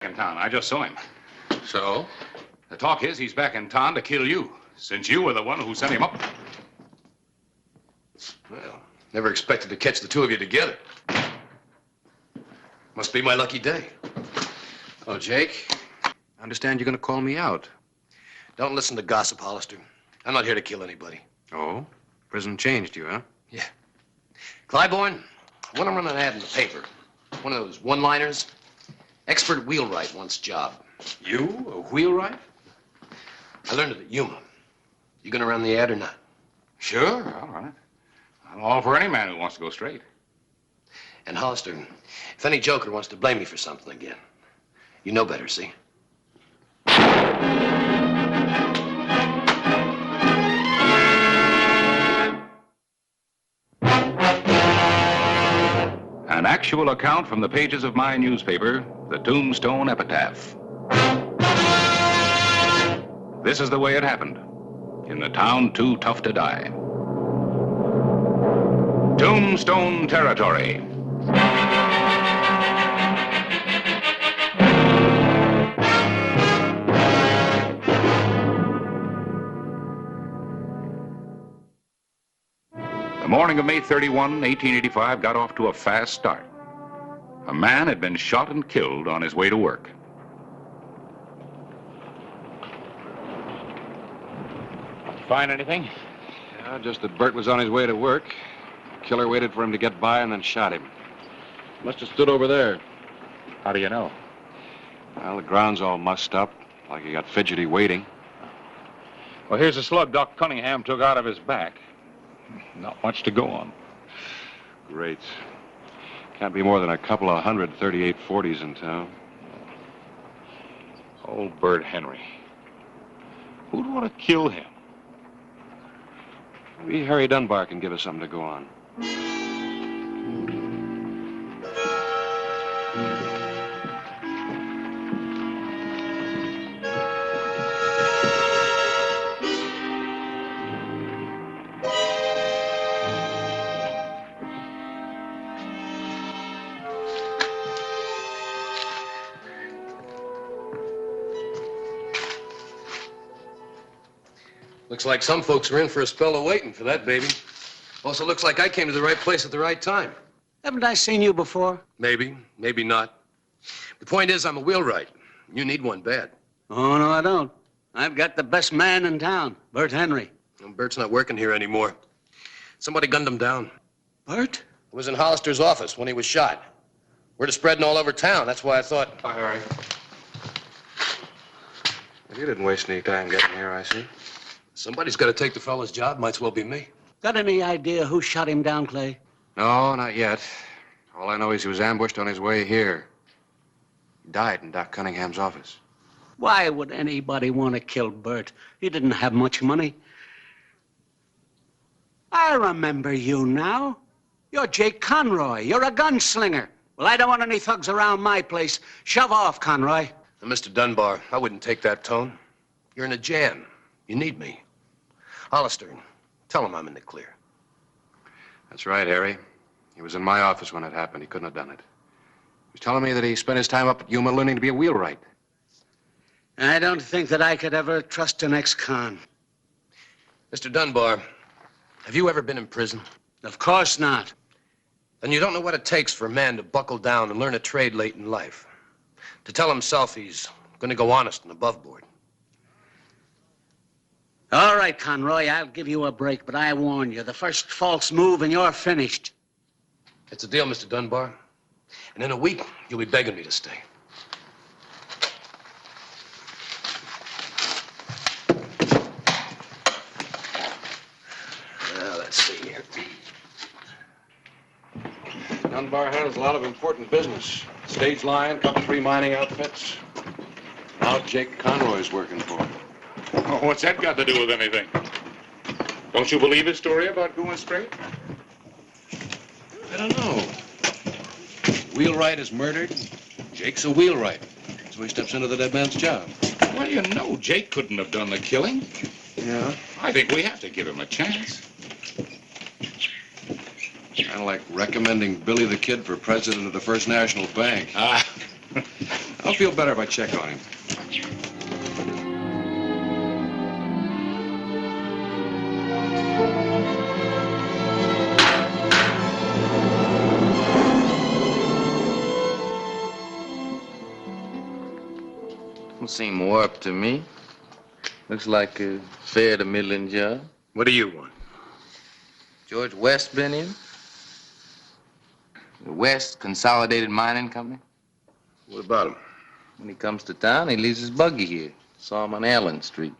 in town. I just saw him. So? The talk is he's back in town to kill you, since you were the one who sent him up. Well, never expected to catch the two of you together. Must be my lucky day. Oh, Jake, I understand you're going to call me out. Don't listen to gossip, Hollister. I'm not here to kill anybody. Oh? Prison changed you, huh? Yeah. Clybourne, I want to run an ad in the paper. One of those one-liners. Expert wheelwright wants job. You? A wheelwright? I learned it at Yuma. You gonna run the ad or not? Sure, I'll run it. I'm all for any man who wants to go straight. And Hollister, if any joker wants to blame me for something again, you know better, see? An actual account from the pages of my newspaper, the Tombstone Epitaph. This is the way it happened, in the town too tough to die. Tombstone territory. The morning of May 31, 1885, got off to a fast start. A man had been shot and killed on his way to work. Find anything? Yeah, just that Bert was on his way to work. The killer waited for him to get by and then shot him. Must have stood over there. How do you know? Well, the ground's all mussed up, like he got fidgety waiting. Well, here's a slug Doc Cunningham took out of his back. Not much to go on. Great. Can't be more than a couple of 3840s in town. Old Bert Henry. Who'd want to kill him? Maybe Harry Dunbar can give us something to go on. Looks like some folks are in for a spell of waiting for that baby. Also looks like I came to the right place at the right time. Haven't I seen you before? Maybe, maybe not. The point is, I'm a wheelwright. You need one bad. Oh, no, I don't. I've got the best man in town, Bert Henry. Well, Bert's not working here anymore. Somebody gunned him down. Bert? It was in Hollister's office when he was shot. Word is spreading all over town. That's why I thought... Hi, Harry. Well, you didn't waste any time getting here, I see. Somebody's got to take the fellow's job. Might as well be me. Got any idea who shot him down, Clay? No, not yet. All I know is he was ambushed on his way here. He died in Doc Cunningham's office. Why would anybody want to kill Bert? He didn't have much money. I remember you now. You're Jake Conroy. You're a gunslinger. Well, I don't want any thugs around my place. Shove off, Conroy. Now, Mr. Dunbar, I wouldn't take that tone. You're in a jam. You need me. Hollister, tell him I'm in the clear. That's right, Harry. He was in my office when it happened. He couldn't have done it. He was telling me that he spent his time up at Yuma learning to be a wheelwright. I don't think that I could ever trust an ex-con. Mr. Dunbar, have you ever been in prison? Of course not. Then you don't know what it takes for a man to buckle down and learn a trade late in life. To tell himself he's going to go honest and above board. All right, Conroy, I'll give you a break, but I warn you, the first false move and you're finished. It's a deal, Mr. Dunbar. And in a week, you'll be begging me to stay. Well, let's see here. Dunbar handles a lot of important business. Stage line, couple 3 mining outfits. Now Jake Conroy's working for him. Oh, what's that got to do with anything? Don't you believe his story about going straight? I don't know. Wheelwright is murdered. Jake's a wheelwright. So he steps into the dead man's job. Well, you know, Jake couldn't have done the killing. Yeah? I think we have to give him a chance. Kind of like recommending Billy the Kid for president of the First National Bank. Ah. I'll feel better if I check on him. Don't seem warped to me. Looks like a fair to middling job. What do you want? George West been in? The West Consolidated Mining Company? What about him? When he comes to town, he leaves his buggy here. Saw him on Allen Street.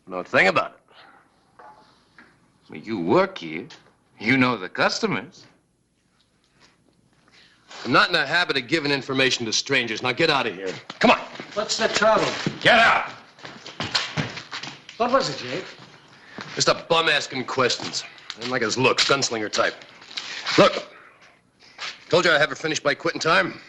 Know a thing about it. Well, you work here. You know the customers. I'm not in the habit of giving information to strangers. Now get out of here. Come on. What's the trouble? Get out. What was it, Jake? Just a bum asking questions. I didn't like his looks, gunslinger type. Look, told you I'd have her finished by quitting time.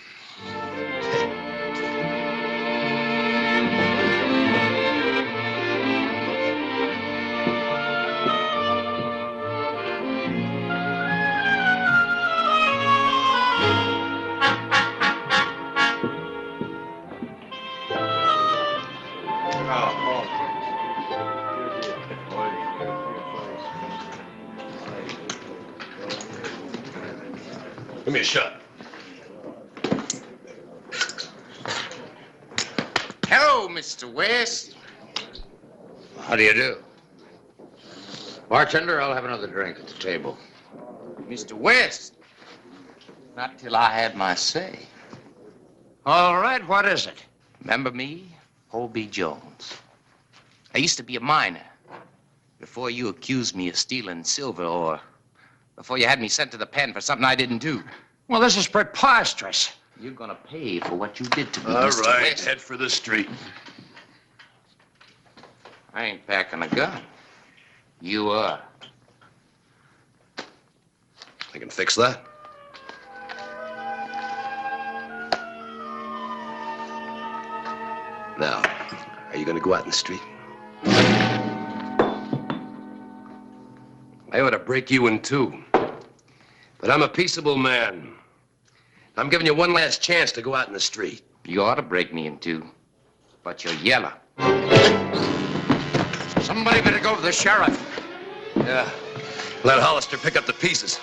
Give me a shot. Hello, Mr. West. How do you do? Bartender, I'll have another drink at the table. Mr. West. Not till I had my say. All right, what is it? Remember me? Holby Jones. I used to be a miner. Before you accused me of stealing silver or before you had me sent to the pen for something I didn't do. Well, this is preposterous. You're gonna pay for what you did to me, All Mr. right, West. head for the street. I ain't packing a gun. You are. I can fix that. Now, are you going to go out in the street? I ought to break you in two. But I'm a peaceable man. I'm giving you one last chance to go out in the street. You ought to break me in two. But you're yellow. Somebody better go to the sheriff. Yeah. Let Hollister pick up the pieces.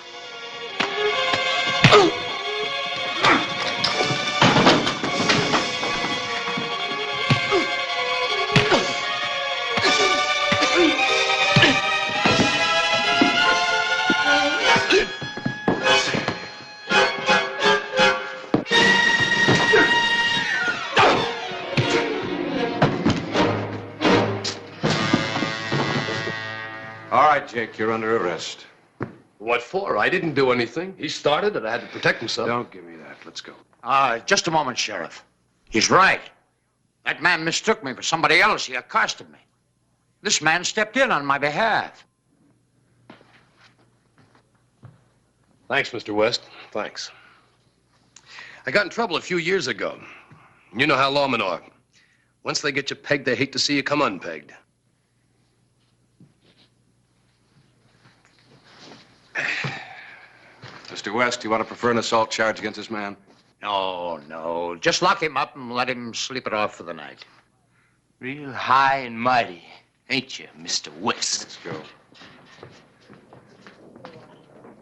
All right, Jake, you're under arrest. What for? I didn't do anything. He started it. I had to protect himself. Don't give me that. Let's go. Just a moment, Sheriff. He's right. That man mistook me for somebody else. He accosted me. This man stepped in on my behalf. Thanks, Mr. West. Thanks. I got in trouble a few years ago. You know how lawmen are. Once they get you pegged, they hate to see you come unpegged. Mr. West, you want to prefer an assault charge against this man? No. Just lock him up and let him sleep it off for the night. Real high and mighty, ain't you, Mr. West? Let's go.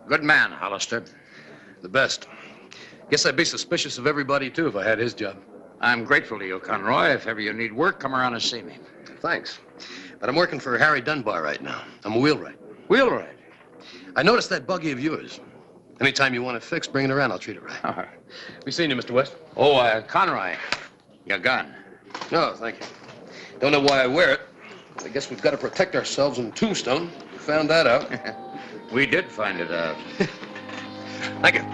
Good man, Hollister. The best. Guess I'd be suspicious of everybody, too, if I had his job. I'm grateful to you, Conroy. If ever you need work, come around and see me. Thanks. But I'm working for Harry Dunbar right now. I'm a wheelwright. Wheelwright. I noticed that buggy of yours. Anytime you want it fixed, bring it around. I'll treat it right. We seen you, Mr. West? Conroy, your gun. No, thank you. Don't know why I wear it. I guess we've got to protect ourselves in Tombstone. Found that out. We did find it out. Thank you.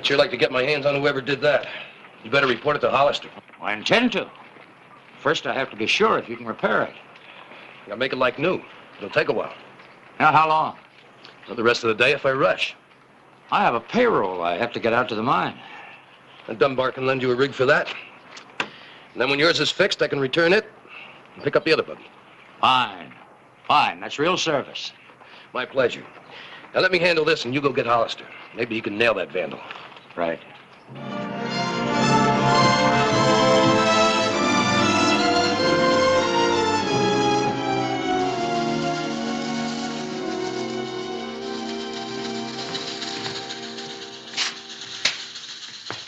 I'd sure like to get my hands on whoever did that. You better report it to Hollister. I intend to. First, I have to be sure if you can repair it. I'll make it like new. It'll take a while. Now, how long? Well, the rest of the day if I rush. I have a payroll I have to get out to the mine. And Dunbar can lend you a rig for that. And then when yours is fixed, I can return it and pick up the other buggy. Fine. Fine. That's real service. My pleasure. Now let me handle this and you go get Hollister. Maybe he can nail that vandal. Right.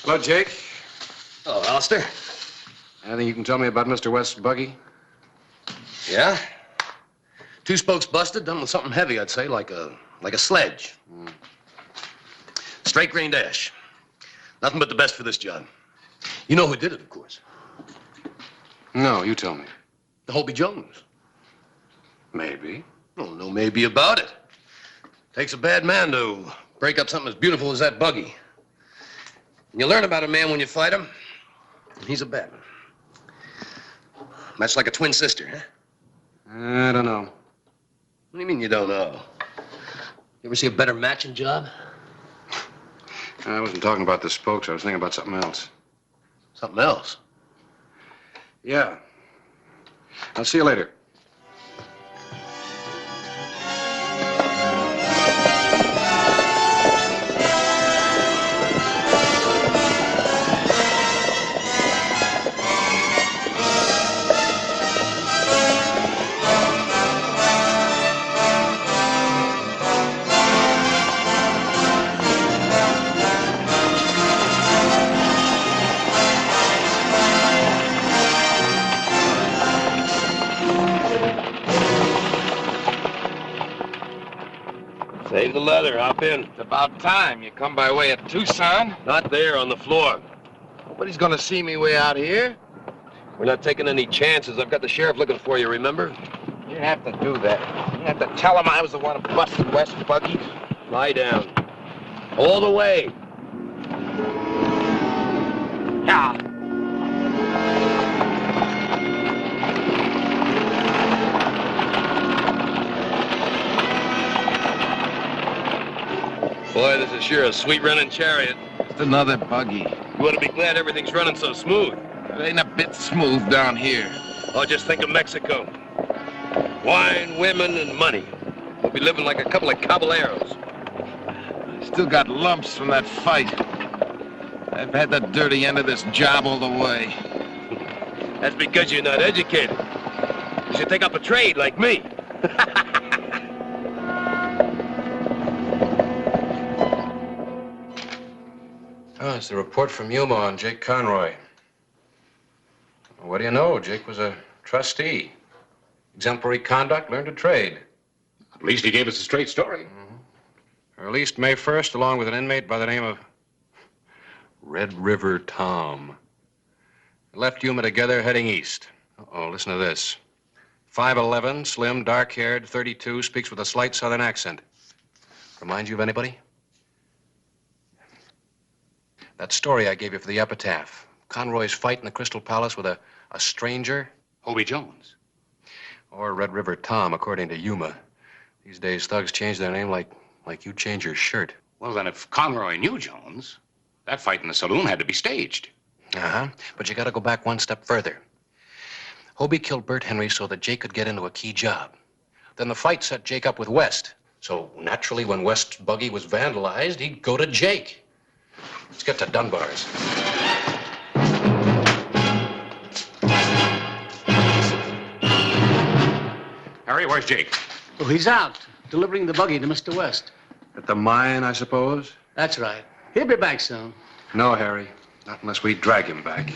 Hello, Jake. Hello, Hollister. Anything you can tell me about Mr. West's buggy? Yeah? Two spokes busted, done with something heavy, I'd say, like a sledge. Straight grain dash. Nothing but the best for this job. You know who did it, of course. No, you tell me. The Hobie Jones. Maybe. Well, no maybe about it. Takes a bad man to break up something as beautiful as that buggy. And you learn about a man when you fight him. He's a bad one. Much like a twin sister, huh? I don't know. What do you mean you don't know? You ever see a better matching job? I wasn't talking about the spokes. I was thinking about something else. Something else? Yeah. I'll see you later. Save the leather, hop in. It's about time. You come by way of Tucson. Not there, on the floor. Nobody's gonna see me way out here. We're not taking any chances. I've got the sheriff looking for you, remember? You didn't have to do that. You didn't have to tell him I was the one who busted West's buggy. Lie down. All the way. Yeah. Boy, this is sure a sweet running chariot. Just another buggy. You ought to be glad everything's running so smooth. It ain't a bit smooth down here. Oh, just think of Mexico. Wine, women, and money. We'll be living like a couple of caballeros. I still got lumps from that fight. I've had the dirty end of this job all the way. That's because you're not educated. You should take up a trade like me. Oh, it's the report from Yuma on Jake Conroy. What do you know? Jake was a trustee. Exemplary conduct, learned a trade. At least he gave us a straight story. Released May 1st, along with an inmate by the name of Red River Tom. Left Yuma together, heading east. Uh-oh, listen to this. 5'11", slim, dark-haired, 32, speaks with a slight southern accent. Reminds you of anybody? That story I gave you for the epitaph. Conroy's fight in the Crystal Palace with a stranger. Hobie Jones. Or Red River Tom, according to Yuma. These days, thugs change their name like you change your shirt. Well, then, if Conroy knew Jones, that fight in the saloon had to be staged. Uh-huh. But you gotta go back one step further. Hobie killed Bert Henry so that Jake could get into a key job. Then the fight set Jake up with West. So naturally, when West's buggy was vandalized, he'd go to Jake. Let's get to Dunbar's. Harry, where's Jake? Oh, he's out, delivering the buggy to Mr. West. At the mine, I suppose? That's right. He'll be back soon. No, Harry. Not unless we drag him back.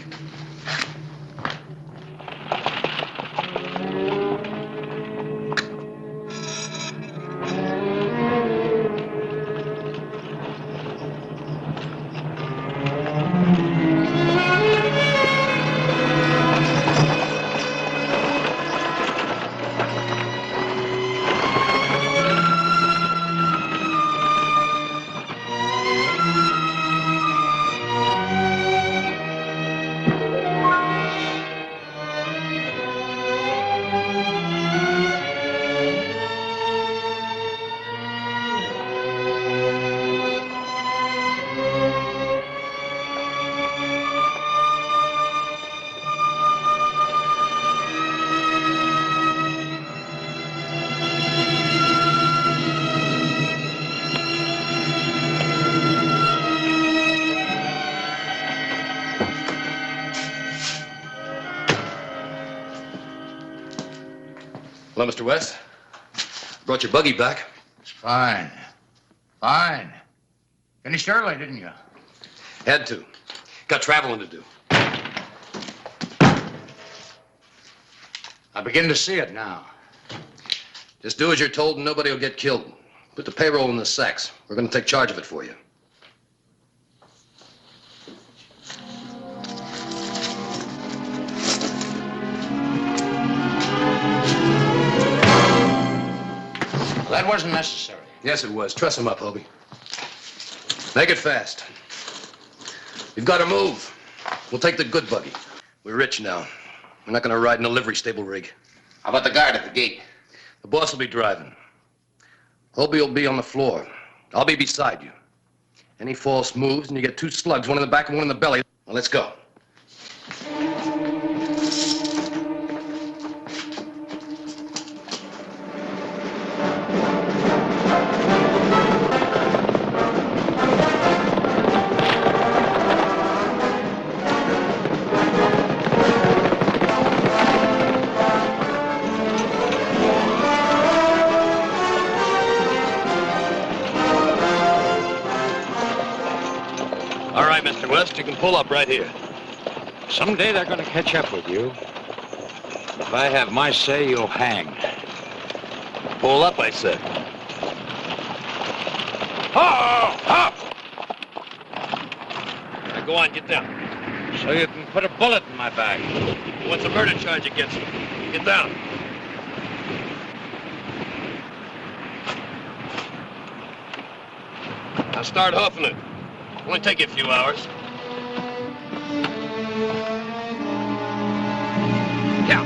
Hello, Mr. West. Brought your buggy back. It's fine. Fine. Finished early, didn't you? Had to. Got traveling to do. I begin to see it now. Just do as you're told and nobody will get killed. Put the payroll in the sacks. We're going to take charge of it for you. That wasn't necessary. Yes, it was. Truss him up, Hobie. Make it fast. We've got to move. We'll take the good buggy. We're rich now. We're not going to ride in a livery stable rig. How about the guard at the gate? The boss will be driving. Hobie will be on the floor. I'll be beside you. Any false moves and you get 2 slugs, one in the back and one in the belly. Well, let's go. You can pull up right here. Someday they're going to catch up with you. If I have my say, you'll hang. Pull up, I said. Oh! Now go on, get down. So you can put a bullet in my back. What's a murder charge against you? Get down. Now start hoofing it. Only take you a few hours. Yeah.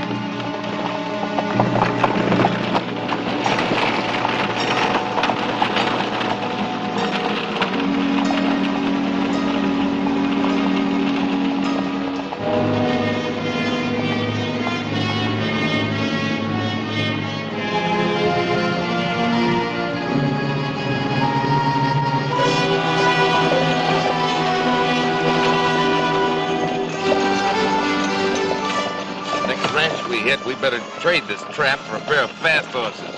We better trade this trap for a pair of fast horses.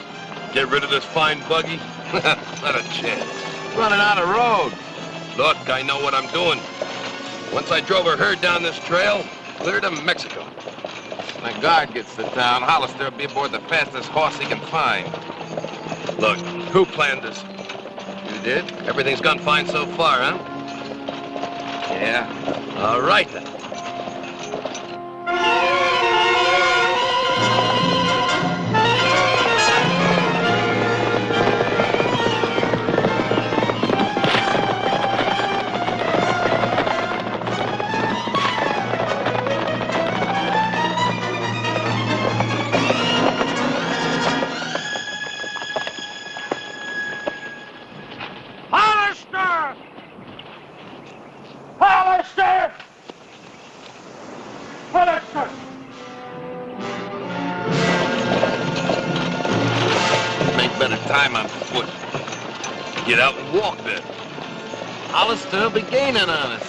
Get rid of this fine buggy? Not a chance. Running out of road. Look, I know what I'm doing. Once I drove a herd down this trail, clear to Mexico. When the guard gets to town, Hollister will be aboard the fastest horse he can find. Look, who planned this? You did? Everything's gone fine so far, huh? Yeah. All right, then. Get out and walk then. Hollister will be gaining on us.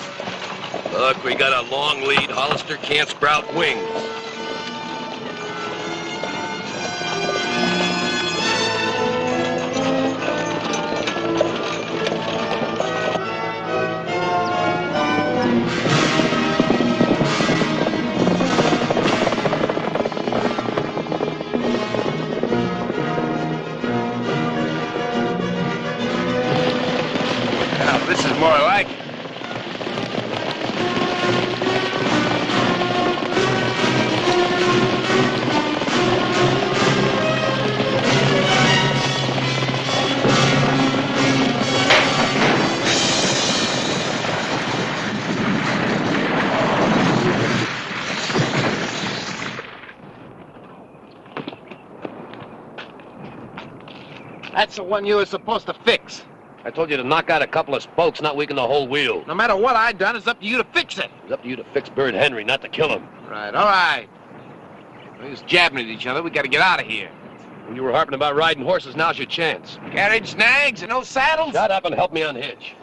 Look, we got a long lead. Hollister can't sprout wings. More like it. That's the one you were supposed to fix. I told you to knock out a couple of spokes, not weaken the whole wheel. No matter what I done, it's up to you to fix it. It's up to you to fix Bird Henry, not to kill him. Right, all right. We're just jabbing at each other. We gotta get out of here. When you were harping about riding horses, now's your chance. Carriage nags and no saddles? Shut up and help me unhitch.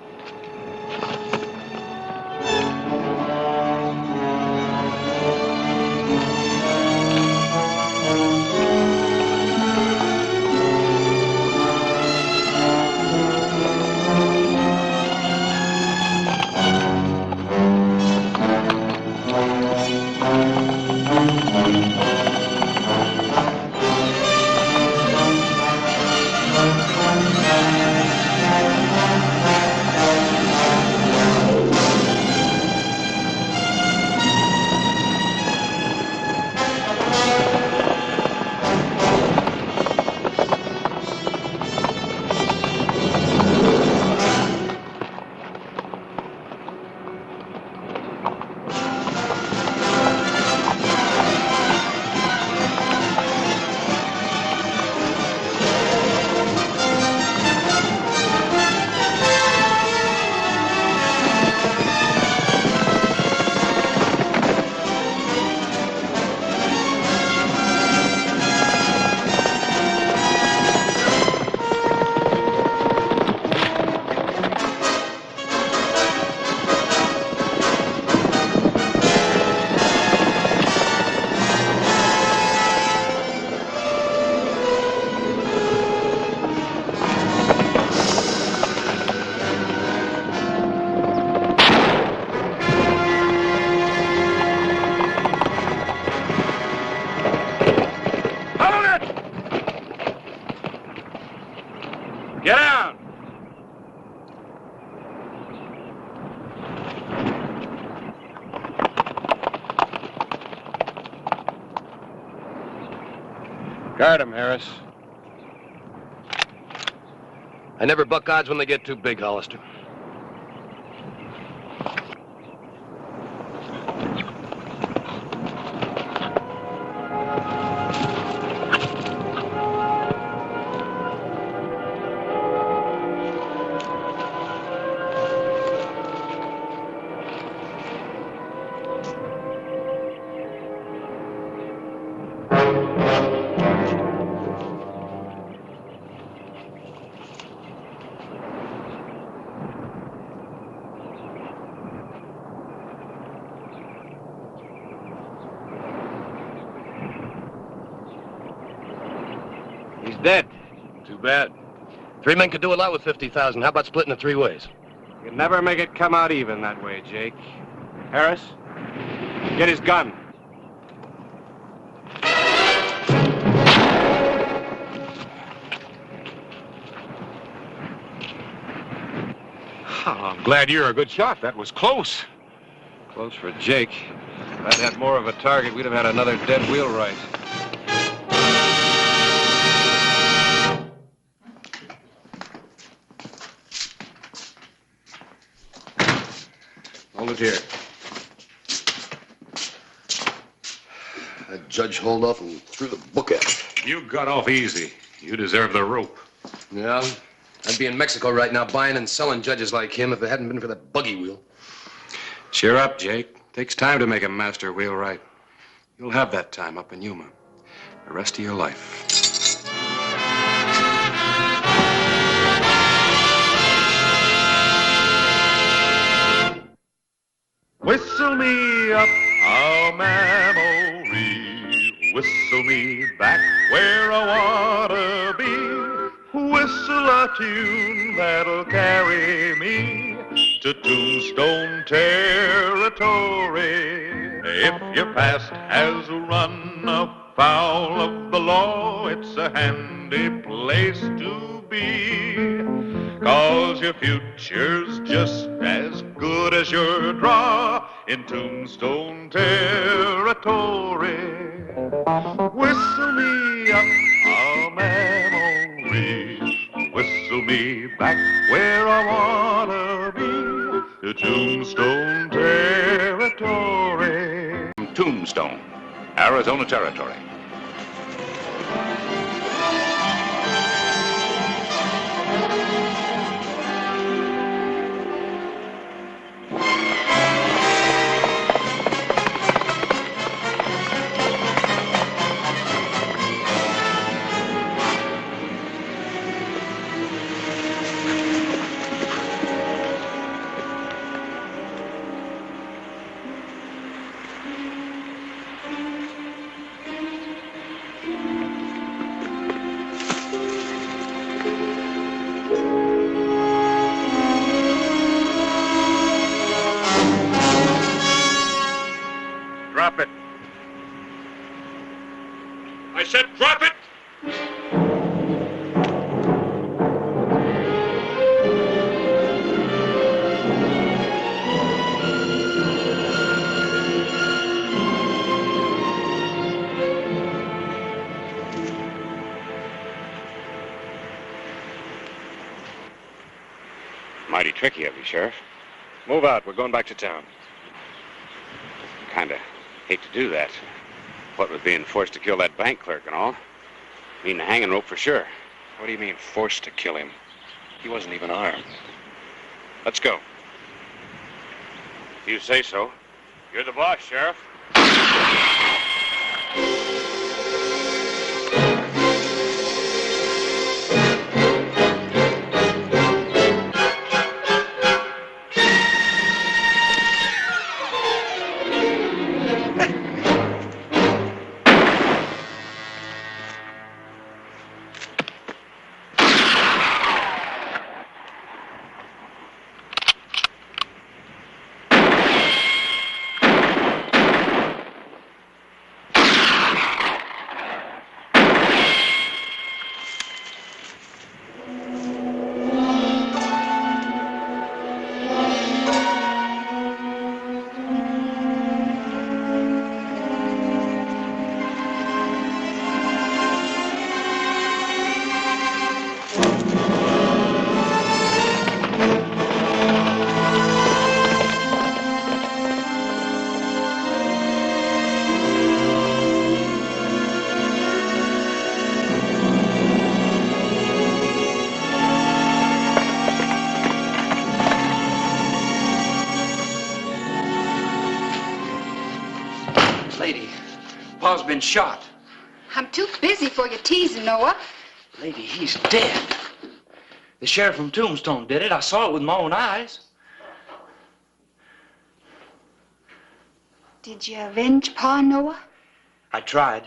Guard him, Harris. I never buck odds when they get too big, Hollister. He's dead. Too bad. 3 men could do a lot with 50,000. How about splitting it 3 ways? You can never make it come out even that way, Jake. Harris, get his gun. Oh, I'm glad you're a good shot. That was close. Close for Jake. If I'd had more of a target, we'd have had another dead wheelwright. Hold it here. That judge hauled off and threw the book at me. You got off easy. You deserve the rope. Yeah? I'd be in Mexico right now buying and selling judges like him if it hadn't been for that buggy wheel. Cheer up, Jake. Takes time to make a master wheelwright. You'll have that time up in Yuma. The rest of your life. Whistle me up a memory, whistle me back where I wanna be, whistle a tune that'll carry me to Tombstone territory. If your past has run afoul of the law, it's a handy place to be. 'Cause your future's just as good as your draw in Tombstone territory. Whistle me up a memory, whistle me back where I wanna be, to Tombstone territory. Tombstone, Arizona Territory. Drop it. I said drop it! Mighty tricky of you, Sheriff. Move out. We're going back to town. Kinda hate to do that. What with being forced to kill that bank clerk and all. Mean the hanging rope for sure. What do you mean, forced to kill him? He wasn't even armed. Let's go. You say so. You're the boss, Sheriff. Lady, Pa's been shot. I'm too busy for your teasing, Noah. Lady, he's dead. The sheriff from Tombstone did it. I saw it with my own eyes. Did you avenge Pa, Noah? I tried.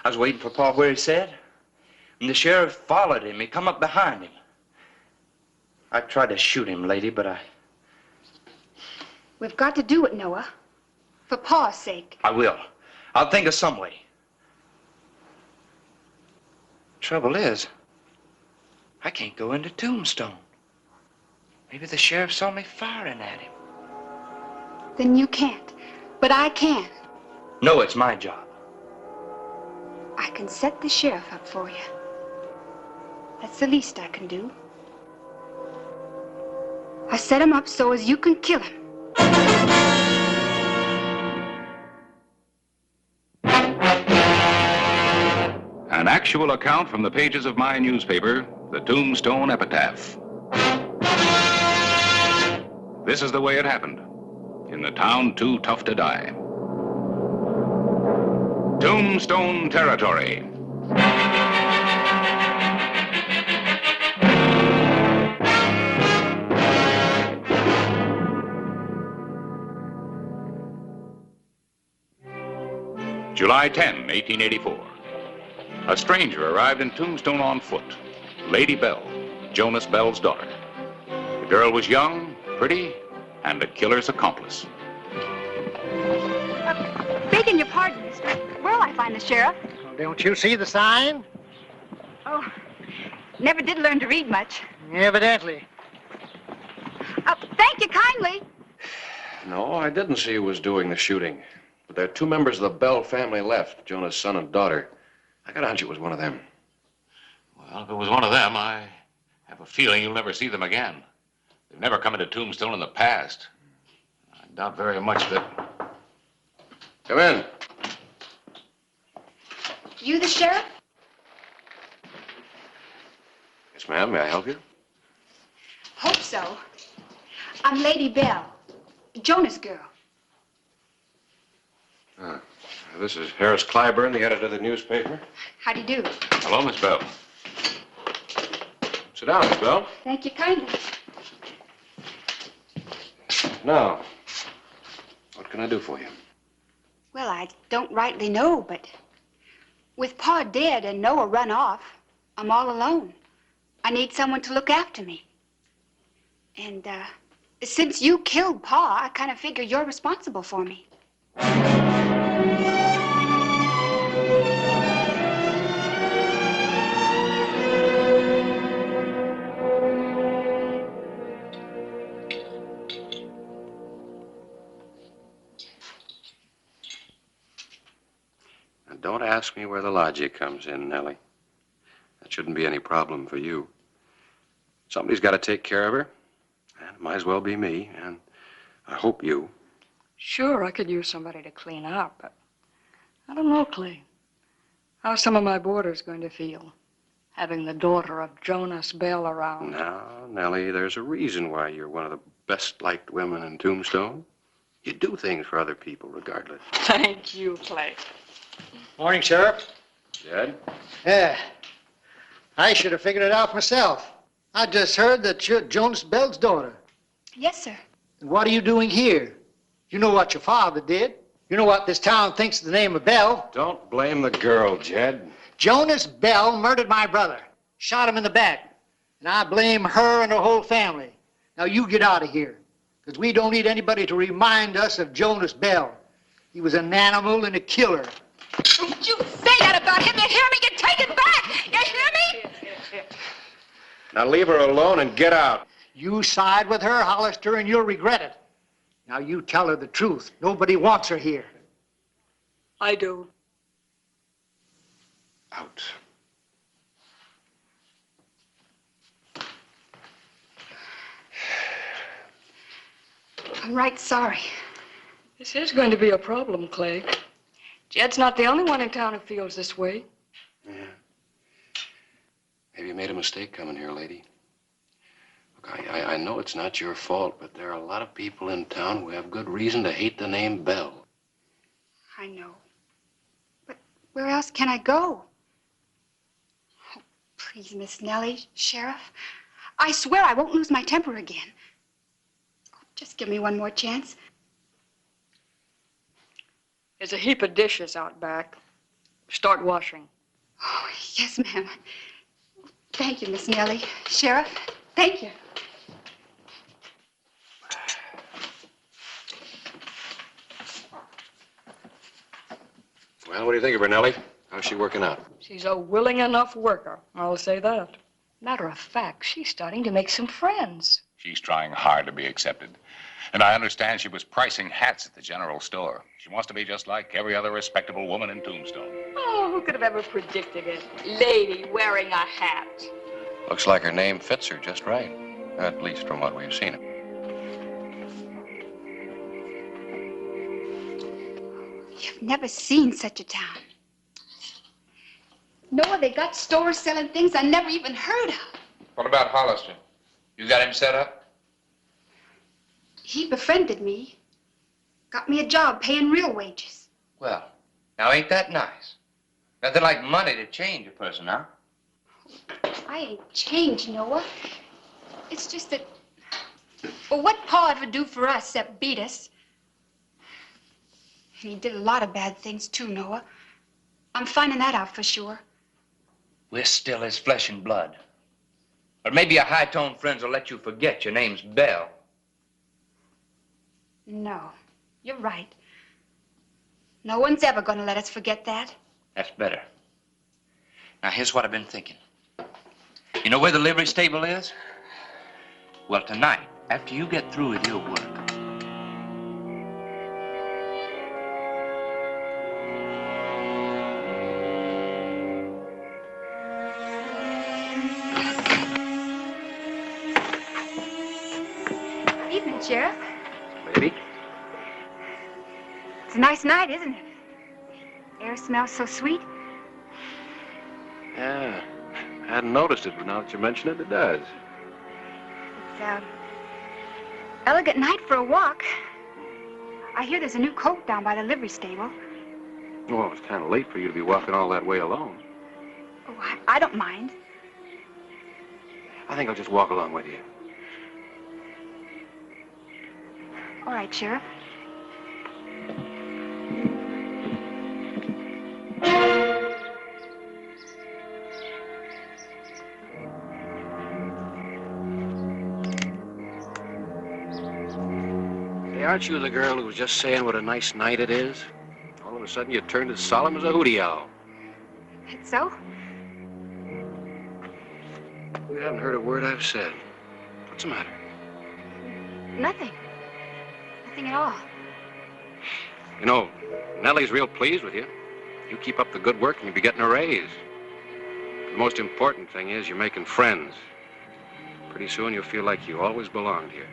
I was waiting for Pa where he said. And the sheriff followed him. He come up behind him. I tried to shoot him, Lady, but We've got to do it, Noah. For Pa's sake. I will. I'll think of some way. Trouble is, I can't go into Tombstone. Maybe the sheriff saw me firing at him. Then you can't. But I can. No, it's my job. I can set the sheriff up for you. That's the least I can do. I set him up so as you can kill him. An actual account from the pages of my newspaper, the Tombstone Epitaph. This is the way it happened. In the town too tough to die. Tombstone territory. July 10, 1884. A stranger arrived in Tombstone on foot. Lady Bell, Jonas Bell's daughter. The girl was young, pretty, and a killer's accomplice. Begging your pardon, mister. Where'll I find the sheriff? Oh, don't you see the sign? Oh, never did learn to read much. Evidently. Thank you kindly. No, I didn't see who was doing the shooting. But there are two members of the Bell family left, Jonah's son and daughter. I got a hunch it was one of them. Well, if it was one of them, I have a feeling you'll never see them again. They've never come into Tombstone in the past. I doubt very much that... Come in. You the sheriff? Yes, ma'am. May I help you? Hope so. I'm Lady Bell, Jonas' girl. This is Harris Clyburn, the editor of the newspaper. How do you do? Hello, Miss Bell. Sit down, Miss Bell. Thank you kindly. Now, what can I do for you? Well, I don't rightly know, but with Pa dead and Noah run off, I'm all alone. I need someone to look after me. And, since you killed Pa, I kind of figure you're responsible for me. Now, don't ask me where the logic comes in, Nellie. That shouldn't be any problem for you. Somebody's got to take care of her. And it might as well be me, and I hope you. Sure, I could use somebody to clean up, but I don't know, Clay. How's some of my boarders going to feel, having the daughter of Jonas Bell around? Now, Nellie, there's a reason why you're one of the best-liked women in Tombstone. You do things for other people, regardless. Thank you, Clay. Morning, Sheriff. Jed? Yeah. I should have figured it out myself. I just heard that you're Jonas Bell's daughter. Yes, sir. And what are you doing here? You know what your father did. You know what this town thinks of the name of Bell. Don't blame the girl, Jed. Jonas Bell murdered my brother. Shot him in the back. And I blame her and her whole family. Now you get out of here. Because we don't need anybody to remind us of Jonas Bell. He was an animal and a killer. Don't you say that about him. You hear me? You take it back. You hear me? Now leave her alone and get out. You side with her, Hollister, and you'll regret it. Now you tell her the truth. Nobody wants her here. I do. Out. I'm right sorry. This is going to be a problem, Clay. Jed's not the only one in town who feels this way. Yeah. Maybe you made a mistake coming here, lady. Look, I know it's not your fault, but there are a lot of people in town who have good reason to hate the name Bell. I know. But where else can I go? Oh, please, Miss Nellie, Sheriff. I swear I won't lose my temper again. Oh, just give me one more chance. There's a heap of dishes out back. Start washing. Oh, yes, ma'am. Thank you, Miss Nellie. Sheriff, thank you. Well, what do you think of her, Nellie? How's she working out? She's a willing enough worker, I'll say that. Matter of fact, she's starting to make some friends. She's trying hard to be accepted. And I understand she was pricing hats at the general store. She wants to be just like every other respectable woman in Tombstone. Oh, who could have ever predicted it? Lady wearing a hat. Looks like her name fits her just right. At least from what we've seen of her. You've never seen such a town. Noah, they got stores selling things I never even heard of. What about Hollister? You got him set up? He befriended me. Got me a job paying real wages. Well, now ain't that nice? Nothing like money to change a person, huh? I ain't changed, Noah. It's just that... Well, what Pa ever do for us except beat us? And he did a lot of bad things, too, Noah. I'm finding that out for sure. We're still his flesh and blood. Or maybe your high-toned friends will let you forget your name's Bell. No, you're right. No one's ever gonna let us forget that. That's better. Now, here's what I've been thinking. You know where the livery stable is? Well, tonight, after you get through with your work, Evening, Sheriff. Baby? It's a nice night, isn't it? Air smells so sweet. Yeah. I hadn't noticed it, but now that you mention it, it does. It's an elegant night for a walk. I hear there's a new coat down by the livery stable. Well, it's kind of late for you to be walking all that way alone. Oh, I don't mind. I think I'll just walk along with you. All right, Sheriff. Hey, aren't you the girl who was just saying what a nice night it is? All of a sudden, you turned as solemn as a hootie owl. It's so? You haven't heard a word I've said. What's the matter? Nothing. Nothing at all. You know, Nellie's real pleased with you. You keep up the good work and you'll be getting a raise. The most important thing is you're making friends. Pretty soon you'll feel like you always belonged here.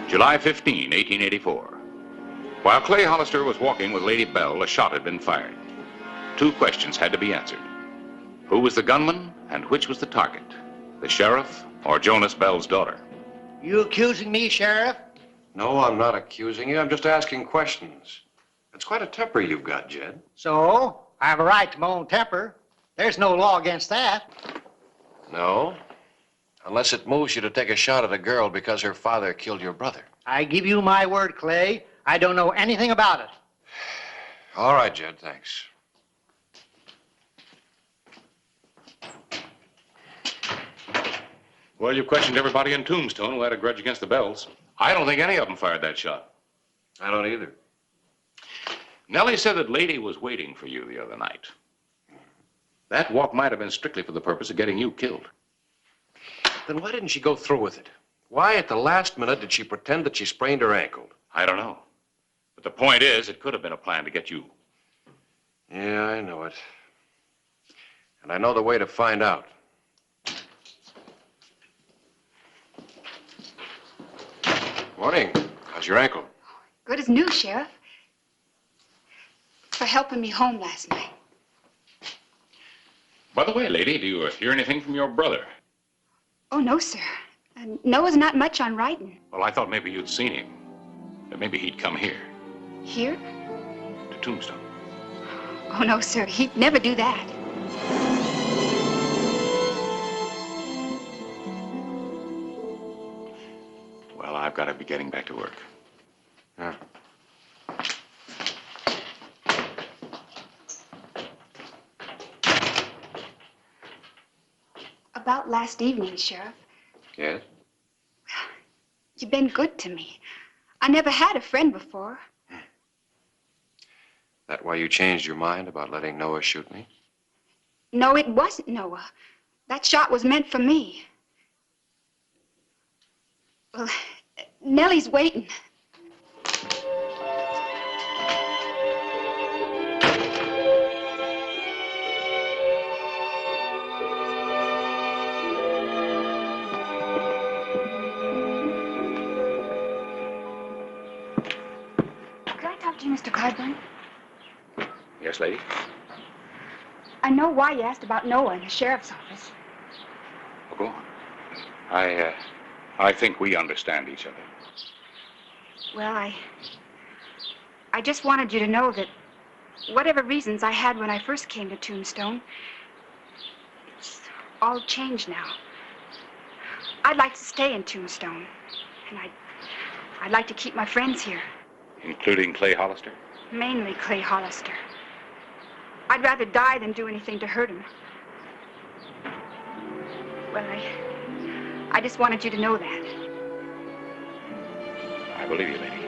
July 15, 1884. While Clay Hollister was walking with Lady Bell, a shot had been fired. Two questions had to be answered. Who was the gunman and which was the target? The sheriff or Jonas Bell's daughter? You accusing me, Sheriff? No, I'm not accusing you. I'm just asking questions. It's quite a temper you've got, Jed. So, I have a right to my own temper. There's no law against that. No. Unless it moves you to take a shot at a girl because her father killed your brother. I give you my word, Clay. I don't know anything about it. All right, Jed, thanks. Well, you've questioned everybody in Tombstone who had a grudge against the Bells. I don't think any of them fired that shot. I don't either. Nellie said that Lady was waiting for you the other night. That walk might have been strictly for the purpose of getting you killed. Then why didn't she go through with it? Why, at the last minute, did she pretend that she sprained her ankle? I don't know. But the point is, it could have been a plan to get you. Yeah, I know it. And I know the way to find out. Morning. How's your ankle? Good as new, Sheriff. For helping me home last night. By the way, Lady, do you hear anything from your brother? Oh, no, sir. Noah's not much on writing. Well, I thought maybe you'd seen him. That maybe he'd come here, Here? to Tombstone. Oh, no, sir. He'd never do that. Well, I've got to be getting back to work. Yeah. About last evening, Sheriff. Yes? You've been good to me. I never had a friend before. That why you changed your mind about letting Noah shoot me? No, it wasn't Noah. That shot was meant for me. Well, Nellie's waiting. Could I talk to you, Mr. Clyburn? Yes, Lady? I know why you asked about Noah in the sheriff's office. Oh, go on. I think we understand each other. Well, I just wanted you to know that whatever reasons I had when I first came to Tombstone, it's all changed now. I'd like to stay in Tombstone, and I'd like to keep my friends here. Including Clay Hollister? Mainly Clay Hollister. I'd rather die than do anything to hurt him. Well, I just wanted you to know that. I believe you, Lady.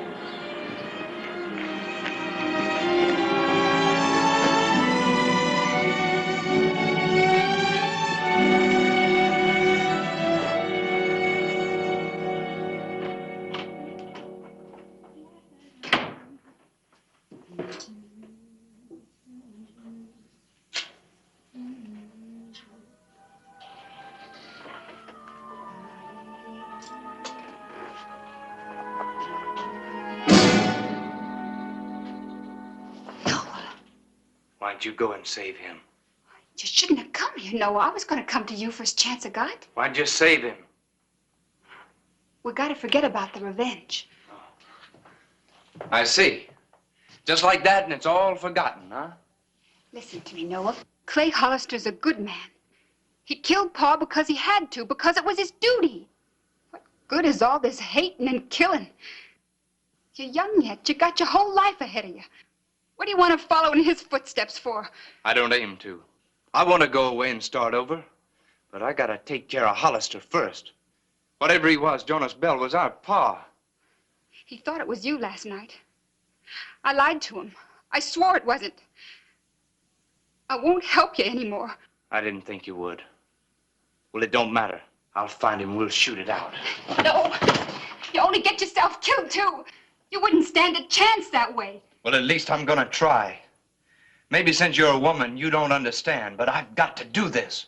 Why'd you go and save him? You shouldn't have come here, Noah. I was going to come to you first chance I got. Why'd you save him? We got to forget about the revenge. I see. Just like that, and it's all forgotten, huh? Listen to me, Noah. Clay Hollister's a good man. He killed Pa because he had to, because it was his duty. What good is all this hating and killing? You're young yet. You got your whole life ahead of you. What do you want to follow in his footsteps for? I don't aim to. I want to go away and start over. But I gotta take care of Hollister first. Whatever he was, Jonas Bell was our pa. He thought it was you last night. I lied to him. I swore it wasn't. I won't help you anymore. I didn't think you would. Well, it don't matter. I'll find him. We'll shoot it out. No. You only get yourself killed, too. You wouldn't stand a chance that way. Well, at least I'm gonna try. Maybe since you're a woman, you don't understand, but I've got to do this.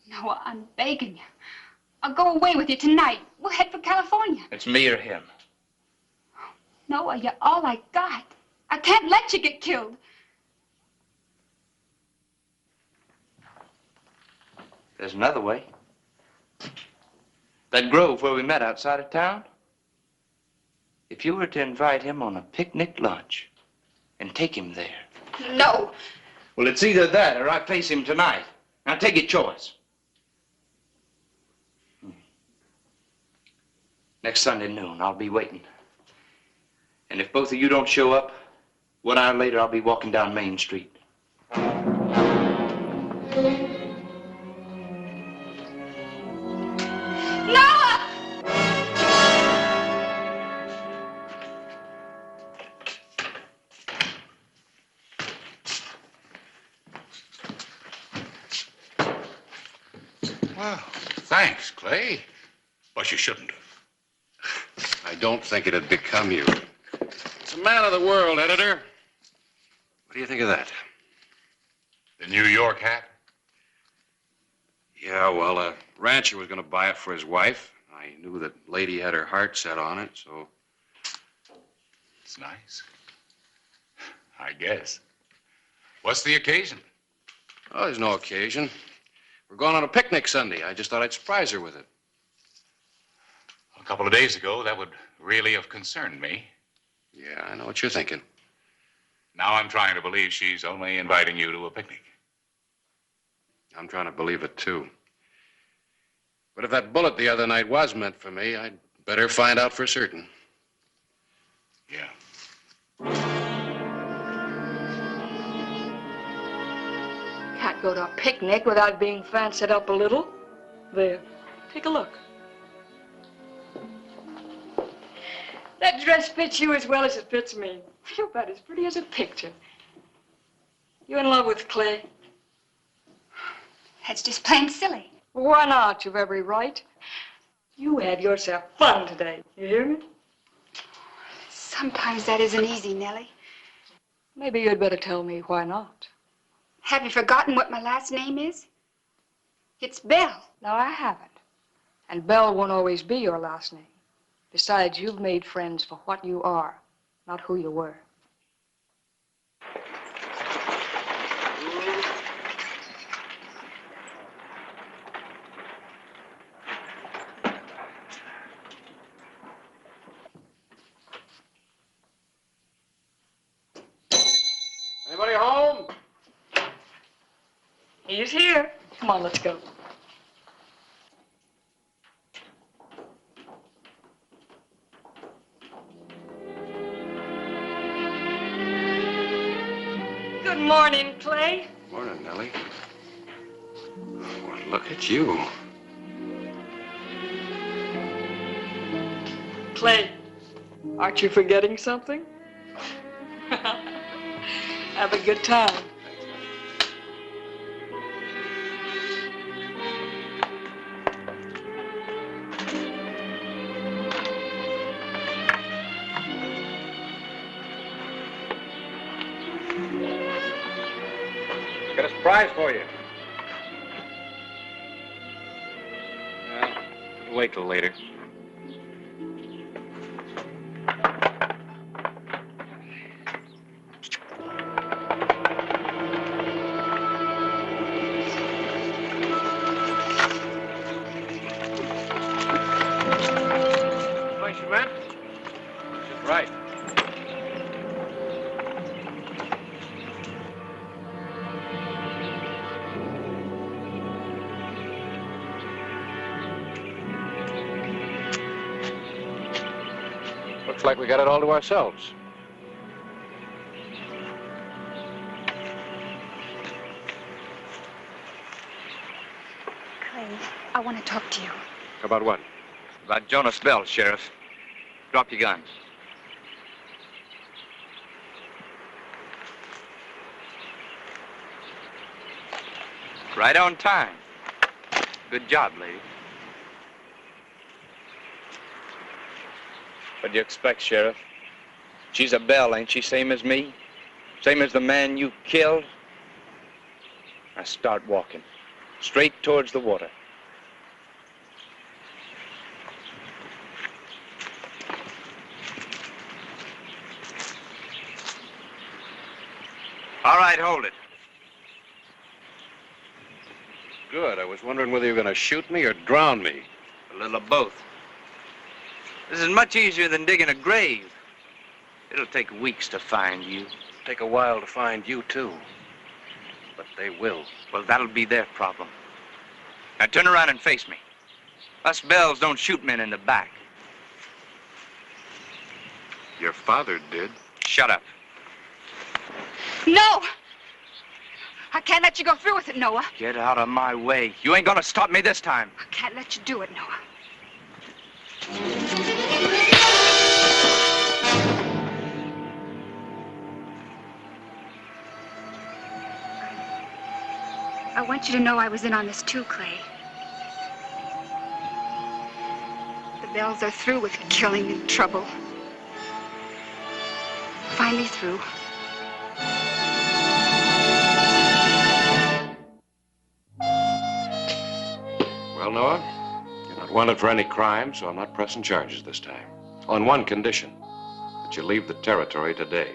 Noah, I'm begging you. I'll go away with you tonight. We'll head for California. It's me or him. Noah, you're all I got. I can't let you get killed. There's another way. That grove where we met outside of town. If you were to invite him on a picnic lunch and take him there. No. Well, it's either that or I face him tonight. Now take your choice. Next Sunday noon, I'll be waiting. And if both of you don't show up, 1 hour later, I'll be walking down Main Street. Well, thanks, Clay. But you shouldn't have. I don't think it'd become you. It's a man of the world, editor. What do you think of that? The New York hat? Yeah, well, a rancher was going to buy it for his wife. I knew that lady had her heart set on it, so... It's nice. I guess. What's the occasion? Oh, there's no occasion. We're going on a picnic Sunday. I just thought I'd surprise her with it. A couple of days ago, that would really have concerned me. Yeah, I know what you're thinking. Now I'm trying to believe she's only inviting you to a picnic. I'm trying to believe it, too. But if that bullet the other night was meant for me, I'd better find out for certain. Yeah. Can't go to a picnic without being fancied up a little. There, take a look. That dress fits you as well as it fits me. You're about as pretty as a picture. You in love with Clay? That's just plain silly. Why not? You've every right. You have yourself fun today. You hear me? Sometimes that isn't easy, Nellie. Maybe you'd better tell me why not. Have you forgotten what my last name is? It's Bell. No, I haven't. And Bell won't always be your last name. Besides, you've made friends for what you are, not who you were. Anybody home? He's here. Come on, let's go. Good morning, Clay. Morning, Nellie. Well, look at you. Clay, aren't you forgetting something? Have a good time. Got a surprise for you. Wait till later. Place you meant? She's right. Looks like we got it all to ourselves. Clay, I want to talk to you. About what? About Jonas Bell, Sheriff. Drop your guns. Right on time. Good job, lady. What do you expect, Sheriff? She's a Bell, ain't she? Same as me? Same as the man you killed? Now start walking. Straight towards the water. All right, hold it. Good. I was wondering whether you were going to shoot me or drown me. A little of both. This is much easier than digging a grave. It'll take weeks to find you. It'll take a while to find you, too. But they will. Well, that'll be their problem. Now turn around and face me. Us Bells don't shoot men in the back. Your father did. Shut up. No! I can't let you go through with it, Noah. Get out of my way. You ain't gonna stop me this time. I can't let you do it, Noah. I want you to know I was in on this too, Clay. Bells are through with killing and trouble. Finally through. Well, Noah, you're not wanted for any crime, so I'm not pressing charges this time. On one condition, that you leave the territory today.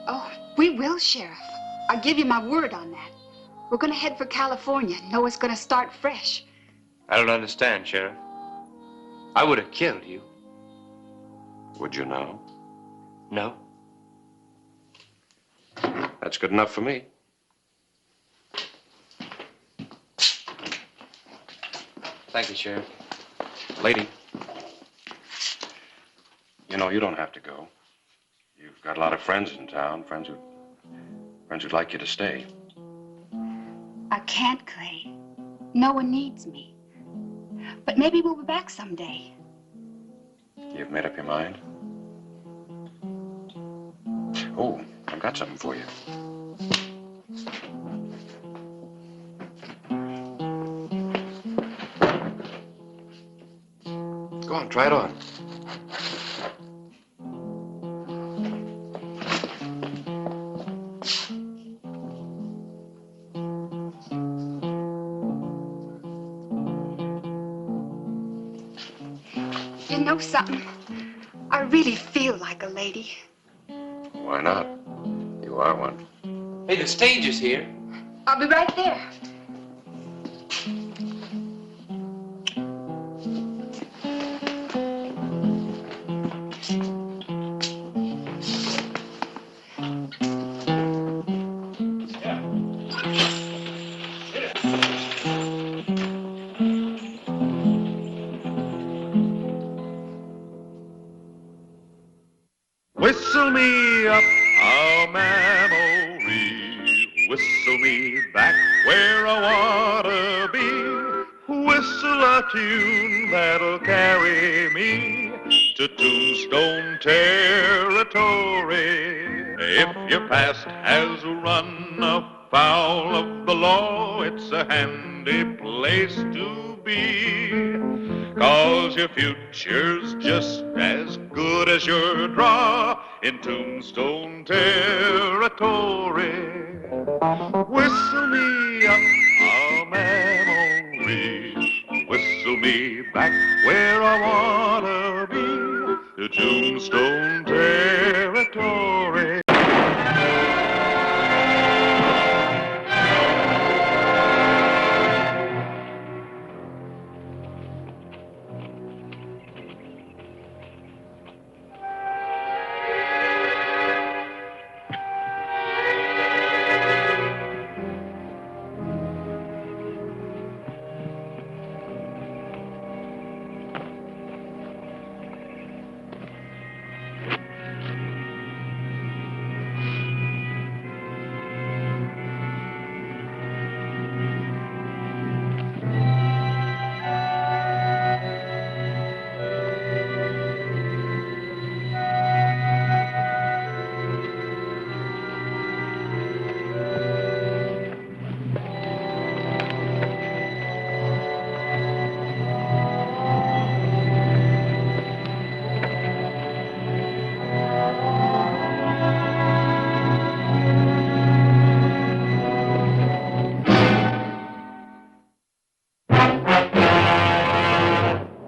Oh, we will, Sheriff. I give you my word on that. We're going to head for California. Noah's going to start fresh. I don't understand, Sheriff. I would have killed you. Would you now? No. That's good enough for me. Thank you, Sheriff. Lady, you know, you don't have to go. You've got a lot of friends in town, friends who'd like you to stay. I can't, Clay. Noah needs me. But maybe we'll be back someday. You've made up your mind? Oh, I've got something for you. Go on, try it on. You know something? I really feel like a lady. Why not? You are one. Hey, the stage is here. I'll be right there. Whistle me up a memory, whistle me back where I wanna be, whistle a tune that'll carry me to Tombstone territory. If your past has run afoul of the law, it's a handy place to be. 'Cause your future's just as good as your draw in Tombstone territory. Whistle me up a memory, whistle me back where I wanna be, to Tombstone territory.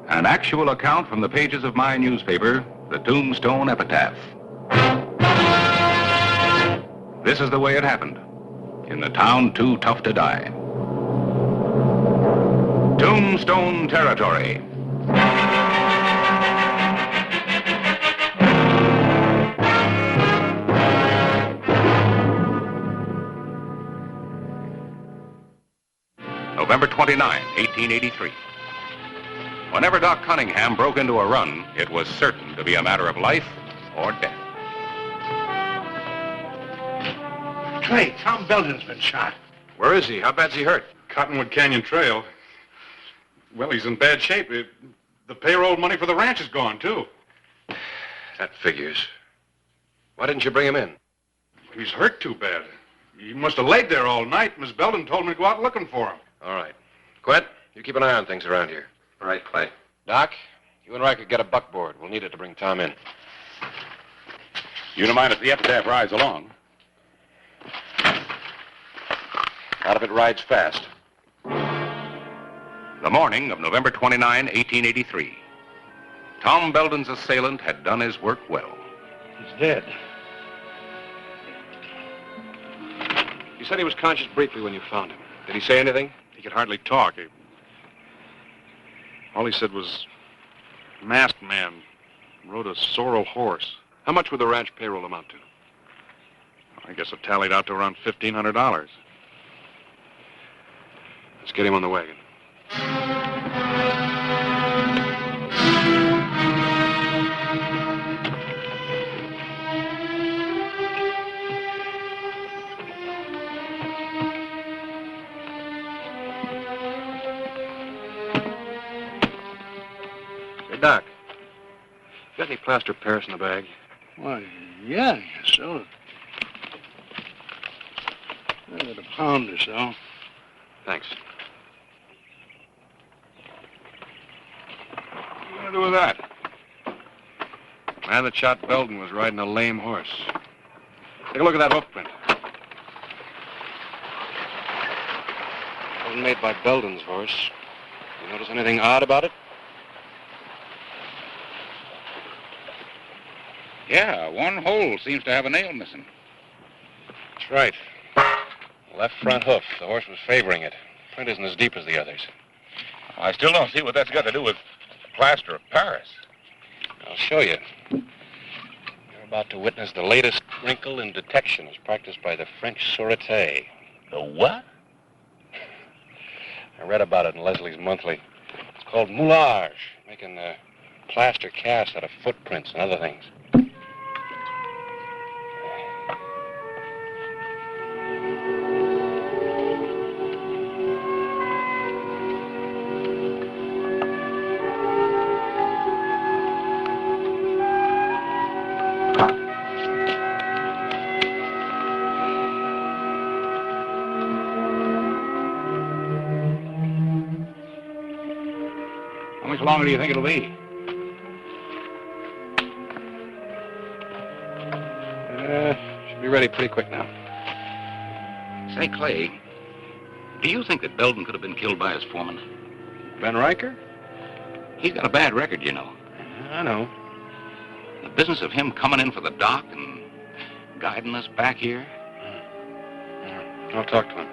An actual account from the pages of my newspaper, the Tombstone Epitaph. This is the way it happened, in the town too tough to die. Tombstone territory. November 29, 1883. Whenever Doc Cunningham broke into a run, it was certain to be a matter of life or death. Clay, Tom Belden's been shot. Where is he? How bad's he hurt? Cottonwood Canyon Trail. Well, he's in bad shape. The payroll money for the ranch is gone, too. That figures. Why didn't you bring him in? He's hurt too bad. He must have laid there all night. Miss Belden told me to go out looking for him. All right. Quint, you keep an eye on things around here. All right, Clay. Doc, You and Riker get a buckboard. We'll need it to bring Tom in. You don't mind if the epitaph rides along? Out of it rides fast. The morning of November 29, 1883. Tom Belden's assailant had done his work well. He's dead. You said he was conscious briefly when you found him. Did he say anything? He could hardly talk. All he said was, "Masked man rode a sorrel horse." How much would the ranch payroll amount to? I guess it tallied out to around $1,500. Let's get him on the wagon. Say, Doc, you got any plaster of Paris in the bag? Why, yeah, I guess so. I got a pound or so. Thanks. What are you going to do with that? The man that shot Belden was riding a lame horse. Take a look at that hoof print. Wasn't made by Belden's horse. You notice anything odd about it? Yeah, one hole seems to have a nail missing. That's right. Left front hoof. The horse was favoring it. Print isn't as deep as the others. I still don't see what that's got to do with plaster of Paris. I'll show you. You're about to witness the latest wrinkle in detection as practiced by the French Sûreté. The what? I read about it in Leslie's Monthly. It's called moulage, making plaster casts out of footprints and other things. How much longer do you think it'll be? Should be ready pretty quick now. Say, Clay, do you think that Belden could have been killed by his foreman? Ben Riker? He's got a bad record, you know. I know. The business of him coming in for the dock and guiding us back here. I'll talk to him.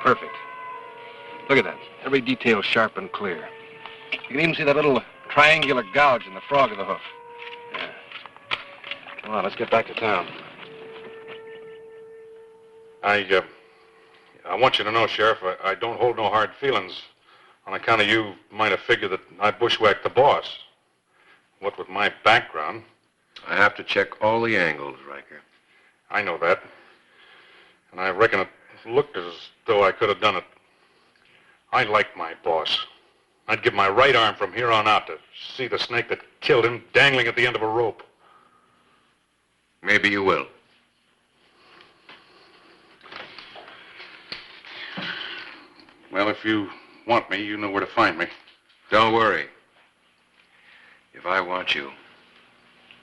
Perfect. Look at that. Every detail sharp and clear. You can even see that little triangular gouge in the frog of the hoof. Yeah. Come on, let's get back to town. I want you to know, Sheriff, I don't hold no hard feelings. On account of you might have figured that I bushwhacked the boss. What with my background. I have to check all the angles, Riker. I know that. And I reckon it looked as though I could have done it. I like my boss. I'd give my right arm from here on out to see the snake that killed him dangling at the end of a rope. Maybe you will. Well, if you want me, you know where to find me. Don't worry. If I want you,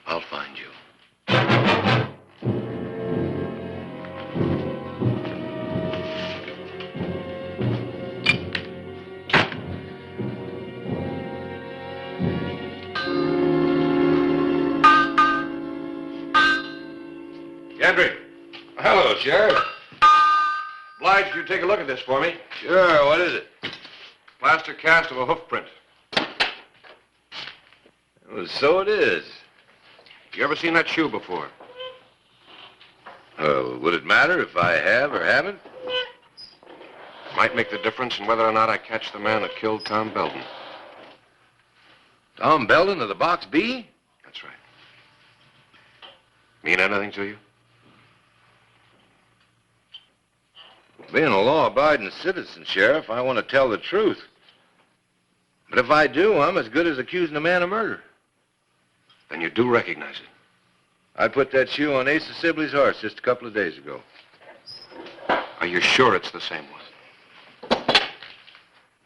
I'll find you. Gentry. Hello, Sheriff. Obliged you take a look at this for me. Sure, what is it? Plaster cast of a hoof print. Well, so it is. You ever seen that shoe before? Would it matter if I have or haven't? Might make the difference in whether or not I catch the man that killed Tom Belden. Tom Belden of the Box B? That's right. Mean anything to you? Being a law-abiding citizen, Sheriff, I want to tell the truth. But if I do, I'm as good as accusing a man of murder. Then you do recognize it. I put that shoe on Asa Sibley's horse just a couple of days ago. Are you sure it's the same one?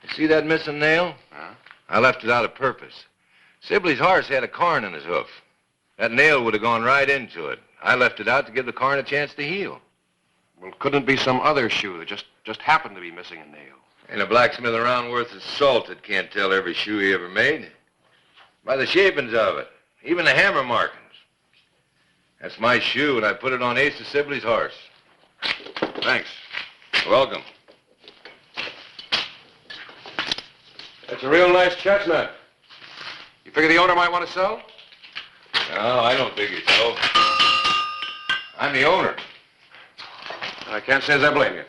You see that missing nail? Huh? I left it out of purpose. Sibley's horse had a corn in his hoof. That nail would have gone right into it. I left it out to give the corn a chance to heal. Well, couldn't it be some other shoe that just happened to be missing a nail? Ain't a blacksmith around worth his salt that can't tell every shoe he ever made. By the shapings of it, even the hammer markings. That's my shoe, and I put it on Asa Sibley's horse. Thanks. Welcome. That's a real nice chestnut. You figure the owner might want to sell? No, I don't figure so. I'm the owner. I can't say as I blame you.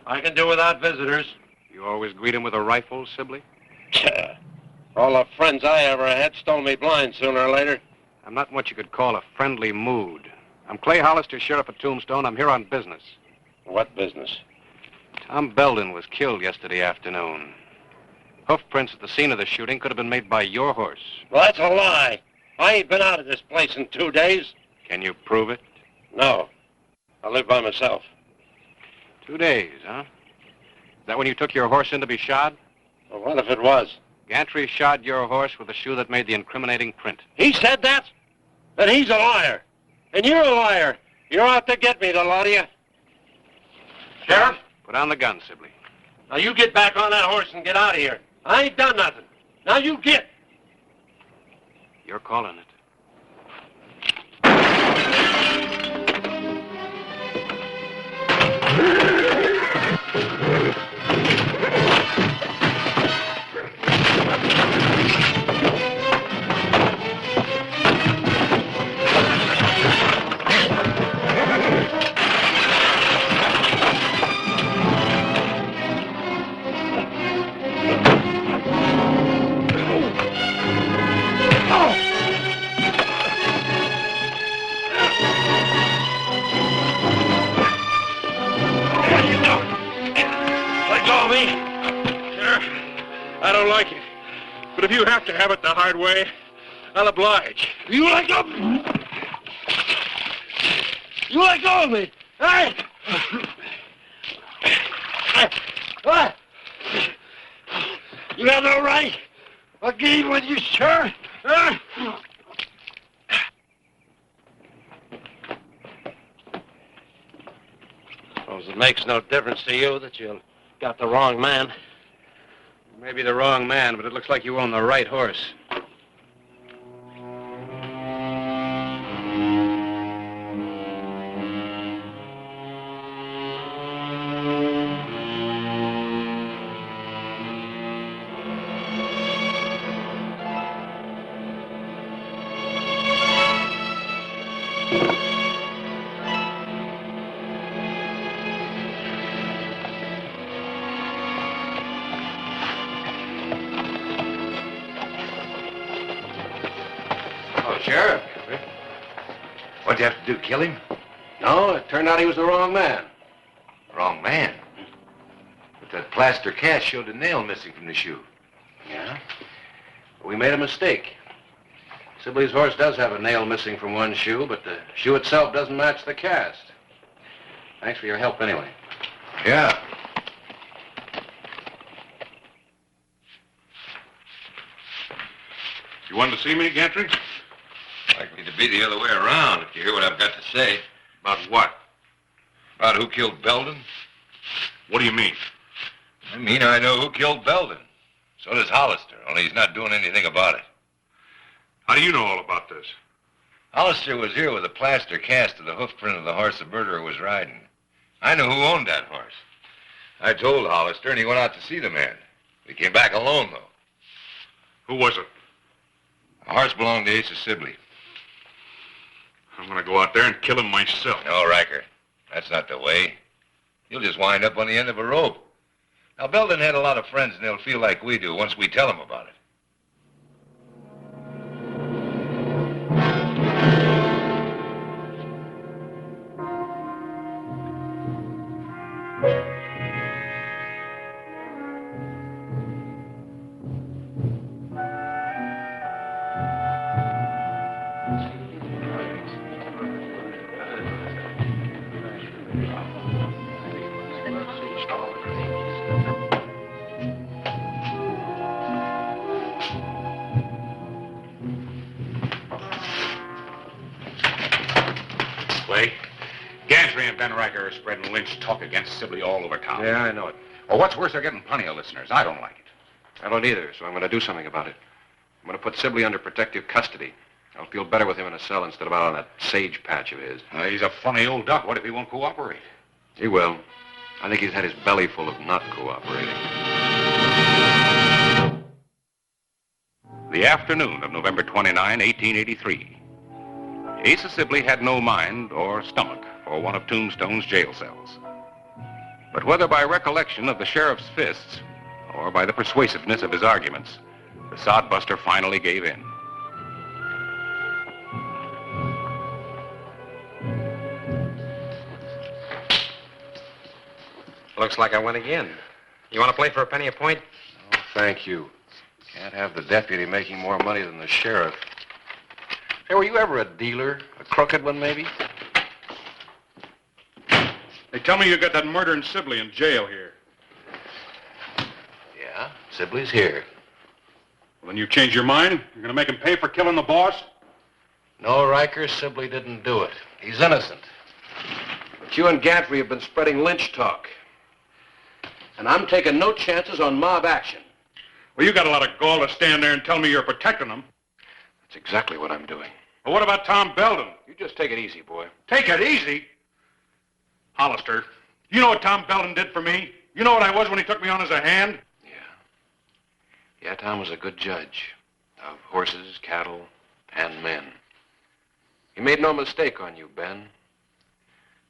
I can do without visitors. You always greet him with a rifle, Sibley? All the friends I ever had stole me blind sooner or later. I'm not in what you could call a friendly mood. I'm Clay Hollister, sheriff of Tombstone. I'm here on business. What business? Tom Belden was killed yesterday afternoon. Hoof prints at the scene of the shooting could have been made by your horse. Well, that's a lie. I ain't been out of this place in 2 days. Can you prove it? No. I live by myself. 2 days, huh? Is that when you took your horse in to be shod? Well, what if it was? Gantry shod your horse with the shoe that made the incriminating print. He said that? Then he's a liar. And you're a liar. You're out to get me, the lot of you. Sheriff? Put down the gun, Sibley. Now you get back on that horse and get out of here. I ain't done nothing. Now you get. You're calling it. I don't like it. But if you have to have it the hard way, I'll oblige. You let go. You let go of me. Hey! What? You have no right. I'll get even with you, sir. Huh? Suppose it makes no difference to you that you got the wrong man. Maybe the wrong man, but it looks like you own the right horse. Hollister. What'd you have to do, kill him? No, it turned out he was the wrong man. Wrong man. But that plaster cast showed a nail missing from the shoe. Yeah? We made a mistake. Sibley's horse does have a nail missing from one shoe, but the shoe itself doesn't match the cast. Thanks for your help anyway. Yeah. You wanted to see me, Gantry? Likely to be the other way around, if you hear what I've got to say. About what? About who killed Belden. What do you mean? I mean, I know who killed Belden. So does Hollister, only he's not doing anything about it. How do you know all about this? Hollister was here with a plaster cast of the hoof print of the horse the murderer was riding. I knew who owned that horse. I told Hollister, and he went out to see the man. He came back alone, though. Who was it? The horse belonged to Asa Sibley. I'm going to go out there and kill him myself. No, Riker. That's not the way. You'll just wind up on the end of a rope. Now, Belden had a lot of friends, and they'll feel like we do once we tell them about it. Clay, Gantry and Ben Riker are spreading lynch talk against Sibley all over town. Yeah, I know it. Well, what's worse, they're getting plenty of listeners. I don't like it. I don't either, so I'm going to do something about it. I'm going to put Sibley under protective custody. I'll feel better with him in a cell instead of out on that sage patch of his. He's a funny old duck. What if he won't cooperate? He will. I think he's had his belly full of not cooperating. The afternoon of November 29, 1883. Asa Sibley had no mind or stomach for one of Tombstone's jail cells. But whether by recollection of the sheriff's fists or by the persuasiveness of his arguments, the sodbuster finally gave in. Looks like I win again. You want to play for a penny a point? Oh, thank you. Can't have the deputy making more money than the sheriff. Hey, were you ever a dealer? A crooked one, maybe? They tell me you got that murdering Sibley in jail here. Yeah, Sibley's here. Well, then you changed your mind? You're going to make him pay for killing the boss? No, Riker, Sibley didn't do it. He's innocent. But you and Gantry have been spreading lynch talk. And I'm taking no chances on mob action. Well, you got a lot of gall to stand there and tell me you're protecting him. That's exactly what I'm doing. Well, what about Tom Belden? You just take it easy, boy. Take it easy? Hollister, you know what Tom Belden did for me? You know what I was when he took me on as a hand? Yeah, Tom was a good judge of horses, cattle, and men. He made no mistake on you, Ben.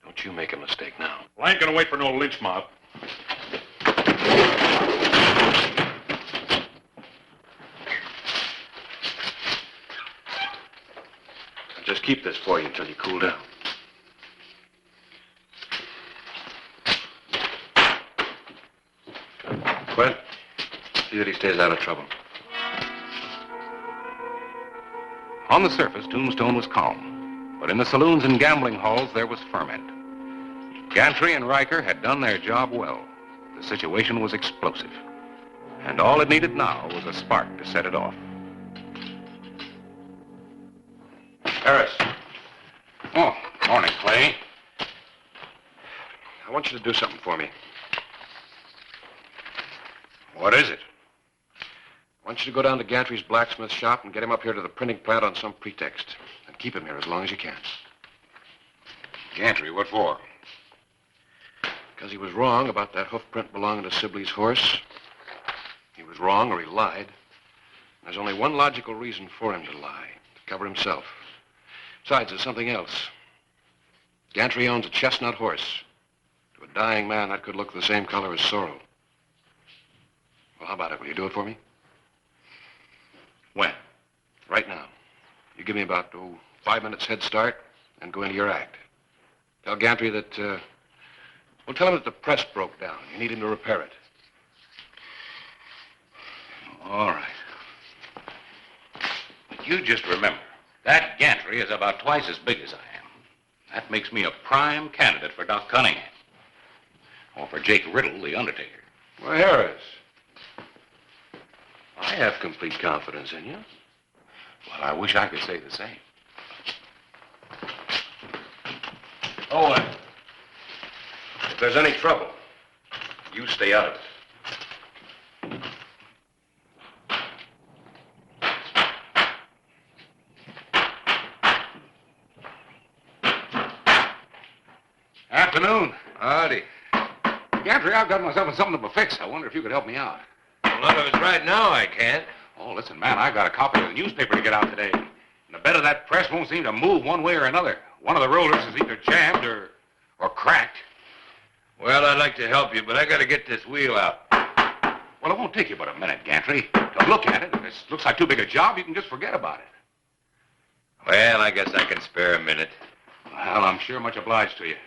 Don't you make a mistake now. Well, I ain't gonna wait for no lynch mob. I'll just keep this for you until you cool down. Quint, see that he stays out of trouble. On the surface, Tombstone was calm, but in the saloons and gambling halls, there was ferment. Gantry and Riker had done their job well. The situation was explosive, and all it needed now was a spark to set it off. Harris. Oh, morning, Clay. I want you to do something for me. What is it? I want you to go down to Gantry's blacksmith shop and get him up here to the printing plant on some pretext. And keep him here as long as you can. Gantry, what for? Because he was wrong about that hoof print belonging to Sibley's horse. He was wrong or he lied. There's only one logical reason for him to lie. To cover himself. Besides, there's something else. Gantry owns a chestnut horse. To a dying man, that could look the same color as sorrow. Well, how about it? Will you do it for me? When? Right now. You give me about, 5 minutes head start, and go into your act. Tell Gantry that, well, tell him that the press broke down. You need him to repair it. All right. But you just remember, that gantry is about twice as big as I am. That makes me a prime candidate for Doc Cunningham. Or for Jake Riddle, the Undertaker. Well, Harris, I have complete confidence in you. Well, I wish I could say the same. Oh, if there's any trouble, you stay out of it. Afternoon. Howdy. Gantry, I've got myself in something of a fix. I wonder if you could help me out. Well, none of it's right now, I can't. Oh, listen, man, I got a copy of the newspaper to get out today. And the bed of that press won't seem to move one way or another. One of the rollers is either jammed or cracked. Well, I'd like to help you, but I got to get this wheel out. Well, it won't take you but a minute, Gantry. To look at it, if it looks like too big a job, you can just forget about it. Well, I guess I can spare a minute. Well, I'm sure much obliged to you.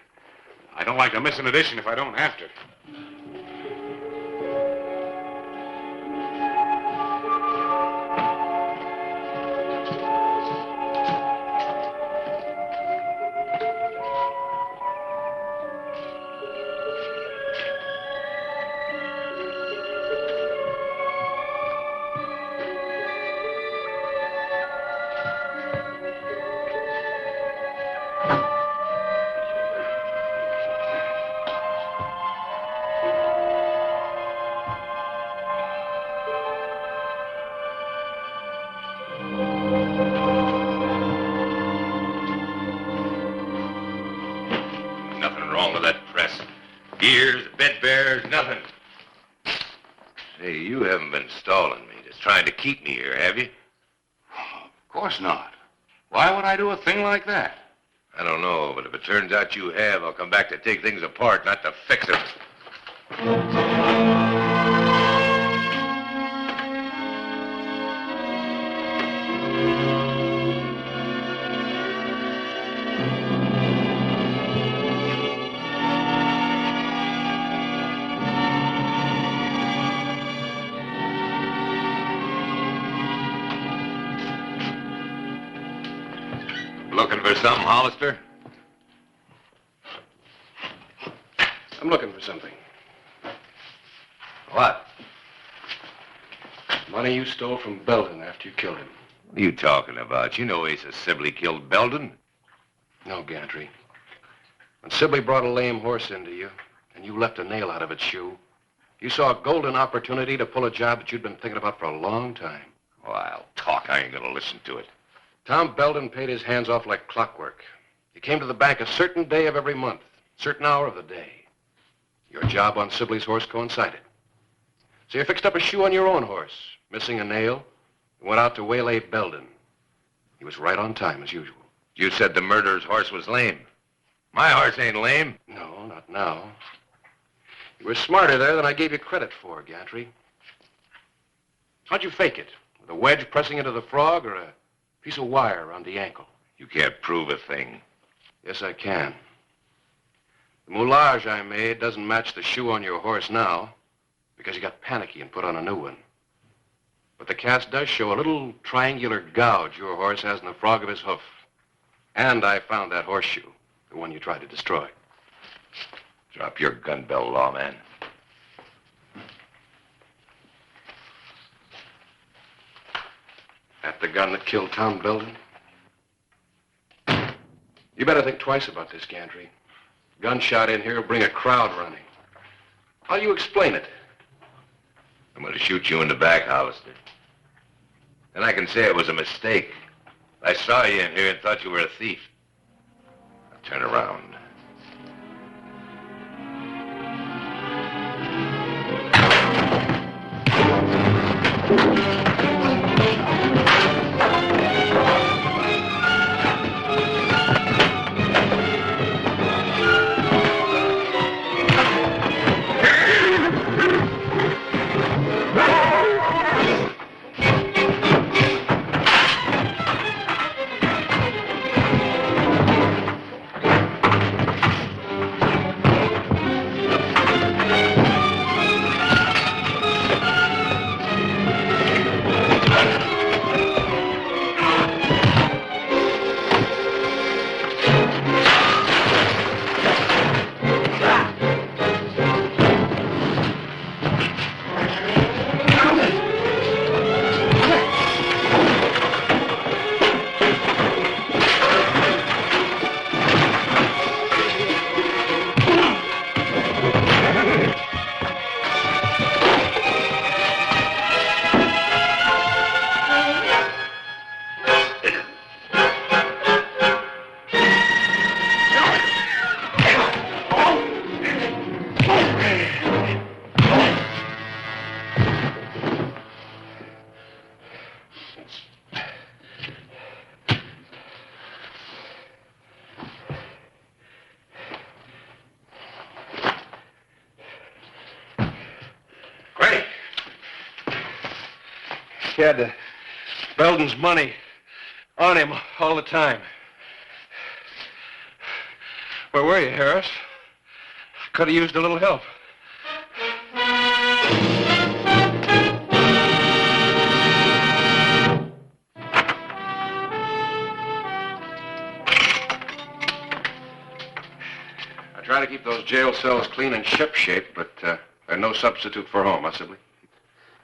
I don't like to miss an edition if I don't have to. Keep me here, have you? Of course not. Why would I do a thing like that? I don't know, but if it turns out you have, I'll come back to take things apart, not to fix them. Looking for something, Hollister? I'm looking for something. What? Money you stole from Belden after you killed him. What are you talking about? You know Asa Sibley killed Belden. No, Gantry. When Sibley brought a lame horse into you, and you left a nail out of its shoe, you saw a golden opportunity to pull a job that you'd been thinking about for a long time. Oh, I'll talk. I ain't gonna listen to it. Tom Belden paid his hands off like clockwork. He came to the bank a certain day of every month, certain hour of the day. Your job on Sibley's horse coincided. So you fixed up a shoe on your own horse, missing a nail, and went out to waylay Belden. He was right on time, as usual. You said the murderer's horse was lame. My horse ain't lame. No, not now. You were smarter there than I gave you credit for, Gantry. How'd you fake it? With a wedge pressing into the frog or a piece of wire around the ankle? You can't prove a thing. Yes, I can. The moulage I made doesn't match the shoe on your horse now because you got panicky and put on a new one. But the cast does show a little triangular gouge your horse has in the frog of his hoof. And I found that horseshoe, the one you tried to destroy. Drop your gun bell, lawman. That the gun that killed Tom Belden? You better think twice about this, Gantry. Gunshot in here will bring a crowd running. How do you explain it? I'm going to shoot you in the back, Hollister. Then I can say it was a mistake. I saw you in here and thought you were a thief. Now turn around. He had Belden's money on him all the time. Where were you, Harris? Could have used a little help. I try to keep those jail cells clean and shipshape, but they're no substitute for home, huh, Sibley?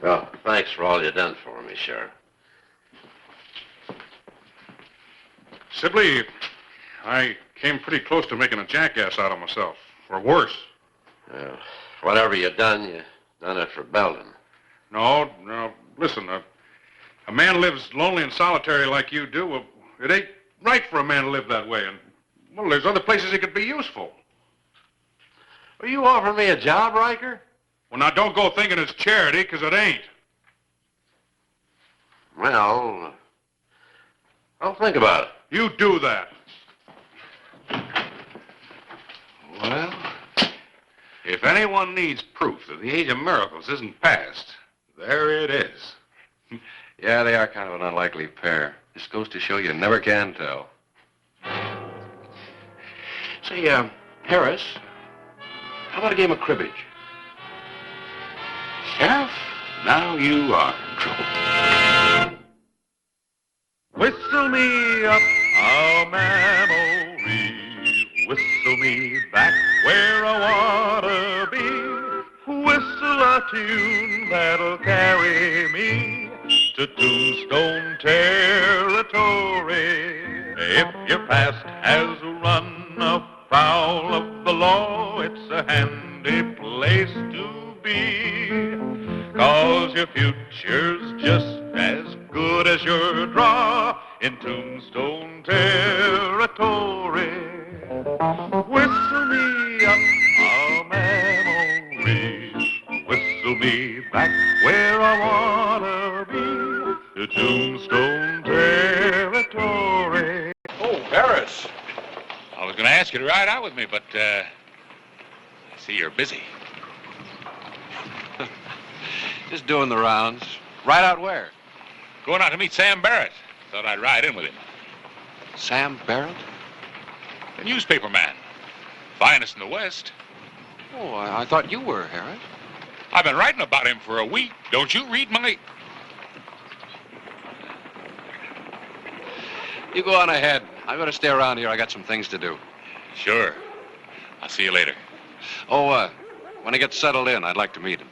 Well, thanks for all you done for me, Sheriff. Sibley, I came pretty close to making a jackass out of myself, or worse. Well, whatever you done it for Belden. No, listen, a man lives lonely and solitary like you do. Well, it ain't right for a man to live that way, and, well, there's other places he could be useful. Are you offering me a job, Riker? Well, now, don't go thinking it's charity, because it ain't. Well, I'll think about it. You do that. Well, if anyone needs proof that the age of miracles isn't past, there it is. Yeah, they are kind of an unlikely pair. This goes to show you never can tell. Say, Harris, how about a game of cribbage? Sheriff, now you are in trouble. Whistle me up a memory, whistle me back where I wanna be, whistle a tune that'll carry me to Tombstone territory. If your past has run afoul of the law, it's a handy place to be, 'cause your future's just as good as your draw in Tombstone territory. Whistle me up a memory, whistle me back where I wanna be, to Tombstone territory. Oh, Harris. I was going to ask you to ride out with me, but, I see you're busy. Just doing the rounds. Ride out where? Going out to meet Sam Barrett. Thought I'd ride in with him. Sam Barrett? The newspaper man. Finest in the West. Oh, I thought you were, Harris. I've been writing about him for a week. Don't you read my... You go on ahead. I'm going to stay around here. I got some things to do. Sure. I'll see you later. Oh, when I get settled in, I'd like to meet him.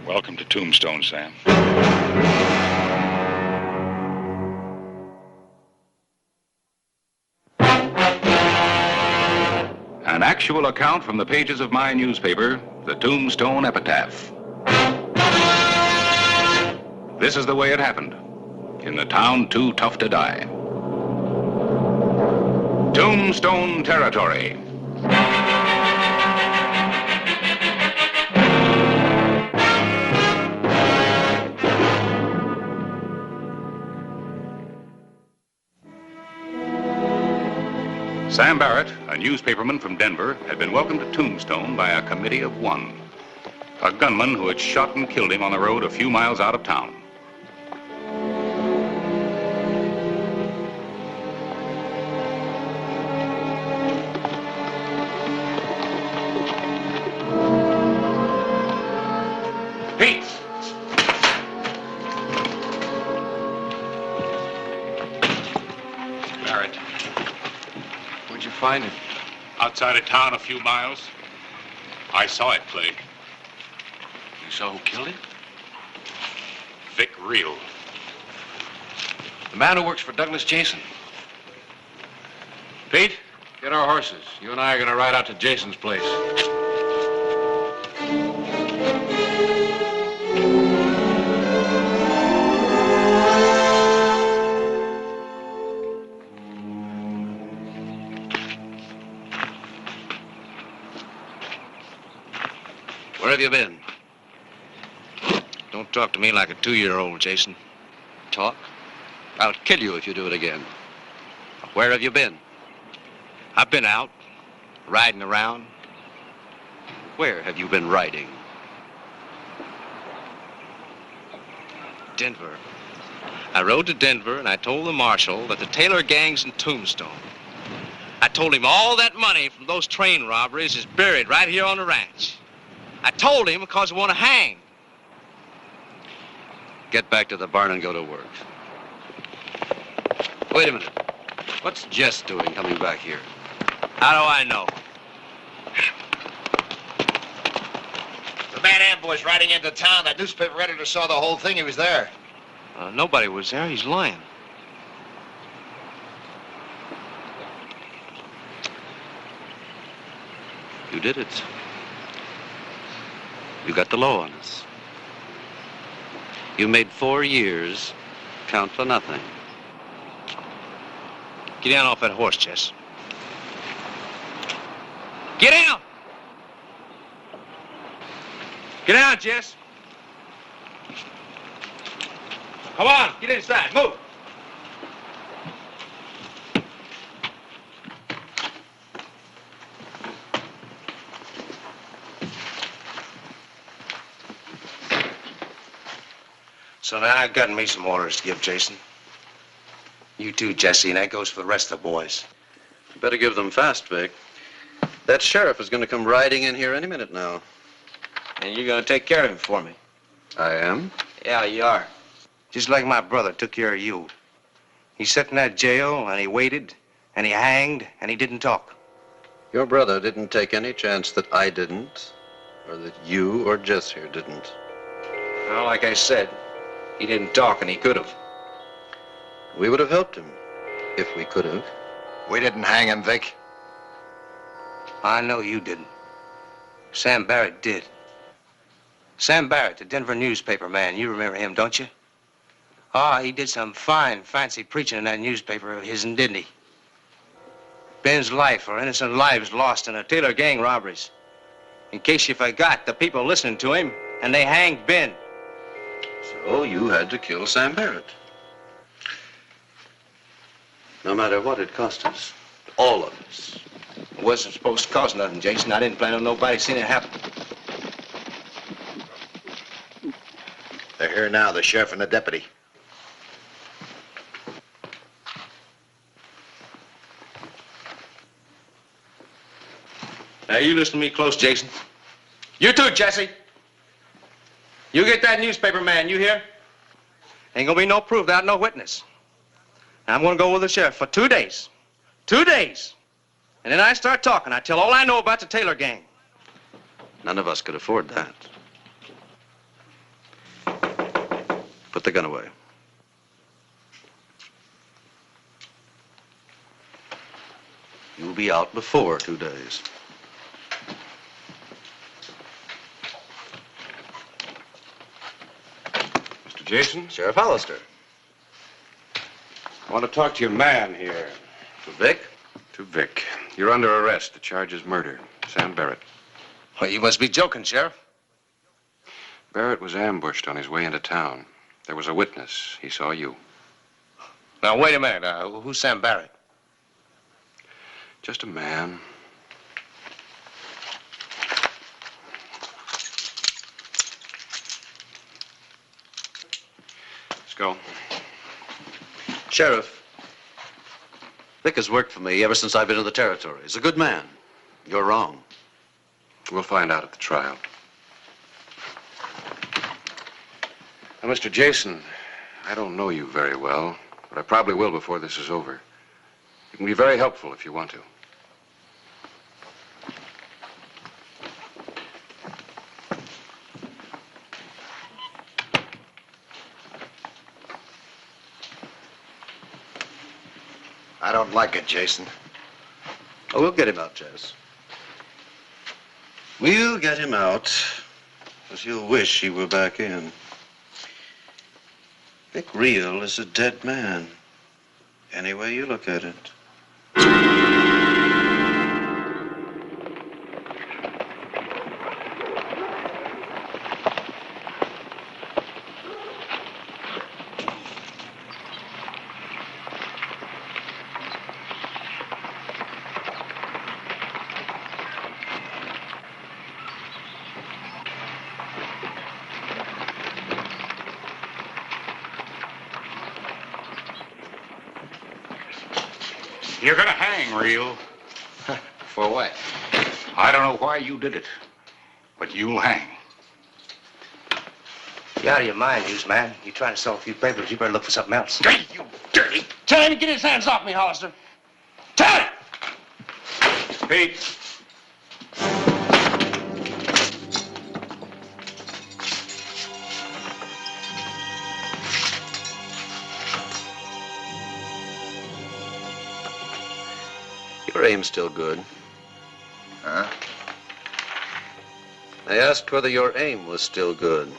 Welcome to Tombstone, Sam. An actual account from the pages of my newspaper, the Tombstone Epitaph. This is the way it happened. In the town too tough to die. Tombstone territory. Sam Barrett, a newspaperman from Denver, had been welcomed to Tombstone by a committee of one. A gunman who had shot and killed him on the road a few miles out of town. Pete! Barrett. Where'd you find him? Outside of town a few miles. I saw it, Clay. saw who killed him? Vic Reel. The man who works for Douglas Jason. Pete, get our horses. You and I are going to ride out to Jason's place. Where have you been? Don't talk to me like a 2-year-old, Jason. Talk? I'll kill you if you do it again. Where have you been? I've been out, riding around. Where have you been riding? Denver. I rode to Denver and I told the marshal that the Taylor gang's in Tombstone. I told him all that money from those train robberies is buried right here on the ranch. I told him because I want to hang. Get back to the barn and go to work. Wait a minute. What's Jess doing coming back here? How do I know? The man ambushed riding into town. That newspaper editor saw the whole thing. He was there. Nobody was there. He's lying. You did it. You got the law on us. You made 4 years count for nothing. Get down off that horse, Jess. Get down! Get down, Jess. Come on, get inside. Move. So now I've gotten me some orders to give Jason. You too, Jesse, and that goes for the rest of the boys. You better give them fast, Vic. That sheriff is going to come riding in here any minute now. And you're going to take care of him for me. I am? Yeah, you are. Just like my brother took care of you. He sat in that jail, and he waited, and he hanged, and he didn't talk. Your brother didn't take any chance that I didn't, or that you or Jess here didn't. Well, like I said, he didn't talk, and he could have. We would have helped him, if we could have. We didn't hang him, Vic. I know you didn't. Sam Barrett did. Sam Barrett, the Denver newspaper man. You remember him, don't you? Ah, he did some fine, fancy preaching in that newspaper of his, didn't he? Ben's life or innocent lives lost in a Taylor gang robberies. In case you forgot, the people listening to him, and they hanged Ben. So you had to kill Sam Barrett. No matter what it cost us. All of us. It wasn't supposed to cost nothing, Jason. I didn't plan on nobody seeing it happen. They're here now, the sheriff and the deputy. Now, you listen to me close, Jason. You too, Jesse. You get that newspaper man, you hear? Ain't gonna be no proof without no witness. Now, I'm gonna go with the sheriff for 2 days. 2 days. And then I start talking. I tell all I know about the Taylor gang. None of us could afford that. Put the gun away. You'll be out before 2 days. Mr. Jason? Sheriff Hollister. I want to talk to your man here. To Vic? To Vic. You're under arrest. The charge is murder. Sam Barrett. Well, you must be joking, Sheriff. Barrett was ambushed on his way into town. There was a witness. He saw you. Now, wait a minute. Who's Sam Barrett? Just a man. Let's go. Sheriff, Vic has worked for me ever since I've been in the territory. He's a good man. You're wrong. We'll find out at the trial. Now, Mr. Jason, I don't know you very well, but I probably will before this is over. You can be very helpful if you want to. I don't like it, Jason. Oh, we'll get him out, Jess. We'll get him out, as he'll wish he were back in. Vic Real is a dead man, any way you look at it. You're gonna hang, Real. For what? I don't know why you did it, but you'll hang. You're out of your mind, newsman. You're trying to sell a few papers. You better look for something else. Hey, you dirty! Tell him to get his hands off me, Hollister. Tell him! Pete. Your aim's still good. Huh? I asked whether your aim was still good.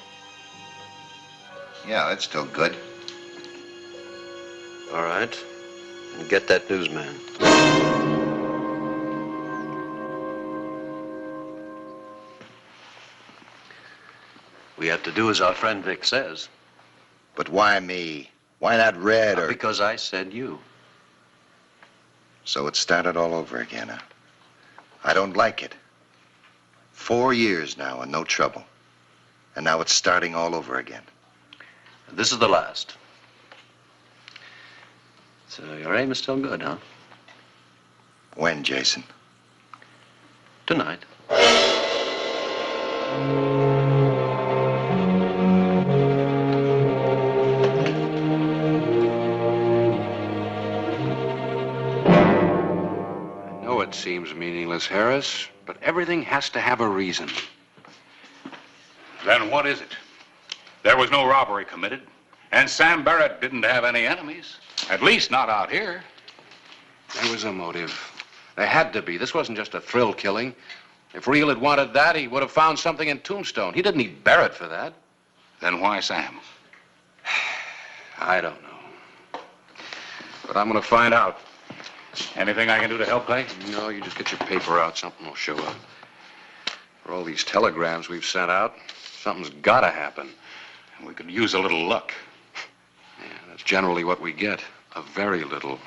Yeah, it's still good. All right. And get that newsman. We have to do as our friend Vic says. But why me? Why not Red or... Because I said you. So it started all over again, huh? I don't like it. 4 years now and no trouble. And now it's starting all over again. This is the last. So your aim is still good, huh? When, Jason? Tonight. It seems meaningless, Harris, but everything has to have a reason. Then what is it? There was no robbery committed, and Sam Barrett didn't have any enemies. At least not out here. There was a motive. There had to be. This wasn't just a thrill killing. If Real had wanted that, he would have found something in Tombstone. He didn't need Barrett for that. Then why Sam? I don't know. But I'm going to find out. Anything I can do to help, Clay? No, you just get your paper out. Something will show up. For all these telegrams we've sent out, something's got to happen. We could use a little luck. Yeah, that's generally what we get. A very little.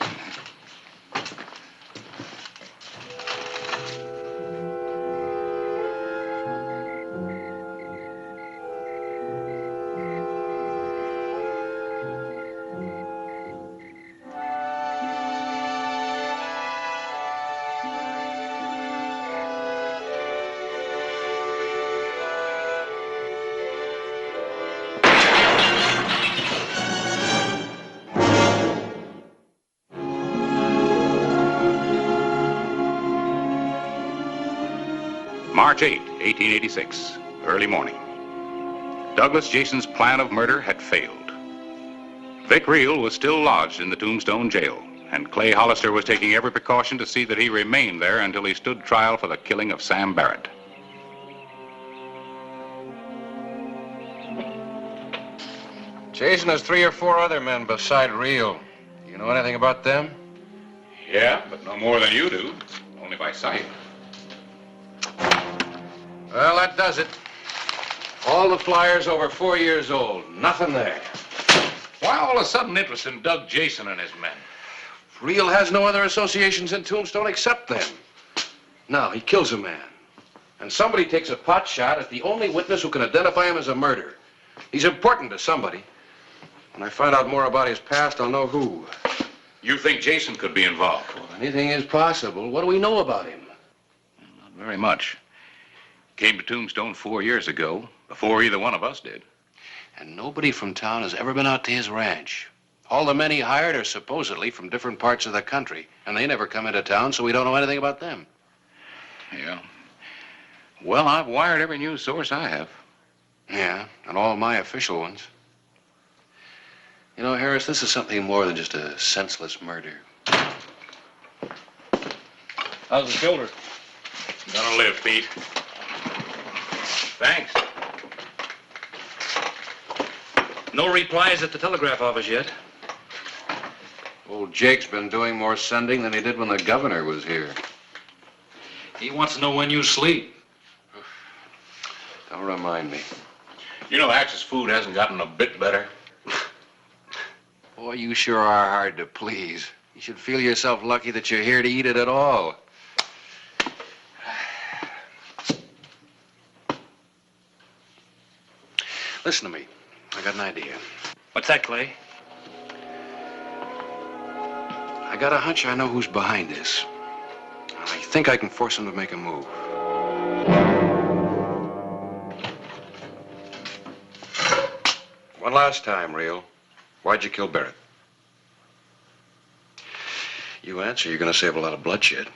March 8, 1886, early morning. Douglas Jason's plan of murder had failed. Vic Real was still lodged in the Tombstone jail, and Clay Hollister was taking every precaution to see that he remained there until he stood trial for the killing of Sam Barrett. Jason has 3 or 4 other men beside Real. Do you know anything about them? Yeah, but no more than you do, only by sight. Well, that does it. All the flyers over 4 years old. Nothing there. Why all of a sudden interest in Doug Jason and his men? Real has no other associations in Tombstone except them. Now, he kills a man. And somebody takes a pot shot at the only witness who can identify him as a murderer. He's important to somebody. When I find out more about his past, I'll know who. You think Jason could be involved? Well, anything is possible. What do we know about him? Not very much. Came to Tombstone 4 years ago, before either one of us did. And nobody from town has ever been out to his ranch. All the men he hired are supposedly from different parts of the country, and they never come into town, so we don't know anything about them. Yeah. Well, I've wired every news source I have. Yeah, and all my official ones. You know, Harris, this is something more than just a senseless murder. How's the shoulder? Gonna live, Pete. Thanks. No replies at the telegraph office yet. Old Jake's been doing more sending than he did when the governor was here. He wants to know when you sleep. Don't remind me. You know, Axe's food hasn't gotten a bit better. Boy, you sure are hard to please. You should feel yourself lucky that you're here to eat it at all. Listen to me. I got an idea. What's that, Clay? I got a hunch I know who's behind this. I think I can force him to make a move. One last time, Real. Why'd you kill Barrett? You answer, you're gonna save a lot of bloodshed.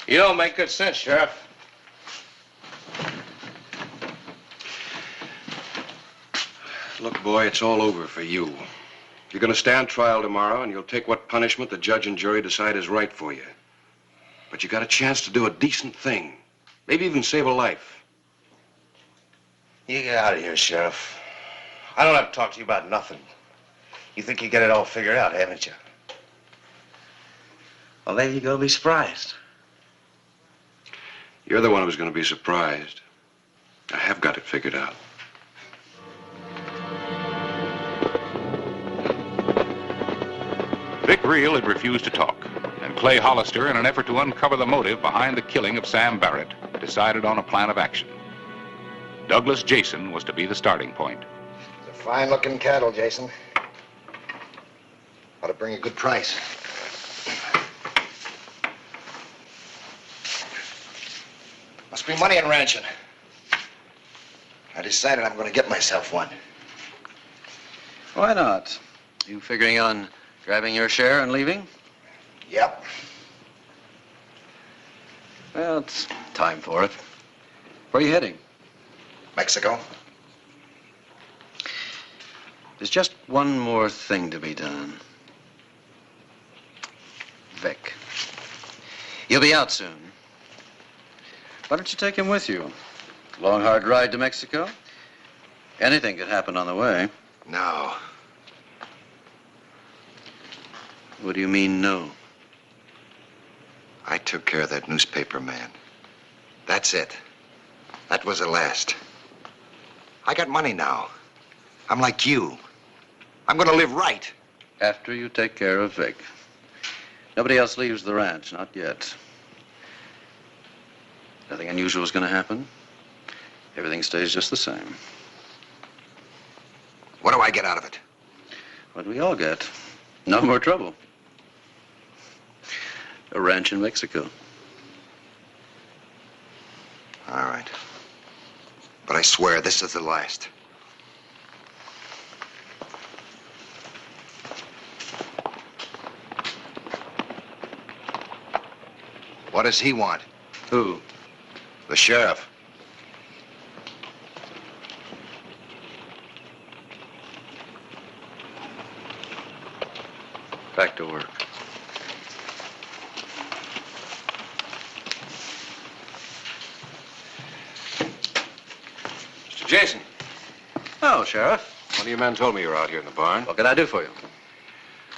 You don't make good sense, Sheriff. Look, boy, it's all over for you. You're gonna stand trial tomorrow, and you'll take what punishment the judge and jury decide is right for you. But you got a chance to do a decent thing. Maybe even save a life. You get out of here, Sheriff. I don't have to talk to you about nothing. You think you get it all figured out, haven't you? Well, then you're gonna be surprised. You're the one who's gonna be surprised. I have got it figured out. Vic Reel had refused to talk, and Clay Hollister, in an effort to uncover the motive behind the killing of Sam Barrett, decided on a plan of action. Douglas Jason was to be the starting point. It's a fine-looking cattle, Jason. Ought to bring a good price. Must be money in ranching. I decided I'm going to get myself one. Why not? You figuring on grabbing your share and leaving? Yep. Well, it's time for it. Where are you heading? Mexico. There's just one more thing to be done. Vic. He'll be out soon. Why don't you take him with you? Long, hard ride to Mexico? Anything could happen on the way. No. What do you mean, no? I took care of that newspaper man. That's it. That was the last. I got money now. I'm like you. I'm gonna live right. After you take care of Vic. Nobody else leaves the ranch, not yet. Nothing unusual is gonna happen. Everything stays just the same. What do I get out of it? What we all get. No more trouble. A ranch in Mexico. All right. But I swear this is the last. What does he want? Who? The sheriff. Back to work. Mr. Jason. Oh, Sheriff. One of your men told me you were out here in the barn. What can I do for you?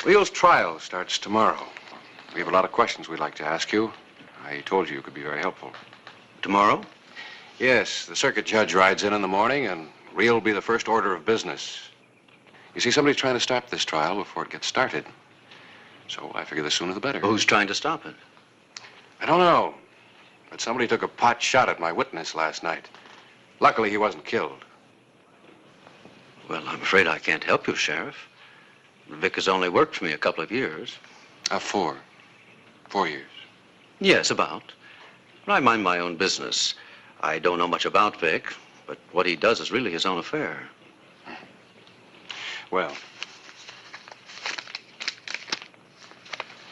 Reel's trial starts tomorrow. We have a lot of questions we'd like to ask you. I told you could be very helpful. Tomorrow? Yes, the circuit judge rides in the morning, and Reel will be the first order of business. You see, somebody's trying to stop this trial before it gets started. So I figure the sooner the better. Who's trying to stop it? I don't know. But somebody took a pot shot at my witness last night. Luckily, he wasn't killed. Well, I'm afraid I can't help you, Sheriff. Vic has only worked for me a couple of years. 4. 4 years. Yes, about. But I mind my own business. I don't know much about Vic, but what he does is really his own affair. Well,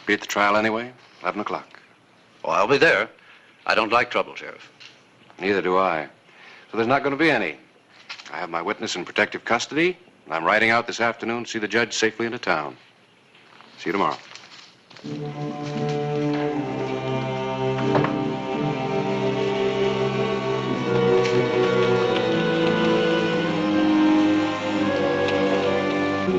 be at the trial anyway, 11 o'clock. Oh, I'll be there. I don't like trouble, Sheriff. Neither do I. So there's not going to be any. I have my witness in protective custody, and I'm riding out this afternoon to see the judge safely into town. See you tomorrow. I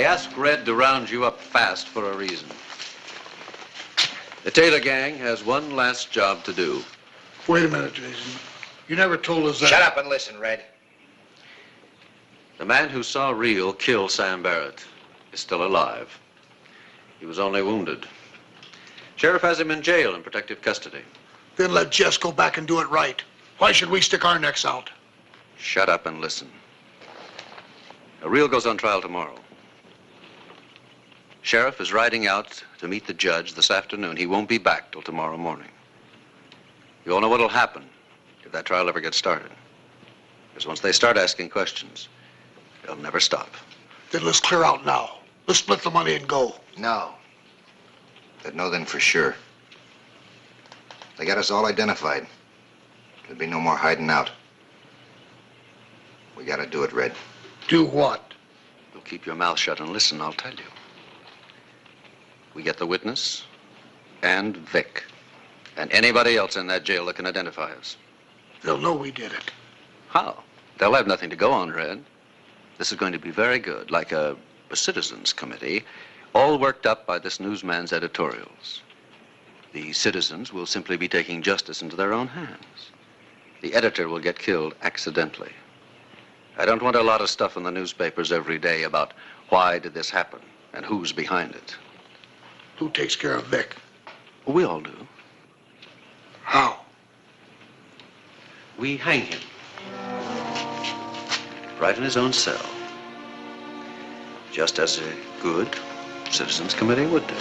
asked Red to round you up fast for a reason. The Taylor gang has one last job to do. Wait a minute, Jason. You never told us that. Shut up and listen, Red. The man who saw Reel kill Sam Barrett is still alive. He was only wounded. Sheriff has him in jail in protective custody. Then let Jess go back and do it right. Why should we stick our necks out? Shut up and listen. Reel goes on trial tomorrow. Sheriff is riding out to meet the judge this afternoon. He won't be back till tomorrow morning. You all know what'll happen if that trial ever gets started. Because once they start asking questions, they'll never stop. Then let's clear out now. Let's split the money and go. No. They'd know then for sure. They got us all identified. There'll be no more hiding out. We gotta do it, Red. Do what? You'll keep your mouth shut and listen, I'll tell you. We get the witness and Vic and anybody else in that jail that can identify us. They'll know we did it. How? They'll have nothing to go on, Red. This is going to be very good, like a citizens committee, all worked up by this newsman's editorials. The citizens will simply be taking justice into their own hands. The editor will get killed accidentally. I don't want a lot of stuff in the newspapers every day about why did this happen and who's behind it. Who takes care of Vic? We all do. How? We hang him. Right in his own cell. Just as a good citizens committee would do.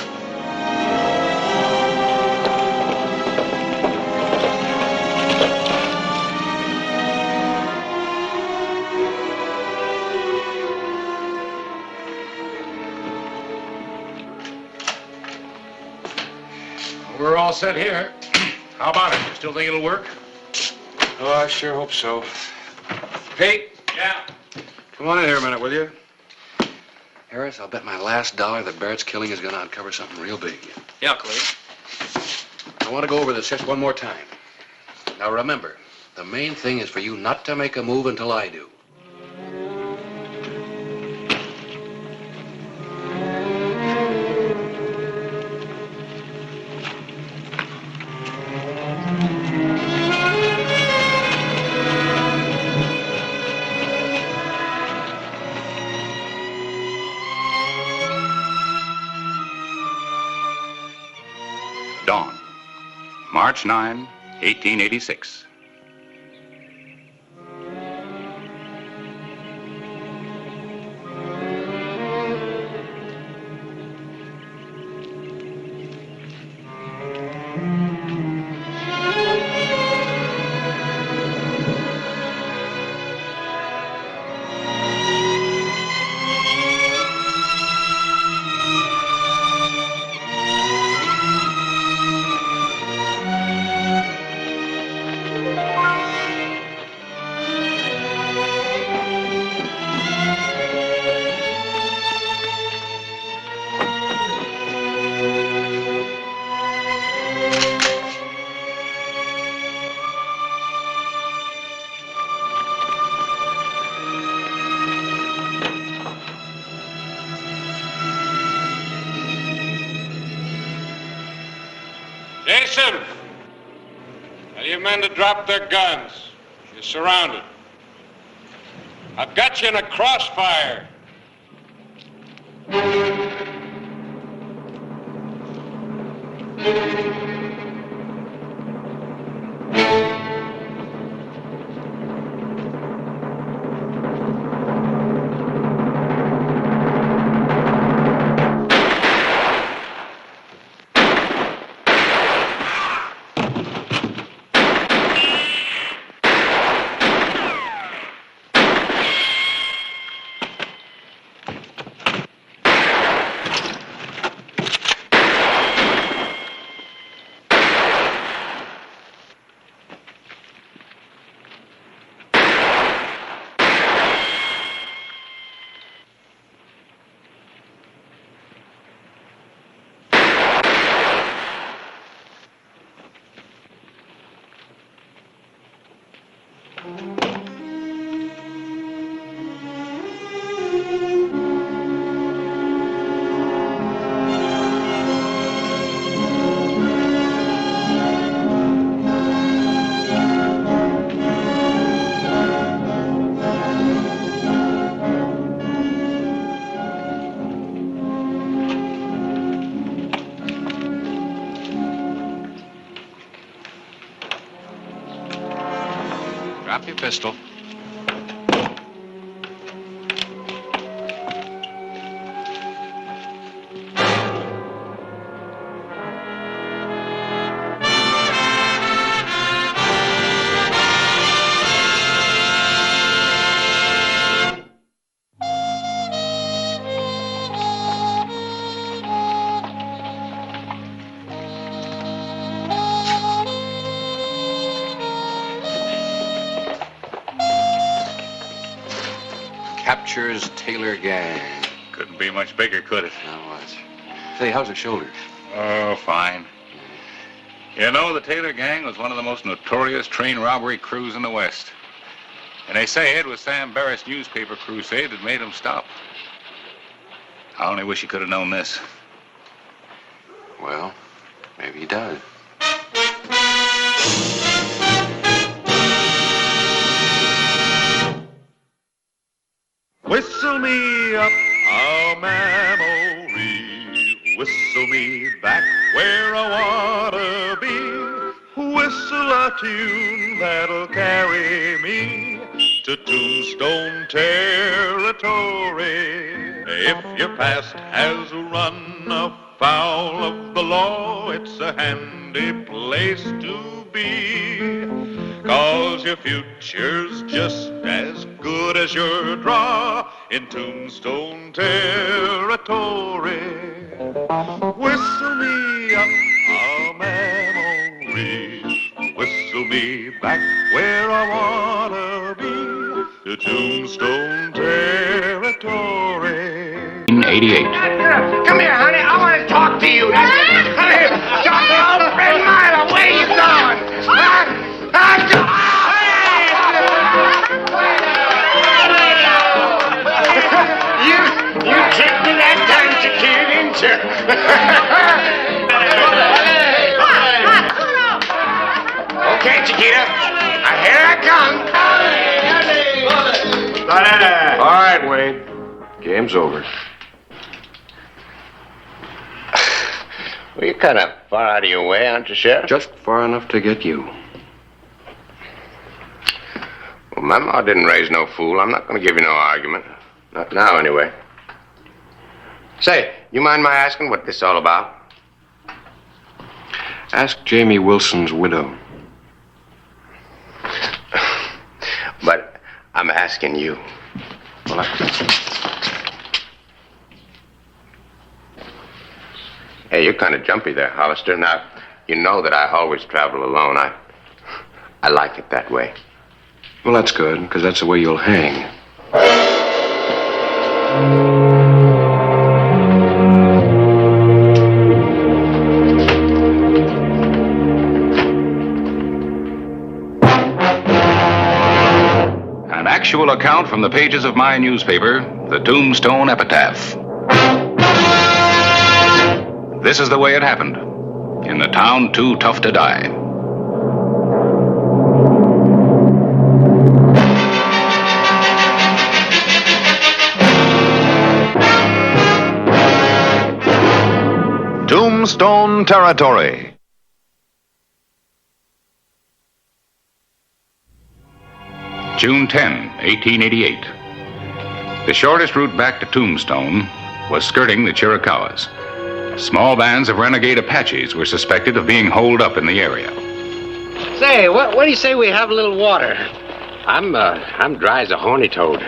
We're all set here. How about it? You still think it'll work? Oh, I sure hope so. Pete? Yeah? Come on in here a minute, will you? Harris, I'll bet my last dollar that Barrett's killing is going to uncover something real big. Yeah, Clay. I want to go over this just one more time. Now remember, the main thing is for you not to make a move until I do. Dawn, March 9, 1886. Jason! Tell your men to drop their guns. You're surrounded. I've got you in a crossfire. Drop your pistol. Captures Taylor gang. Couldn't be much bigger, could it? Now what? Say, how's her shoulder? Oh, fine. You know, the Taylor gang was one of the most notorious train robbery crews in the West. And they say it was Sam Barrett's newspaper crusade that made them stop. I only wish he could have known this. Well, maybe he does. Whistle me up a memory, whistle me back where I wanna be, whistle a tune that'll carry me to Tombstone territory. If your past has run afoul of the law, it's a handy place to be. 'Cause your future's just as good as your draw in Tombstone territory. Whistle me up a memory, whistle me back where I wanna be, to Tombstone territory. 1988. Come here, honey. I want to talk to you. Honey, talk to old Fred Milo. Where you going? You kicked me that time, Chiquita, didn't you? Okay, Chiquita. Here I come. All right, Wade. Game's over. Well, you're kind of far out of your way, aren't you, Sheriff? Just far enough to get you. Well, my ma didn't raise no fool. I'm not going to give you no argument. Not now, anyway. Say, you mind my asking what this is all about? Ask Jamie Wilson's widow. But I'm asking you. Well, Hey, you're kind of jumpy there, Hollister. Now, you know that I always travel alone. I like it that way. Well, that's good, because that's the way you'll hang. An actual account from the pages of my newspaper, the Tombstone Epitaph. This is the way it happened, in the town too tough to die. Tombstone Territory. June 10, 1888. The shortest route back to Tombstone was skirting the Chiricahuas. Small bands of renegade Apaches were suspected of being holed up in the area. Say, what do you say we have a little water? I'm dry as a horny toad.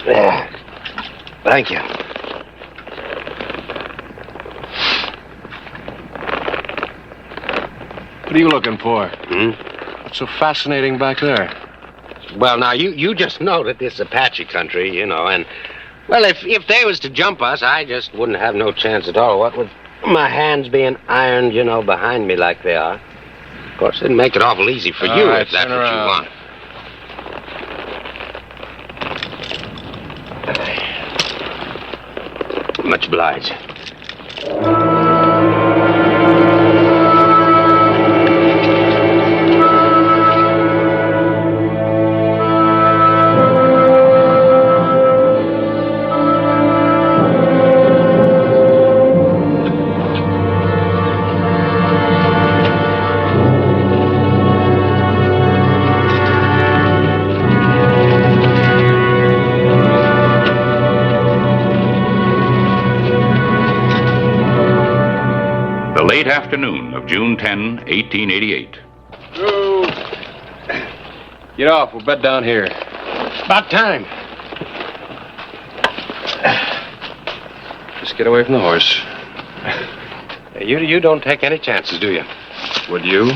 Yeah. Thank you. What are you looking for? What's so fascinating back there? Well, now, you just know that this is Apache country, you know, and, well, if they was to jump us, I just wouldn't have no chance at all. What with my hands being ironed, you know, behind me like they are. Of course, it'd make it awful easy for you if that's what you want. Much obliged. afternoon of June 10, 1888. Get off. We'll bed down here. About time. Just get away from the horse. You don't take any chances, do you? Would you?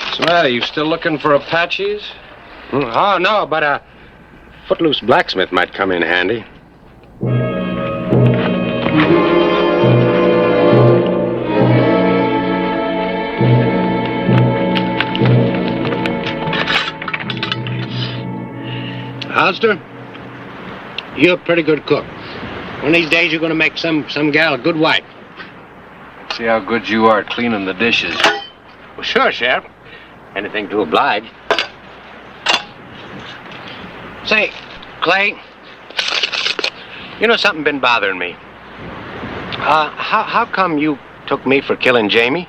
What's the matter? You still looking for Apaches? Oh, no, but a footloose blacksmith might come in handy. Holster, you're a pretty good cook. One of these days you're going to make some gal a good wife. Let's see how good you are at cleaning the dishes. Well, sure, Sheriff. Anything to oblige. Say, Clay, you know something been bothering me. How come you took me for killing Jamie?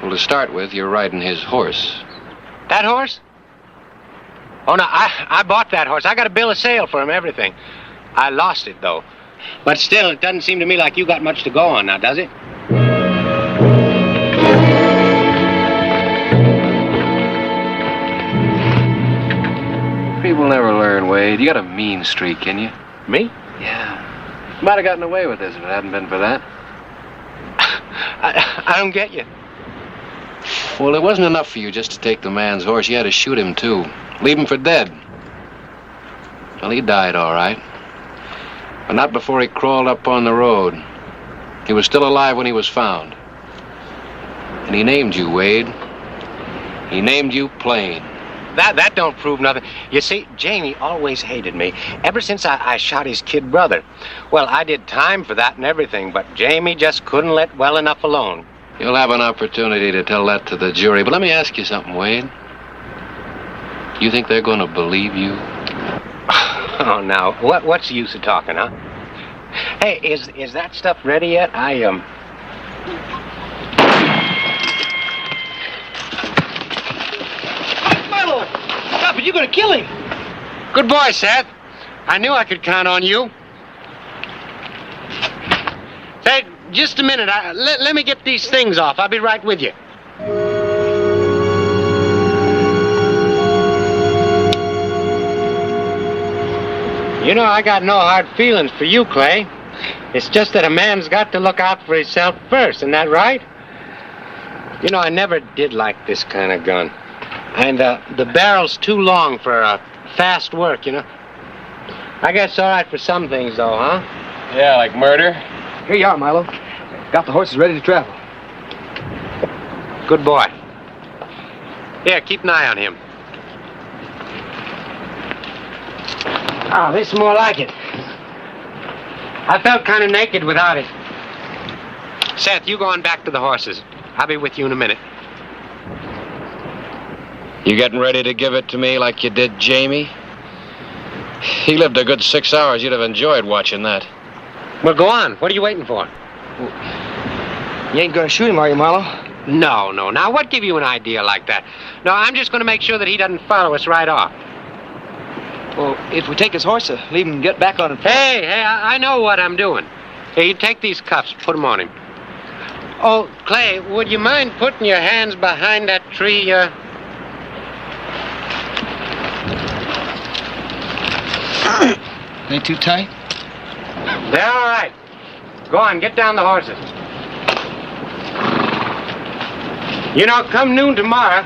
Well, to start with, you're riding his horse. That horse? Oh, no, I bought that horse. I got a bill of sale for him, everything. I lost it, though. But still, it doesn't seem to me like you got much to go on now, does it? People never learn, Wade. You got a mean streak, can you? Me? Yeah. You might have gotten away with this if it hadn't been for that. I don't get you. Well, it wasn't enough for you just to take the man's horse. You had to shoot him, too. Leave him for dead. Well, he died, all right. But not before he crawled up on the road. He was still alive when he was found. And he named you, Wade. He named you Plain. That don't prove nothing. You see, Jamie always hated me, ever since I shot his kid brother. Well, I did time for that and everything, but Jamie just couldn't let well enough alone. You'll have an opportunity to tell that to the jury. But let me ask you something, Wade. You think they're going to believe you? Oh, now, what's the use of talking, huh? Hey, is that stuff ready yet? Milo! Stop it, you're gonna kill him! Good boy, Seth. I knew I could count on you. Say, just a minute. Let me get these things off. I'll be right with you. You know, I got no hard feelings for you, Clay. It's just that a man's got to look out for himself first, isn't that right? You know, I never did like this kind of gun. And the barrel's too long for fast work, you know. I guess it's all right for some things, though, huh? Yeah, like murder. Here you are, Milo. Got the horses ready to travel. Good boy. Here, keep an eye on him. Oh, this is more like it. I felt kind of naked without it. Seth, you go on back to the horses. I'll be with you in a minute. You getting ready to give it to me like you did Jamie? He lived a good 6 hours. You'd have enjoyed watching that. Well, go on. What are you waiting for? You ain't gonna shoot him, are you, Milo? No. Now, what give you an idea like that? No, I'm just going to make sure that he doesn't follow us right off. Well, if we take his horse, leave him and get back on him. Hey, I know what I'm doing. Here, you take these cuffs, put them on him. Oh, Clay, would you mind putting your hands behind that tree? They too tight? They're all right. Go on, get down the horses. You know, come noon tomorrow,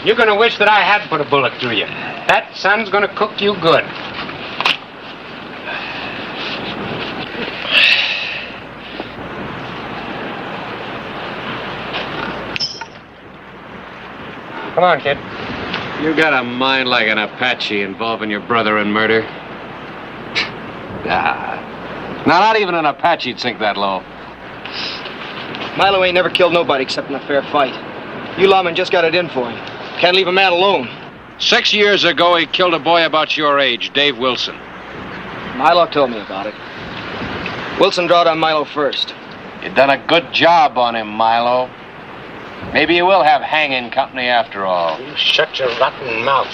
you're going to wish that I had put a bullet through you. That sun's going to cook you good. Come on, kid. You got a mind like an Apache involving your brother in murder. Now, not even an Apache'd sink that low. Milo ain't never killed nobody except in a fair fight. You lawmen just got it in for him. Can't leave a man alone. 6 years ago, he killed a boy about your age, Dave Wilson. Milo told me about it. Wilson drawed on Milo first. You done a good job on him, Milo. Maybe you will have hanging company after all. You shut your rotten mouth.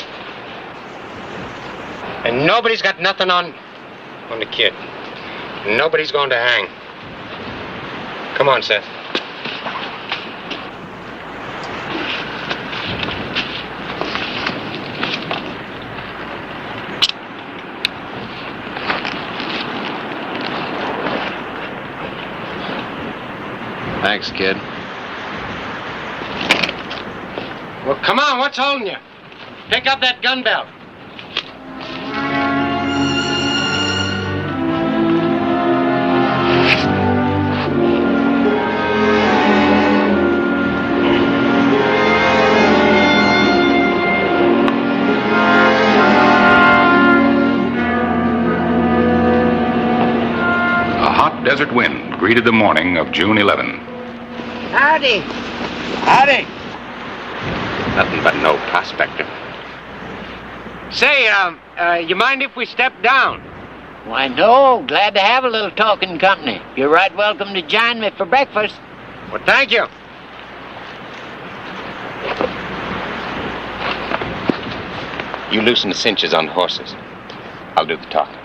And nobody's got nothing on... On the kid. Nobody's going to hang. Come on, Seth. Thanks, kid. Well, come on, what's holding you? Pick up that gun belt. A hot desert wind greeted the morning of June 11. Howdy. Howdy. Nothing but no prospector. Say, you mind if we step down? Why, no. Glad to have a little talking company. You're right welcome to join me for breakfast. Well, thank you. You loosen the cinches on the horses. I'll do the talking.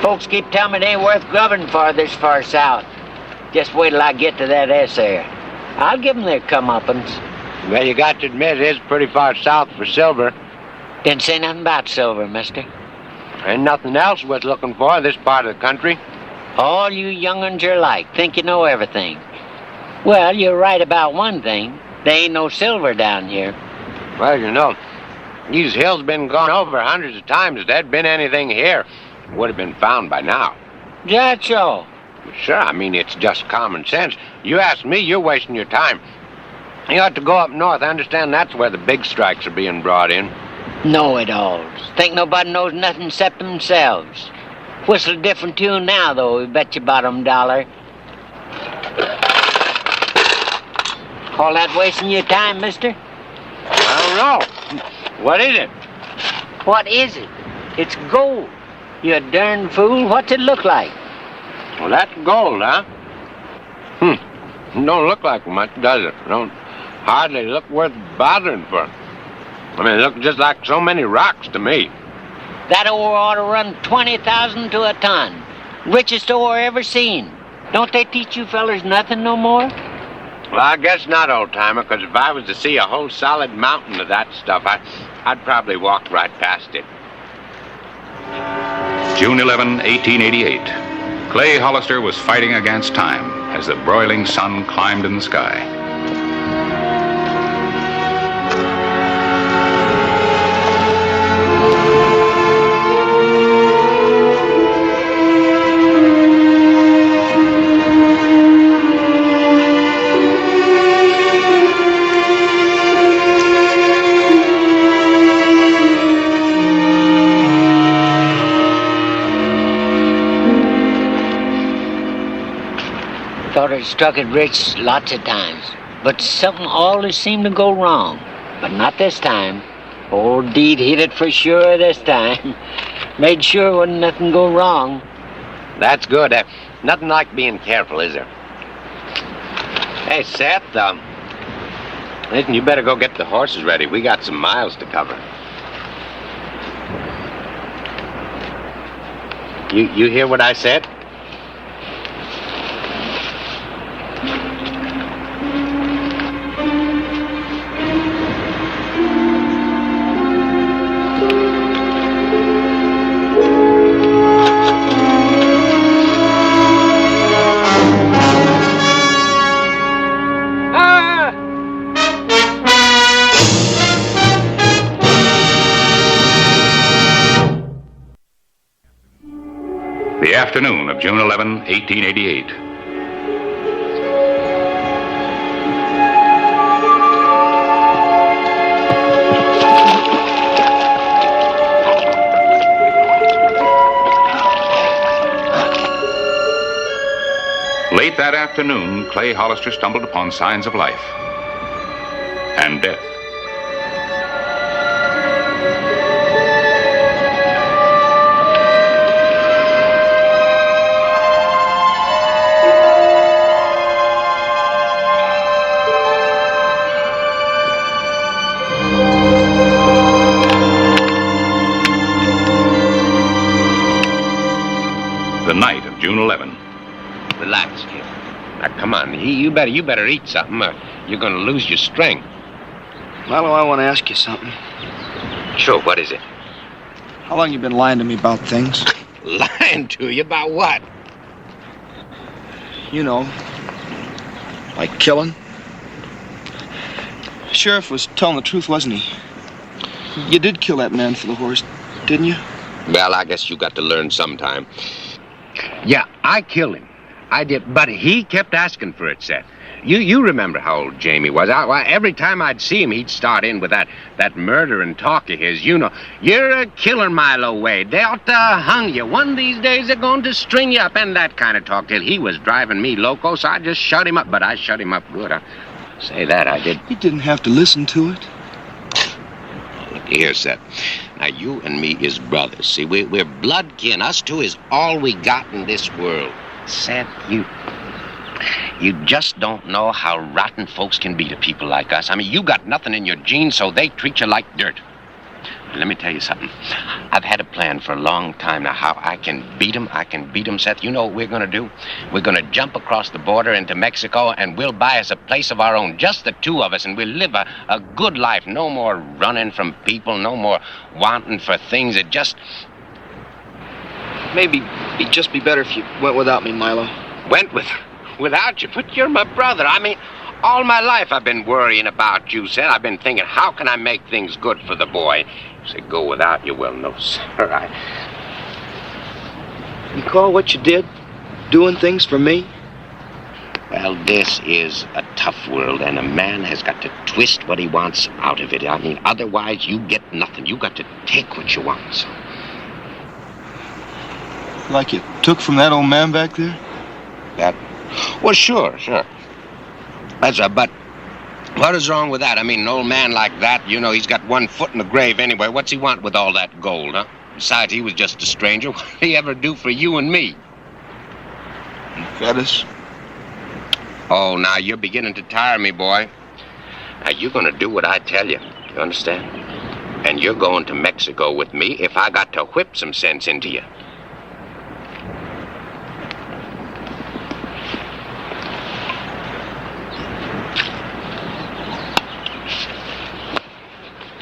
Folks keep telling me it ain't worth grubbing for this far south. Just wait till I get to that there. I'll give them their comeuppance. Well, you got to admit it is pretty far south for silver. Didn't say nothing about silver, mister. Ain't nothing else worth looking for in this part of the country. All you young'uns are alike. Think you know everything. Well, you're right about one thing. There ain't no silver down here. Well, you know, these hills been gone over hundreds of times. If there'd been anything here, it would have been found by now. That so? Sure, I mean, it's just common sense. You ask me, you're wasting your time. You ought to go up north. I understand that's where the big strikes are being brought in. Know-it-alls. Think nobody knows nothing except themselves. Whistle a different tune now, though, we bet you bottom dollar. Call that wasting your time, mister? I don't know. What is it? What is it? It's gold. You darn fool. What's it look like? Well, that's gold, huh? It don't look like much, does it? Don't hardly look worth bothering for. I mean, it looks just like so many rocks to me. That ore ought to run 20,000 to a ton. Richest ore ever seen. Don't they teach you fellers nothing no more? Well, I guess not, old-timer, because if I was to see a whole solid mountain of that stuff, I'd probably walk right past it. June 11, 1888. Clay Hollister was fighting against time as the broiling sun climbed in the sky. Thought it struck it rich lots of times, but something always seemed to go wrong. But not this time. Old Deed hit it for sure this time. Made sure wouldn't nothing go wrong. That's good. Nothing like being careful, is there? Hey, Seth, listen, you better go get the horses ready. We got some miles to cover. You hear what I said? The afternoon of June 11, 1888. Late that afternoon, Clay Hollister stumbled upon signs of life. and death. The night of June 11. Relax, kid. Now, come on. You better eat something or you're going to lose your strength. Milo, I want to ask you something. Sure, what is it? How long you been lying to me about things? Lying to you about what? You know, like killing. The sheriff was telling the truth, wasn't he? You did kill that man for the horse, didn't you? Well, I guess you got to learn sometime. Yeah, I killed him. I did, but he kept asking for it, Seth. You remember how old Jamie was. Every time I'd see him, he'd start in with that murdering talk of his. You know, you're a killer, Milo Wade. They ought to hung you. One of these days they're going to string you up, and that kind of talk till he was driving me loco, so I just shut him up. But I shut him up good. I say that, I did. You didn't have to listen to it. Look here, Seth. Now, you and me is brothers. See, we're blood kin. Us two is all we got in this world. Seth, you just don't know how rotten folks can be to people like us. I mean, you got nothing in your genes, so they treat you like dirt. Let me tell you something. I've had a plan for a long time now how I can beat them, Seth. You know what we're going to do? We're going to jump across the border into Mexico, and we'll buy us a place of our own, just the two of us, and we'll live a good life. No more running from people, no more wanting for things. It just... Maybe it'd just be better if you went without me, Milo. Without you? But you're my brother. I mean, all my life I've been worrying about you, Seth. I've been thinking, how can I make things good for the boy? You say, go without you? Well, no, sir. You call what you did doing things for me? Well, this is a tough world, and a man has got to twist what he wants out of it. I mean, otherwise you get nothing. You got to take what you want, so. Like you took from that old man back there? That? Well, sure. But what is wrong with that? I mean, an old man like that, you know, he's got one foot in the grave anyway. What's he want with all that gold, huh? Besides, he was just a stranger. What did he ever do for you and me? He fed us. Oh, now you're beginning to tire me, boy. Now, you're going to do what I tell you. You understand? And you're going to Mexico with me if I got to whip some sense into you.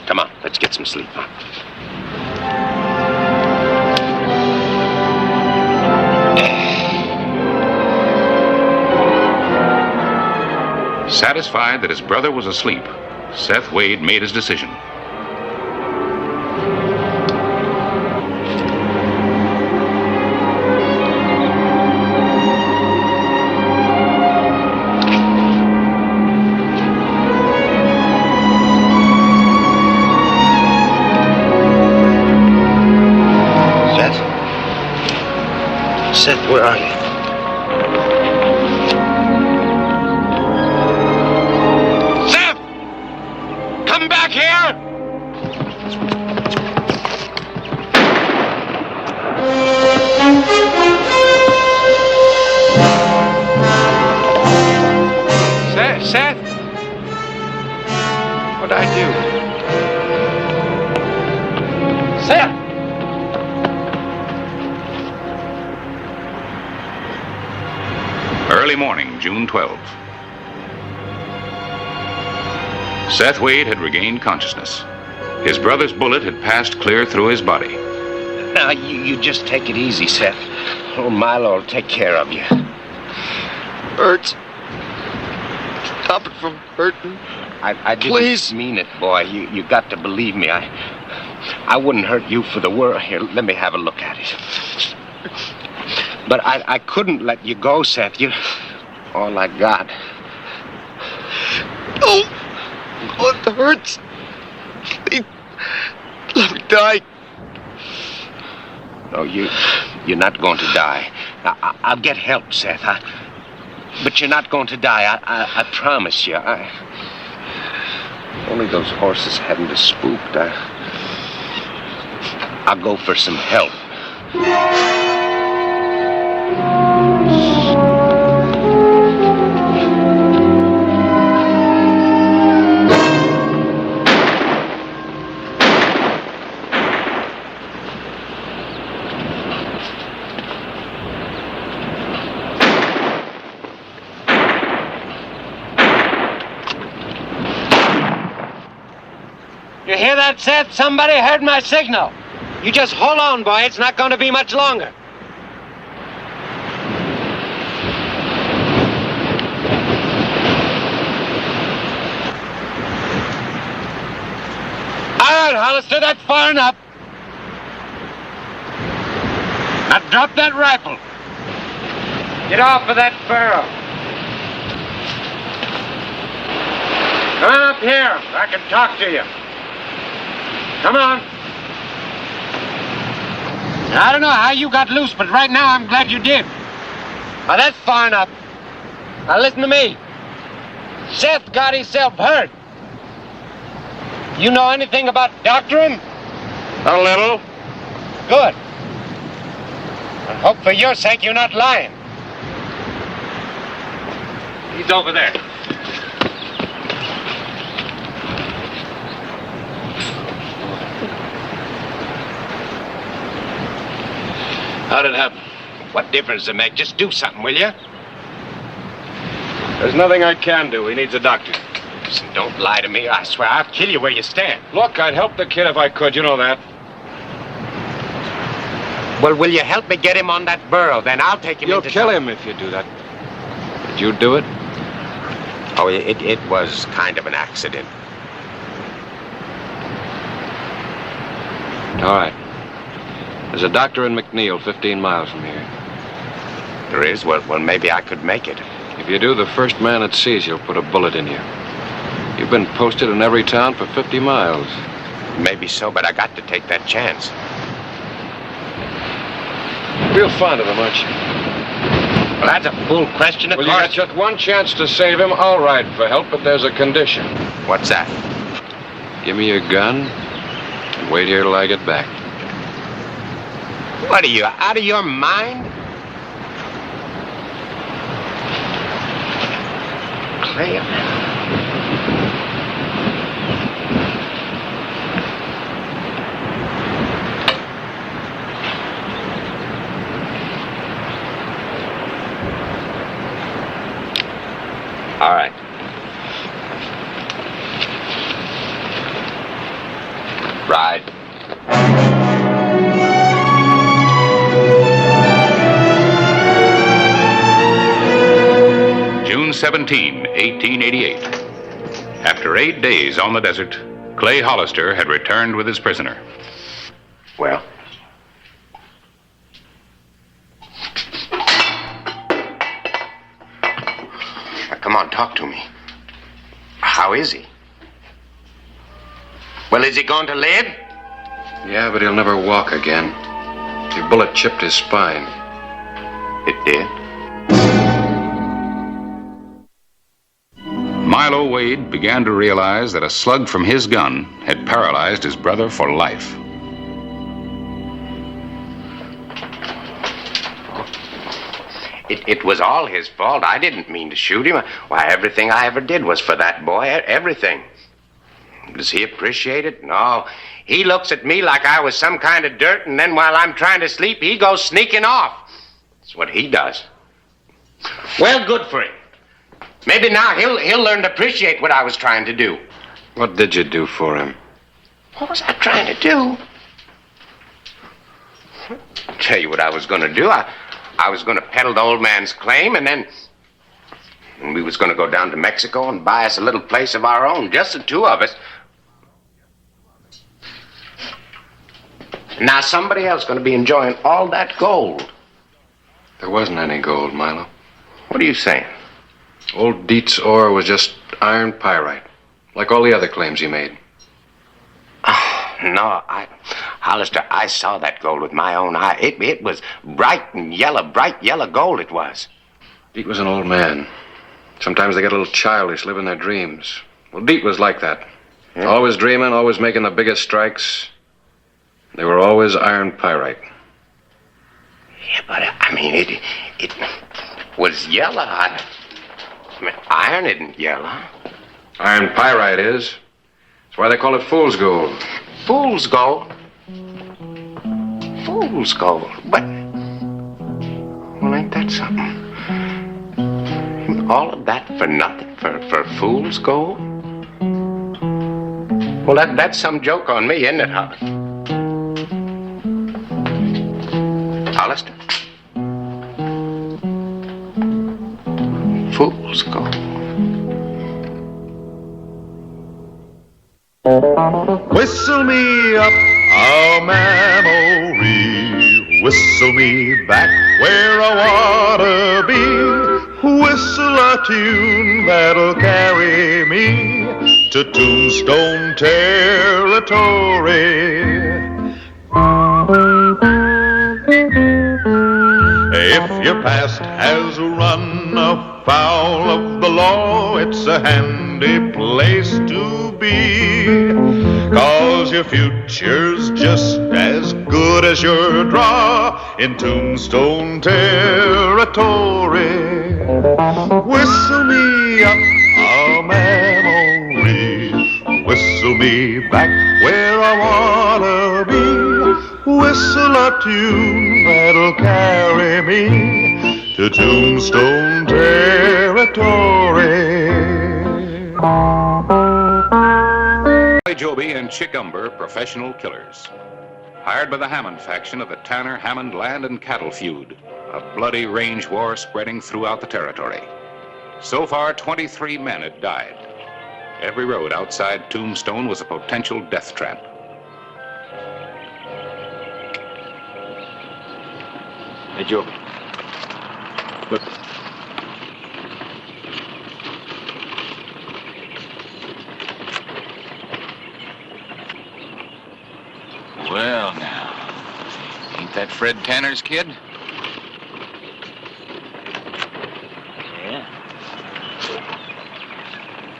Come on, let's get some sleep, huh? Satisfied that his brother was asleep, Seth Wade made his decision. Seth, where are you? Seth! Come back here! Seth? What'd I do? Seth! Early morning, June 12th. Seth Wade had regained consciousness. His brother's bullet had passed clear through his body. Now, you just take it easy, Seth. Old Milo will take care of you. Hurts. Stop it from hurting. I Please. Didn't mean it, boy. You got to believe me. I wouldn't hurt you for the world. Here, let me have a look at it. But I couldn't let you go, Seth. You're all I got. Oh, it hurts. Please, let me die. No, you're not going to die. I'll get help, Seth. But you're not going to die. I promise you. Only those horses hadn't us spooked. I'll go for some help. You hear that, Seth? Somebody heard my signal. You just hold on, boy. It's not going to be much longer. All right, Hollister, that's far enough. Now drop that rifle. Get off of that barrel. Come on up here. I can talk to you. Come on. I don't know how you got loose, but right now I'm glad you did. Now that's far enough. Now listen to me. Seth got himself hurt. You know anything about doctoring? A little. Good. I hope for your sake you're not lying. He's over there. How'd it happen? What difference does it make? Just do something, will you? There's nothing I can do. He needs a doctor. Listen, don't lie to me. I swear I'll kill you where you stand. Look, I'd help the kid if I could. You know that. Well, will you help me get him on that burro? Then I'll take him You'll into kill town. him if you do that. Did you do it? Oh, it was kind of an accident. All right. There's a doctor in McNeil, 15 miles from here. There is? Well, maybe I could make it. If you do, the first man that sees you'll put a bullet in you. You've been posted in every town for 50 miles. Maybe so, but I got to take that chance. Real fond of him, aren't you? Well, that's a fool question, of Well, course. you got just one chance to save him. I'll ride for help, but there's a condition. What's that? Give me your gun and wait here till I get back. What are you, out of your mind? Clay. All right. Ride. June 17, 1888. After 8 days on the desert, Clay Hollister had returned with his prisoner. Well? Come on, talk to me. How is he? Well, is he going to live? Yeah, but he'll never walk again. The bullet chipped his spine. It did? Milo Wade began to realize that a slug from his gun had paralyzed his brother for life. It was all his fault. I didn't mean to shoot him. Why, everything I ever did was for that boy. Everything. Does he appreciate it? No. He looks at me like I was some kind of dirt, and then while I'm trying to sleep, he goes sneaking off. That's what he does. Well, good for him. Maybe now he'll learn to appreciate what I was trying to do. What did you do for him? What was I trying to do? I'll tell you what I was going to do. I was going to peddle the old man's claim, and we was going to go down to Mexico and buy us a little place of our own, just the two of us. Now somebody else going to be enjoying all that gold. There wasn't any gold, Milo. What are you saying? Old Dietz' ore was just iron pyrite, like all the other claims he made. No, Hollister, I saw that gold with my own eye. It was bright yellow gold it was. Dietz was an old man. Sometimes they get a little childish, live in their dreams. Well, Dietz was like that. Always dreaming, always making the biggest strikes. They were always iron pyrite. Yeah, but I mean, it was yellow. I mean, iron isn't yellow. Iron pyrite is. That's why they call it fool's gold. Fool's gold? Fool's gold? But, well, ain't that something? All of that for nothing? For fool's gold? Well, that's some joke on me, isn't it, Hollister? Fool's gold. Whistle me up a memory, whistle me back where I wanna be, whistle a tune that'll carry me to Tombstone territory. If your past has run afoul of the law, it's a handy place to be, 'cause your future's just as good as your draw in Tombstone territory. Whistle me up a memory, whistle me back where I wanna be, whistle a tune that'll carry me to Tombstone territory. Joby and Chick Umber, professional killers. Hired by the Hammond faction of the Tanner-Hammond land and cattle feud, a bloody range war spreading throughout the territory. So far, 23 men had died. Every road outside Tombstone was a potential death trap. Hey, Joby. Look. Well, now, ain't that Fred Tanner's kid? Yeah.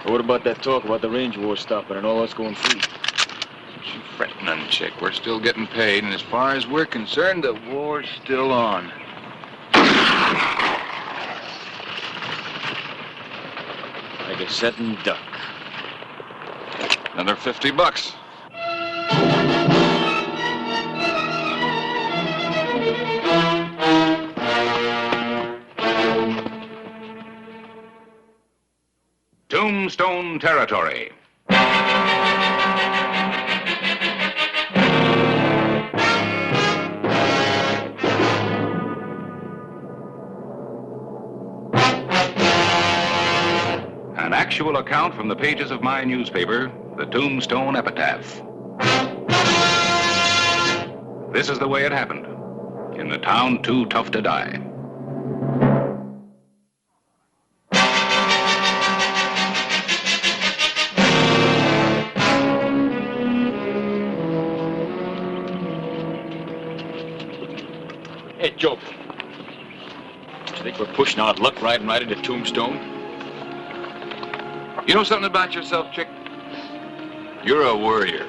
Well, what about that talk about the range war stopping and all us going free? Don't you fret none, Chick. We're still getting paid, and as far as we're concerned, the war's still on. Like a setting duck. Another $50. Tombstone territory. An actual account from the pages of my newspaper, the Tombstone Epitaph. This is the way it happened, in the town too tough to die. Hey, Joby. You think we're pushing our luck riding right into Tombstone? You know something about yourself, Chick? You're a worrier.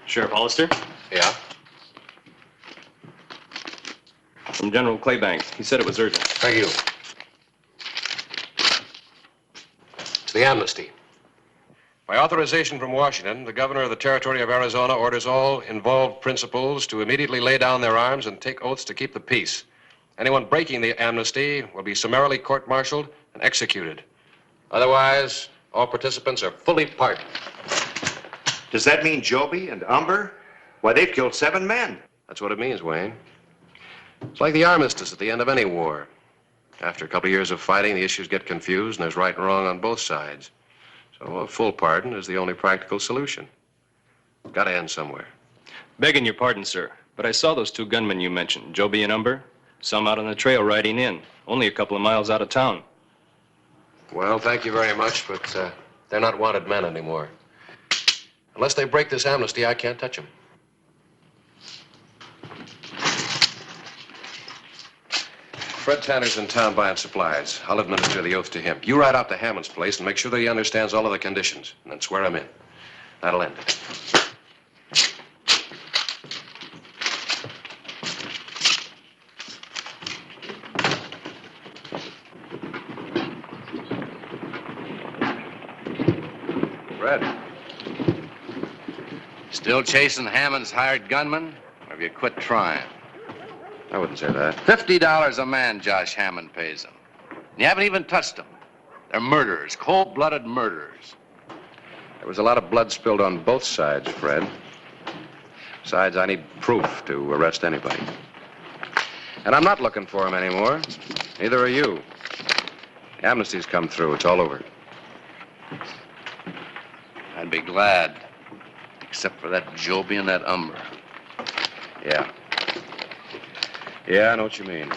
Sheriff Hollister? Yeah? From General Claybank. He said it was urgent. Thank you. It's the amnesty. By authorization from Washington, the governor of the territory of Arizona orders all involved principals to immediately lay down their arms and take oaths to keep the peace. Anyone breaking the amnesty will be summarily court-martialed and executed. Otherwise, all participants are fully pardoned. Does that mean Joby and Umber? Why, they've killed 7 men. That's what it means, Wayne. It's like the armistice at the end of any war. After a couple of years of fighting, the issues get confused and there's right and wrong on both sides. So a full pardon is the only practical solution. Got to end somewhere. Begging your pardon, sir, but I saw those two gunmen you mentioned, Joby and Umber, some out on the trail riding in, only a couple of miles out of town. Well, thank you very much, but they're not wanted men anymore. Unless they break this amnesty, I can't touch them. Fred Tanner's in town buying supplies. I'll administer the oath to him. You ride out to Hammond's place and make sure that he understands all of the conditions, and then swear him in. That'll end it. Fred. Still chasing Hammond's hired gunman? Or have you quit trying? I wouldn't say that. $50 a man Josh Hammond pays them. You haven't even touched them. They're murderers, cold-blooded murderers. There was a lot of blood spilled on both sides, Fred. Besides, I need proof to arrest anybody. And I'm not looking for him anymore. Neither are you. The amnesty's come through. It's all over. I'd be glad. Except for that Joby and that Umber. Yeah. Yeah, I know what you mean.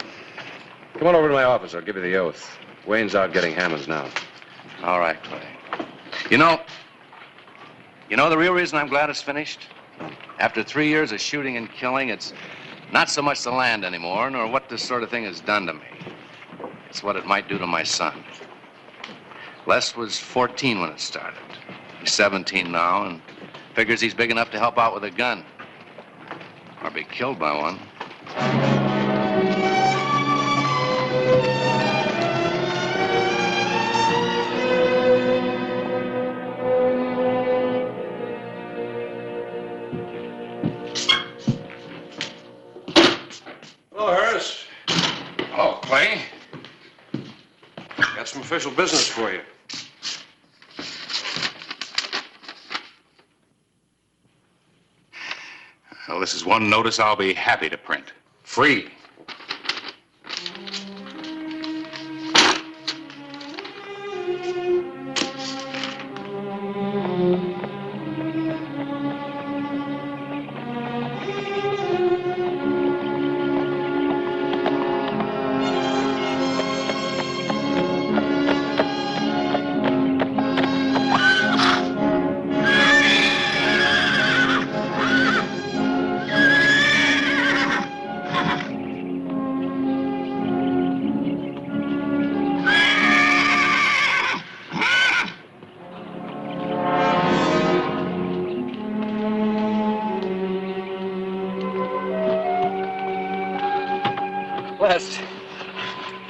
Come on over to my office. I'll give you the oath. Wayne's out getting Hammonds now. All right, Clay. You know the real reason I'm glad it's finished? After 3 years of shooting and killing, it's not so much the land anymore, nor what this sort of thing has done to me. It's what it might do to my son. Les was 14 when it started. He's 17 now, and figures he's big enough to help out with a gun. Or be killed by one. Hello, Harris. Hello, Clay. Got some official business for you. Well, this is one notice I'll be happy to print. Free.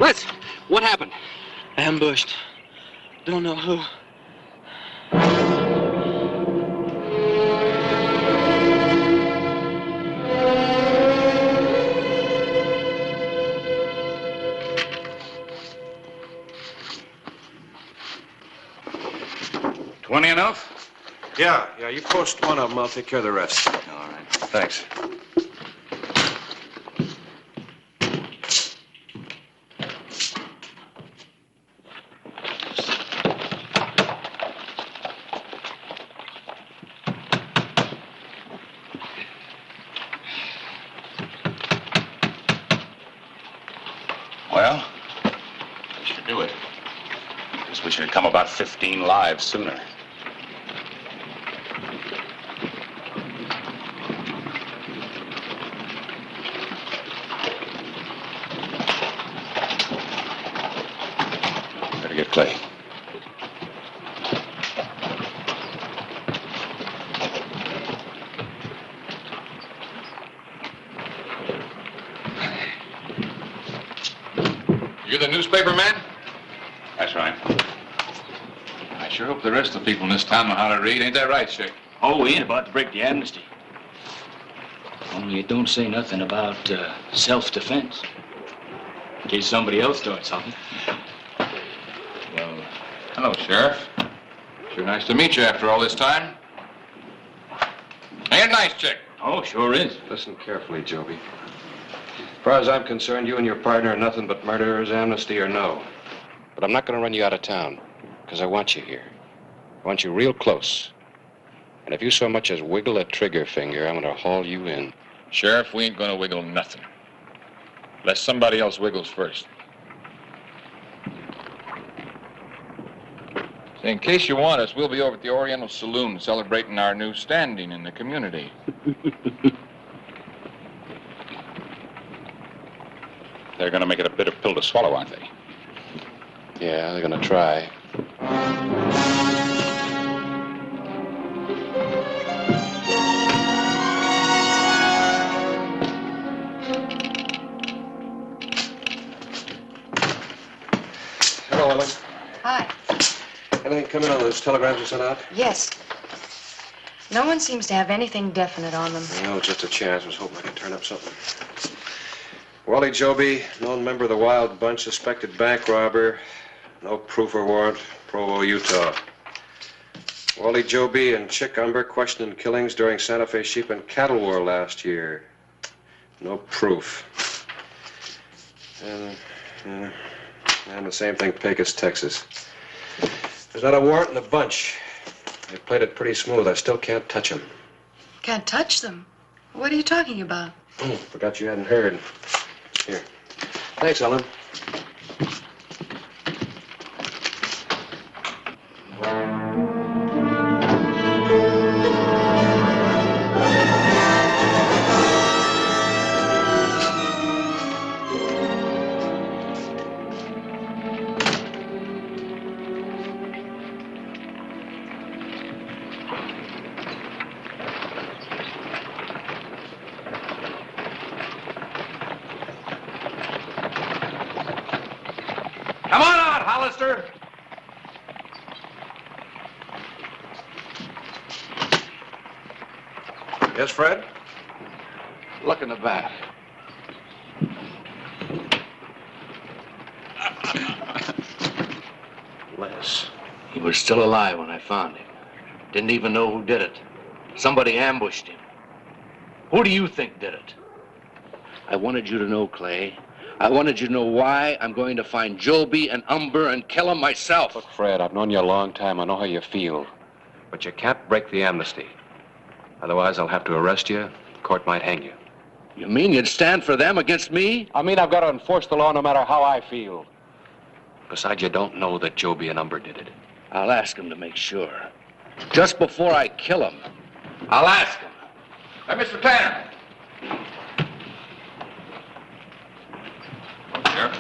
Les, what happened? Ambushed. Don't know who. $20 enough? Yeah, you post one of them. I'll take care of the rest. All right. Thanks. Well, we should do it. Guess we should have come about 15 lives sooner. Better get Clay. You're the newspaper man? That's right. I sure hope the rest of the people in this town know how to read. Ain't that right, Chick? Oh, we ain't about to break the amnesty. Only it don't say nothing about self-defense. In case somebody else starts something. Well, hello, Sheriff. Sure nice to meet you after all this time. Ain't it nice, Chick? Oh, sure is. Listen carefully, Joby. As far as I'm concerned, you and your partner are nothing but murderers, amnesty or no. But I'm not going to run you out of town, because I want you here. I want you real close. And if you so much as wiggle a trigger finger, I'm going to haul you in. Sheriff, we ain't gonna wiggle nothing. Unless somebody else wiggles first. Say, in case you want us, we'll be over at the Oriental Saloon celebrating our new standing in the community. They're going to make it a bitter pill to swallow, aren't they? Yeah, they're going to try. Hello, Ellen. Hi. Anything coming on those telegrams you sent out? Yes. No one seems to have anything definite on them. No, just a chance. I was hoping I could turn up something. Wally Joby, known member of the Wild Bunch, suspected bank robber. No proof or warrant. Provo, Utah. Wally Joby and Chick Umber questioned in killings during Santa Fe sheep and cattle war last year. No proof. And the same thing, Pecos, Texas. There's not a warrant in the bunch. They played it pretty smooth. I still can't touch them. Can't touch them? What are you talking about? Oh, forgot you hadn't heard. Here. Thanks, Ellen. Come on out, Hollister. Yes, Fred? Look in the back. Les. He was still alive when I found him. Didn't even know who did it. Somebody ambushed him. Who do you think did it? I wanted you to know, Clay. I wanted you to know why I'm going to find Joby and Umber and kill them myself. Look, Fred, I've known you a long time. I know how you feel. But you can't break the amnesty. Otherwise, I'll have to arrest you. The court might hang you. You mean you'd stand for them against me? I mean, I've got to enforce the law no matter how I feel. Besides, you don't know that Joby and Umber did it. I'll ask him to make sure. Just before I kill him, I'll ask him. Hey, Mr. Tanner. Sheriff.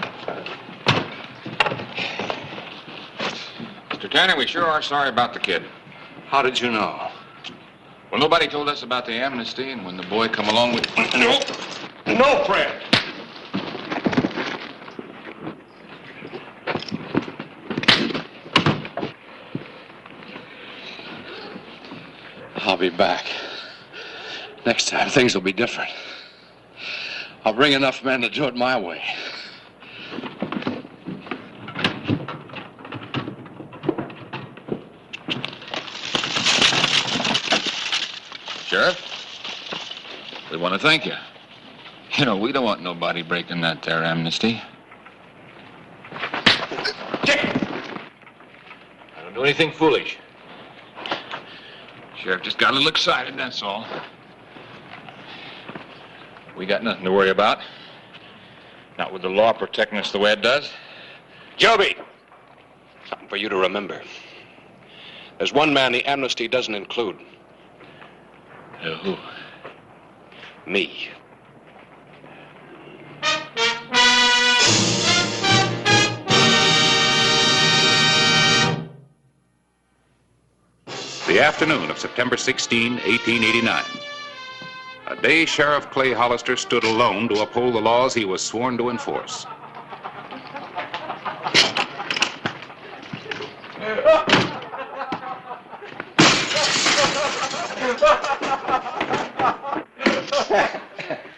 Mr. Tanner, we sure are sorry about the kid. How did you know? Well, nobody told us about the amnesty, and when the boy come along with... No, Fred. I'll be back. Next time, things will be different. I'll bring enough men to do it my way. Sheriff, we want to thank you. You know, we don't want nobody breaking that there amnesty. I don't do anything foolish. Sheriff just got a little excited, that's all. We got nothing to worry about. Not with the law protecting us the way it does. Joby! Something for you to remember. There's one man the amnesty doesn't include. Who? Me. The afternoon of September 16, 1889. A day Sheriff Clay Hollister stood alone to uphold the laws he was sworn to enforce.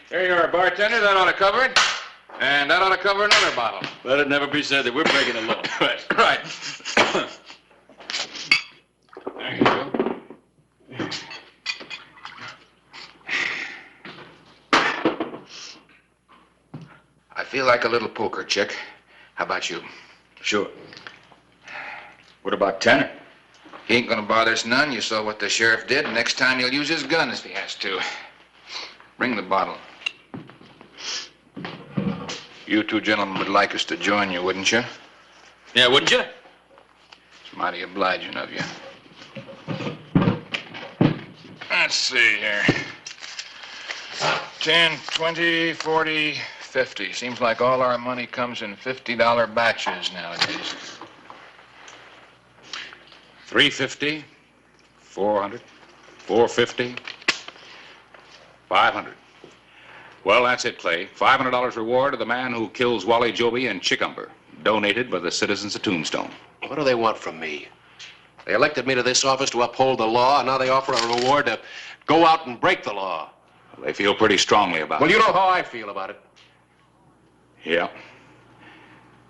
There you are, bartender. That ought to cover it. And that ought to cover another bottle. Let it never be said that we're breaking the law. Right. There you go. I feel like a little poker, Chick. How about you? Sure. What about Tanner? He ain't gonna bother us none. You saw what the sheriff did. Next time he'll use his gun if he has to. Bring the bottle. You two gentlemen would like us to join you, wouldn't you? Yeah, wouldn't you? It's mighty obliging of you. Let's see here. 10, 20, 40, 50. Seems like all our money comes in $50 batches nowadays. 350, 400, 450, 500. Well, that's it, Clay. $500 reward to the man who kills Wally Joby and Chickumber, donated by the citizens of Tombstone. What do they want from me? They elected me to this office to uphold the law, and now they offer a reward to go out and break the law. They feel pretty strongly about it. Well, you know how I feel about it. Yeah.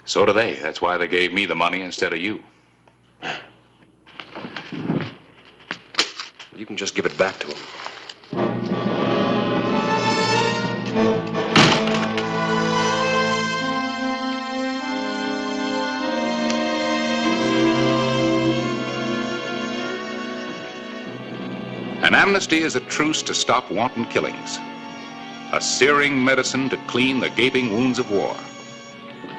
So do they. That's why they gave me the money instead of you. You can just give it back to them. An amnesty is a truce to stop wanton killings, a searing medicine to clean the gaping wounds of war,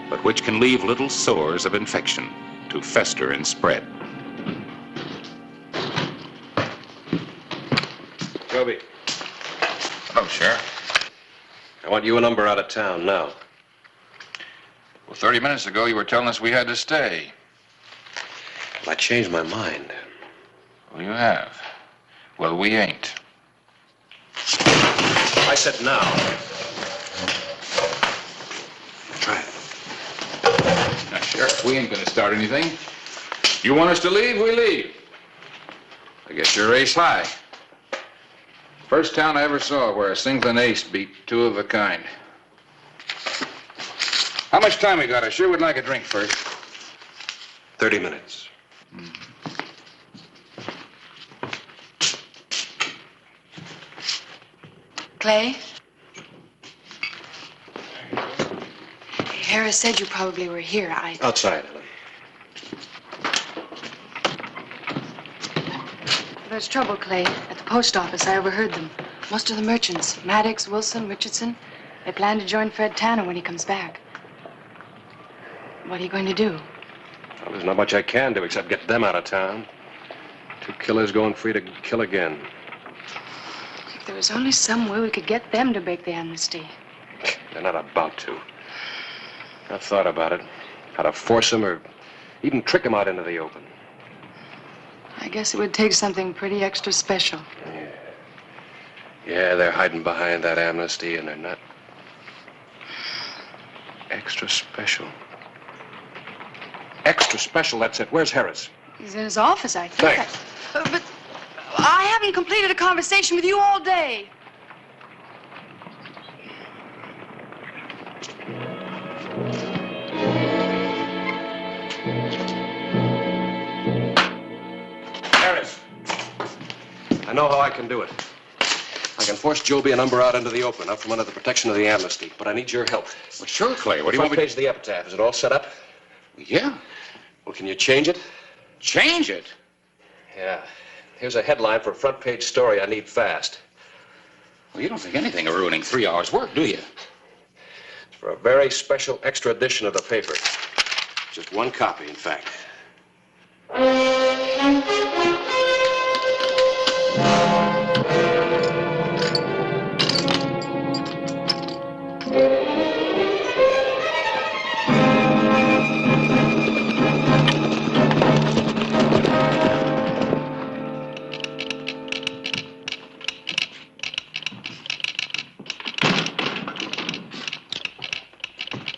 but which can leave little sores of infection to fester and spread. Joby. Oh, Sheriff. I want you and Umber out of town now. Well, 30 minutes ago, you were telling us we had to stay. Well, I changed my mind. Well, you have. Well, we ain't. I said now. Try it. Now, Sheriff, we ain't gonna start anything. You want us to leave, we leave. I guess you're ace high. First town I ever saw where a single and ace beat two of a kind. How much time we got? I sure would like a drink first. 30 minutes. Clay? Harris said you probably were here. Outside, Ellen. There's trouble, Clay. At the post office, I overheard them. Most of the merchants, Maddox, Wilson, Richardson, they plan to join Fred Tanner when he comes back. What are you going to do? Well, there's not much I can do except get them out of town. Two killers going free to kill again. If there was only some way we could get them to break the amnesty. They're not about to. I've thought about it. How to force them or even trick them out into the open. I guess it would take something pretty extra special. Yeah, they're hiding behind that amnesty, and they're not extra special. Extra special, that's it. Where's Harris? He's in his office, I think. Thanks. But I haven't completed a conversation with you all day. Harris. I know how I can do it. I can force Joby and Umber out into the open, out from under the protection of the amnesty. But I need your help. Well, sure, Clay. What do you want me to... Front page of the epitaph. Is it all set up? Yeah. Well, can you change it? Change it? Yeah. Here's a headline for a front page story I need fast. Well, you don't think anything of ruining 3 hours' work, do you? It's for a very special extra edition of the paper. Just one copy, in fact.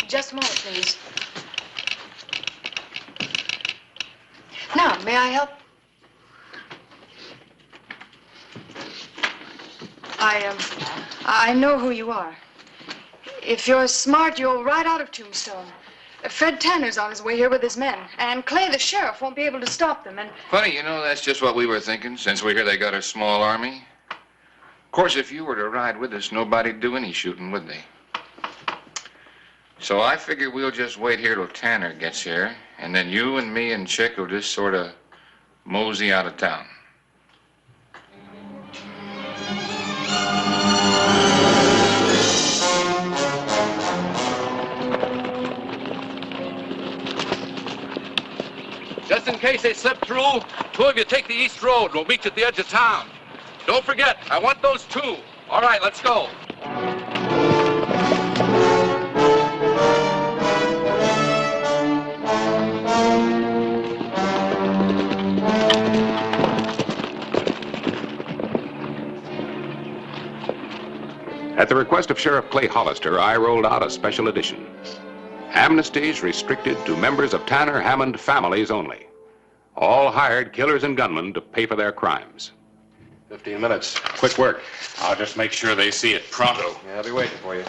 Just a moment, please. Now, may I help? I know who you are. If you're smart, you'll ride out of Tombstone. Fred Tanner's on his way here with his men, and Clay, the sheriff, won't be able to stop them, and... Funny, you know, that's just what we were thinking, since we hear they got a small army. Of course, if you were to ride with us, nobody'd do any shooting, would they? So I figure we'll just wait here till Tanner gets here, and then you and me and Chick will just sort of Mosey out of town. Just in case they slip through, two of you take the east road. We'll meet you at the edge of town. Don't forget, I want those two. All right, let's go. At the request of Sheriff Clay Hollister, I rolled out a special edition. Amnesties restricted to members of Tanner Hammond families only. All hired killers and gunmen to pay for their crimes. 15 minutes. Quick work. I'll just make sure they see it pronto. Yeah, I'll be waiting for you.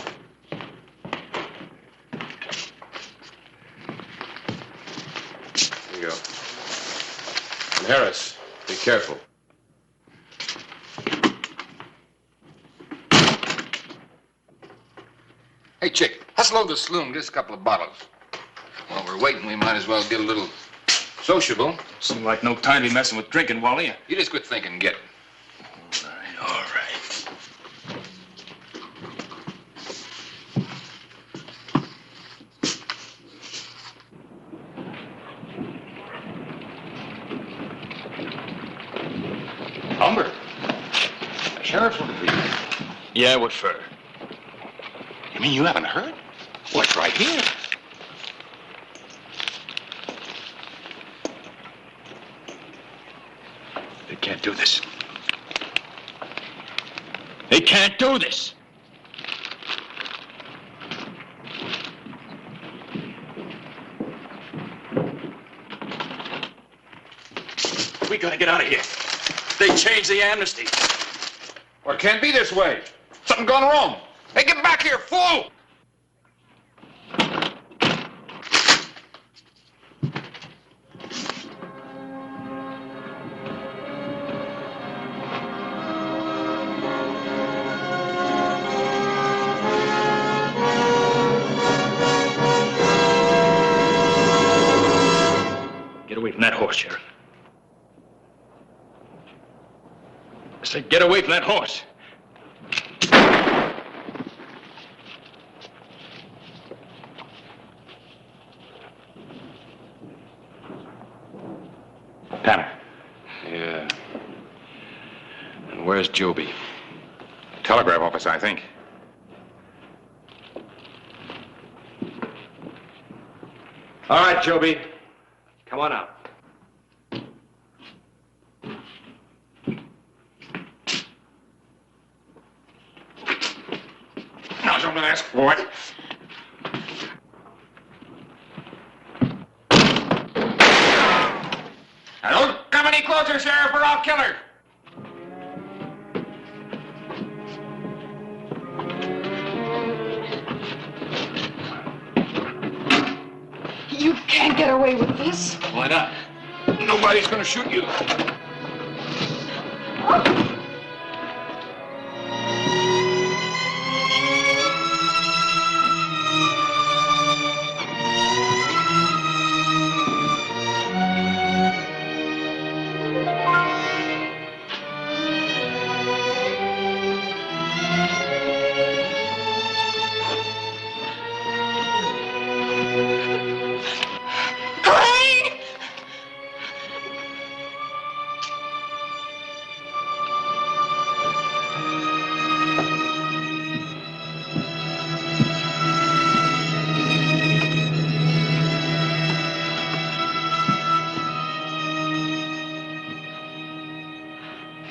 Here you go. And Harris, be careful. Hey, Chick, let's load the saloon, just a couple of bottles. While we're waiting, we might as well get a little sociable. Seems like no time to be messing with drinking, Wally. You just quit thinking, get it. All right. Humber, the sheriff's looking for you. Yeah, what for? You mean you haven't heard? Well, it's right here. They can't do this. They can't do this. We gotta get out of here. They changed the amnesty. Well, it can't be this way. Something gone wrong. Hey, get back here, fool! Get away from that horse, Sheriff. I said, get away from that horse. Tanner. Yeah. And where's Joby? Telegraph office, I think. All right, Joby. Come on out. Now, don't ask for it. Now, don't come any closer, Sheriff, or I'll kill her. You can't get away with this. Why not? Nobody's gonna shoot you.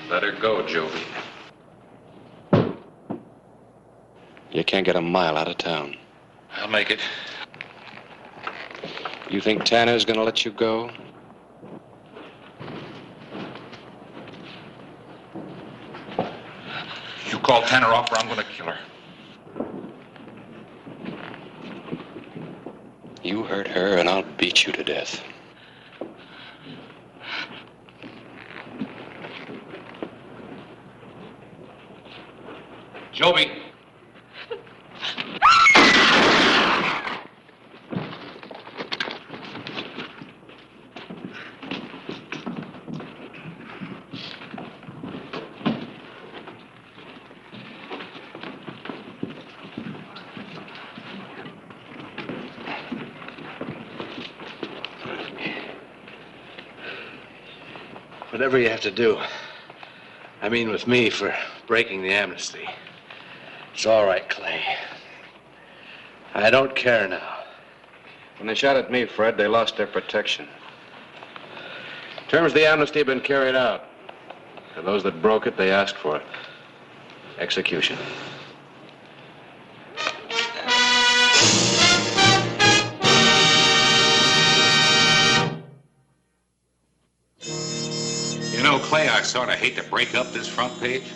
Let her go, Joby. You can't get a mile out of town. I'll make it. You think Tanner's gonna let you go? You call Tanner off or I'm gonna kill her. You hurt her and I'll beat you to death. Joby. Whatever you have to do. I mean with me for breaking the amnesty. It's all right, Clay. I don't care now. When they shot at me, Fred, they lost their protection. Terms of the amnesty have been carried out. For those that broke it, they asked for it. Execution. You know, Clay, I sort of hate to break up this front page.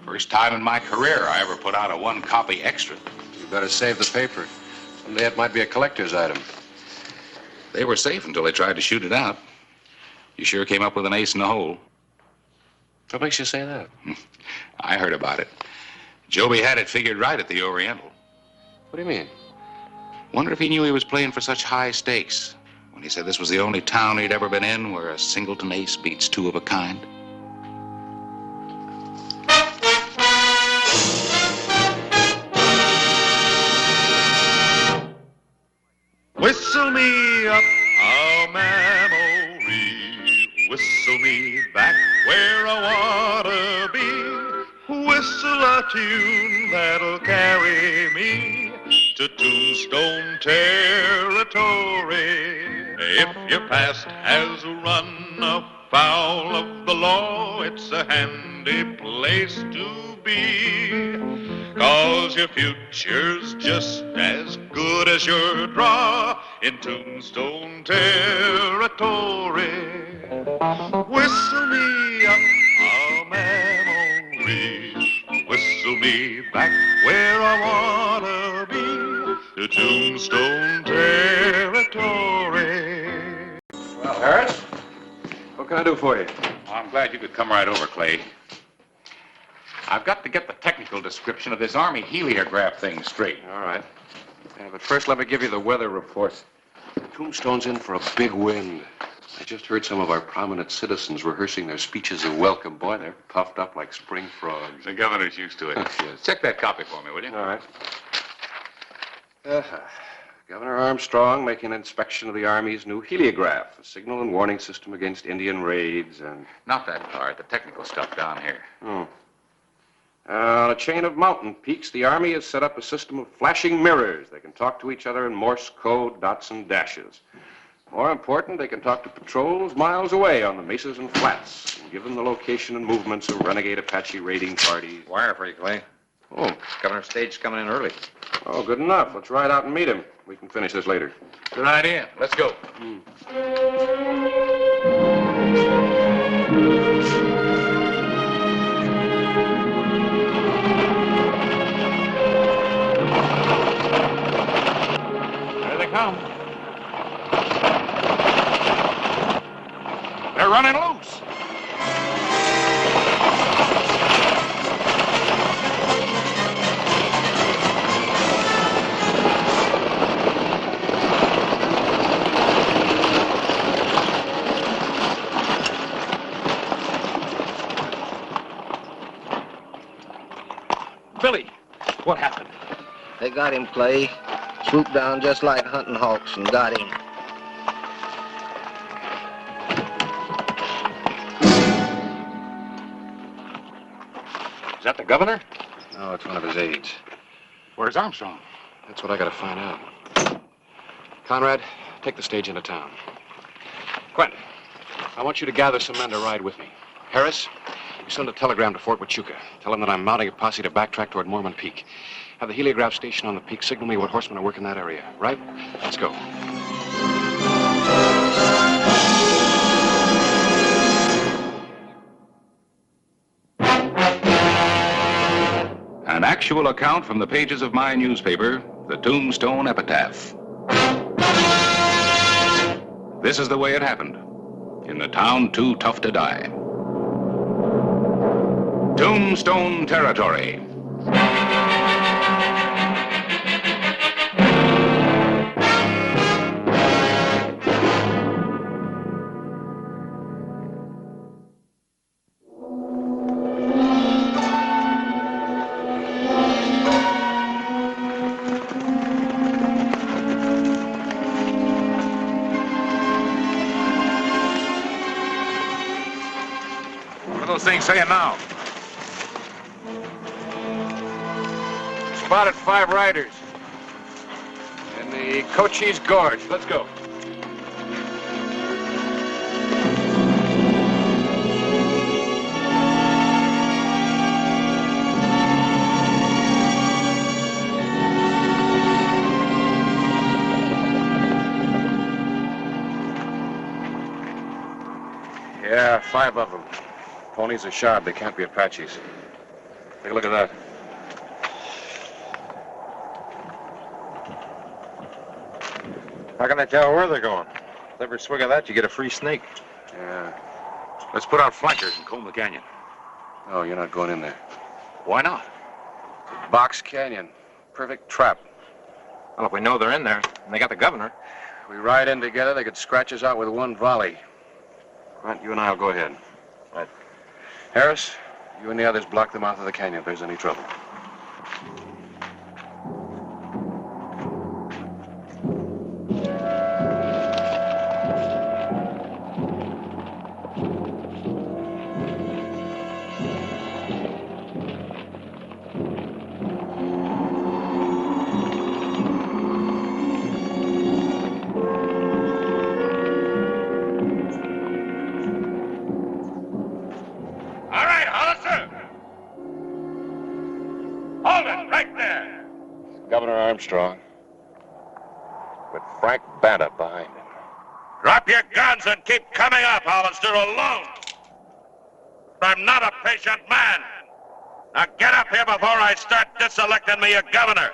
First time in my career I ever put out a one-copy extra. You better save the paper. Someday it might be a collector's item. They were safe until they tried to shoot it out. You sure came up with an ace in the hole. What makes you say that? I heard about it. Joby had it figured right at the Oriental. What do you mean? Wonder if he knew he was playing for such high stakes when he said this was the only town he'd ever been in where a singleton ace beats two of a kind. Whistle me up a memory, whistle me back where I wanna be, whistle a tune that'll carry me to Tombstone territory. If your past has run afoul of the law, it's a handy place to be. 'Cause your future's just as good as your draw in Tombstone territory. Whistle me up a memory, whistle me back where I wanna be, to Tombstone territory. Well, Harris, what can I do for you? Well, I'm glad you could come right over, Clay. I've got to get the technical description of this Army heliograph thing straight. All right. Yeah, but first let me give you the weather report. Tombstone's in for a big wind. I just heard some of our prominent citizens rehearsing their speeches of welcome. Boy, they're puffed up like spring frogs. The governor's used to it. Yes. Check that copy for me, will you? All right. Governor Armstrong making an inspection of the Army's new heliograph, a signal and warning system against Indian raids and... Not that part, the technical stuff down here. On a chain of mountain peaks, the Army has set up a system of flashing mirrors. They can talk to each other in Morse code, dots and dashes. More important, they can talk to patrols miles away on the mesas and flats and give them the location and movements of renegade Apache raiding parties. Wire for you, Clay. Oh. Governor's stage coming in early. Oh, good enough. Let's ride out and meet him. We can finish this later. Good idea. Let's go. There they come. They're running loose. Billy, what happened? They got him, Clay. Swooped down just like hunting hawks and got him. Is that the governor? No, it's one of his aides. Where's Armstrong? That's what I gotta find out. Conrad, take the stage into town. Quentin, I want you to gather some men to ride with me. Harris, you send a telegram to Fort Huachuca. Tell them that I'm mounting a posse to backtrack toward Mormon Peak. Have the heliograph station on the peak signal me what horsemen are working that area, right? Let's go. An actual account from the pages of my newspaper, the Tombstone Epitaph. This is the way it happened in the town too tough to die. Tombstone territory. saying now? Spotted 5 riders in the Cochise Gorge. Let's go. Yeah, 5 of them. Ponies are shod. They can't be Apaches. Take a look at that. How can they tell where they're going? With every swig of that, you get a free snake. Yeah. Let's put out flankers and comb the canyon. No, you're not going in there. Why not? Box Canyon. Perfect trap. Well, if we know they're in there, and they got the governor. We ride in together, they could scratch us out with one volley. Grant, you and I will go ahead. Right. Harris, you and the others block the mouth of the canyon if there's any trouble. All right, Hollister. Hold it right there. Governor Armstrong, with Frank Banner behind him. Drop your guns and keep coming up, Hollister, alone. I'm not a patient man. Now get up here before I start diselecting me a governor.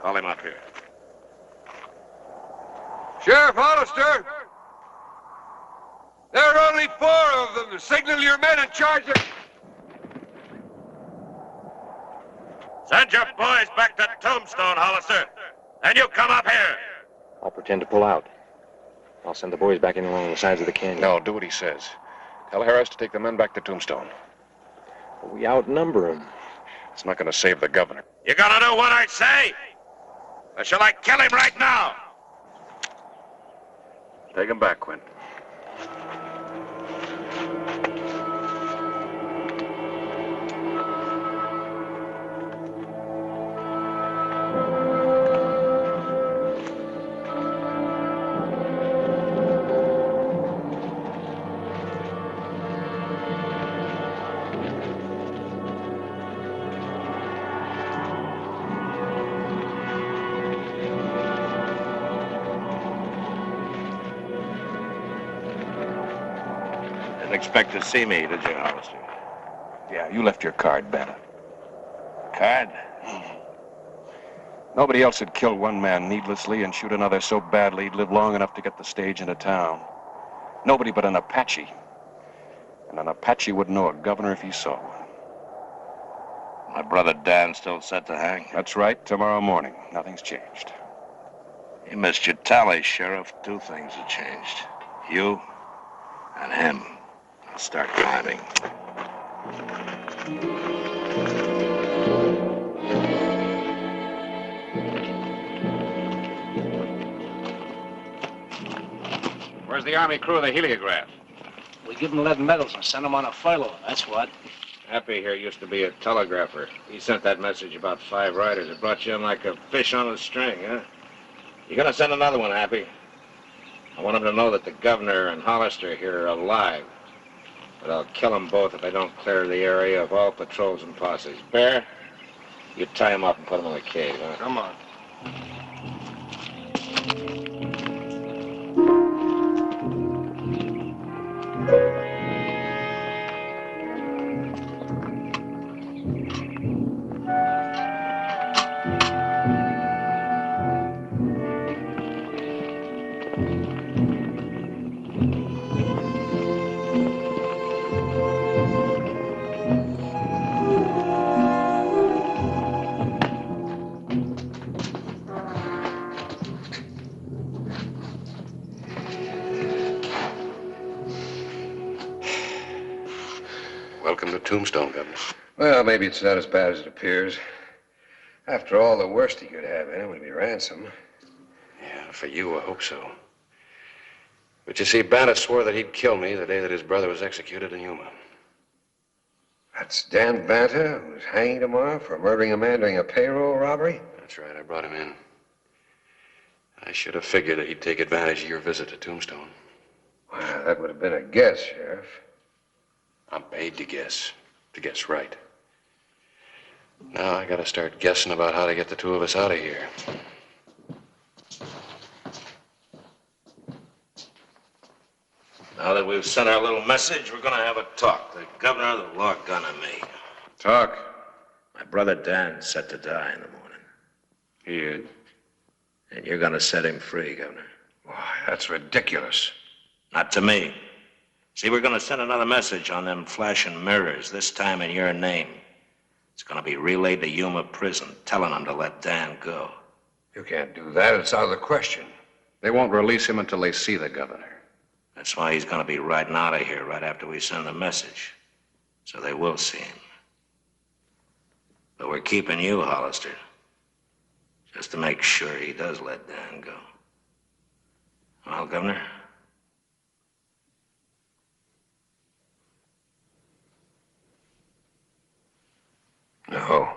Call him up here. Sheriff Hollister! There are only 4 of them. Signal your men and charge them. Send your boys back to Tombstone, Hollister. And you come up here. I'll pretend to pull out. I'll send the boys back in along the sides of the canyon. No, do what he says. Tell Harris to take the men back to Tombstone. We outnumber them. It's not going to save the governor. You gonna do what I say? Or shall I kill him right now? Take him back, Quint. Didn't expect to see me, did you, Hollister? Yeah, you left your card, Banner. Card? Nobody else would kill one man needlessly and shoot another so badly he'd live long enough to get the stage into town. Nobody but an Apache. And an Apache would know a governor if he saw one. My brother Dan's still set to hang. That's right, tomorrow morning. Nothing's changed. You missed your tally, Sheriff. 2 things have changed. You and him. I'll start climbing. Where's the Army crew of the heliograph? We give them lead medals and send them on a furlough, that's what. Happy here used to be a telegrapher. He sent that message about 5 riders. It brought you in like a fish on a string, huh? You gonna send another one, Happy? I want them to know that the governor and Hollister here are alive. But I'll kill them both if they don't clear the area of all patrols and posses. Bear, you tie them up and put them in the cave, huh? Come on. Welcome to Tombstone, Governor. Well, maybe it's not as bad as it appears. After all, the worst he could have in him would be ransom. Yeah, for you, I hope so. But you see, Banner swore that he'd kill me the day that his brother was executed in Yuma. That's Dan Banta, who's hanging tomorrow for murdering a man during a payroll robbery? That's right, I brought him in. I should have figured that he'd take advantage of your visit to Tombstone. Well, that would have been a guess, Sheriff. I'm paid to guess right. Now I gotta start guessing about how to get the two of us out of here. Now that we've sent our little message, we're gonna have a talk. The governor, the law gun, and me. Talk. My brother Dan's set to die in the morning. He is? And you're gonna set him free, Governor. Why, that's ridiculous. Not to me. See, we're gonna send another message on them flashing mirrors, this time in your name. It's gonna be relayed to Yuma Prison, telling them to let Dan go. You can't do that. It's out of the question. They won't release him until they see the governor. That's why he's gonna be riding out of here right after we send the message. So they will see him. But we're keeping you, Hollister, just to make sure he does let Dan go. Well, Governor? No.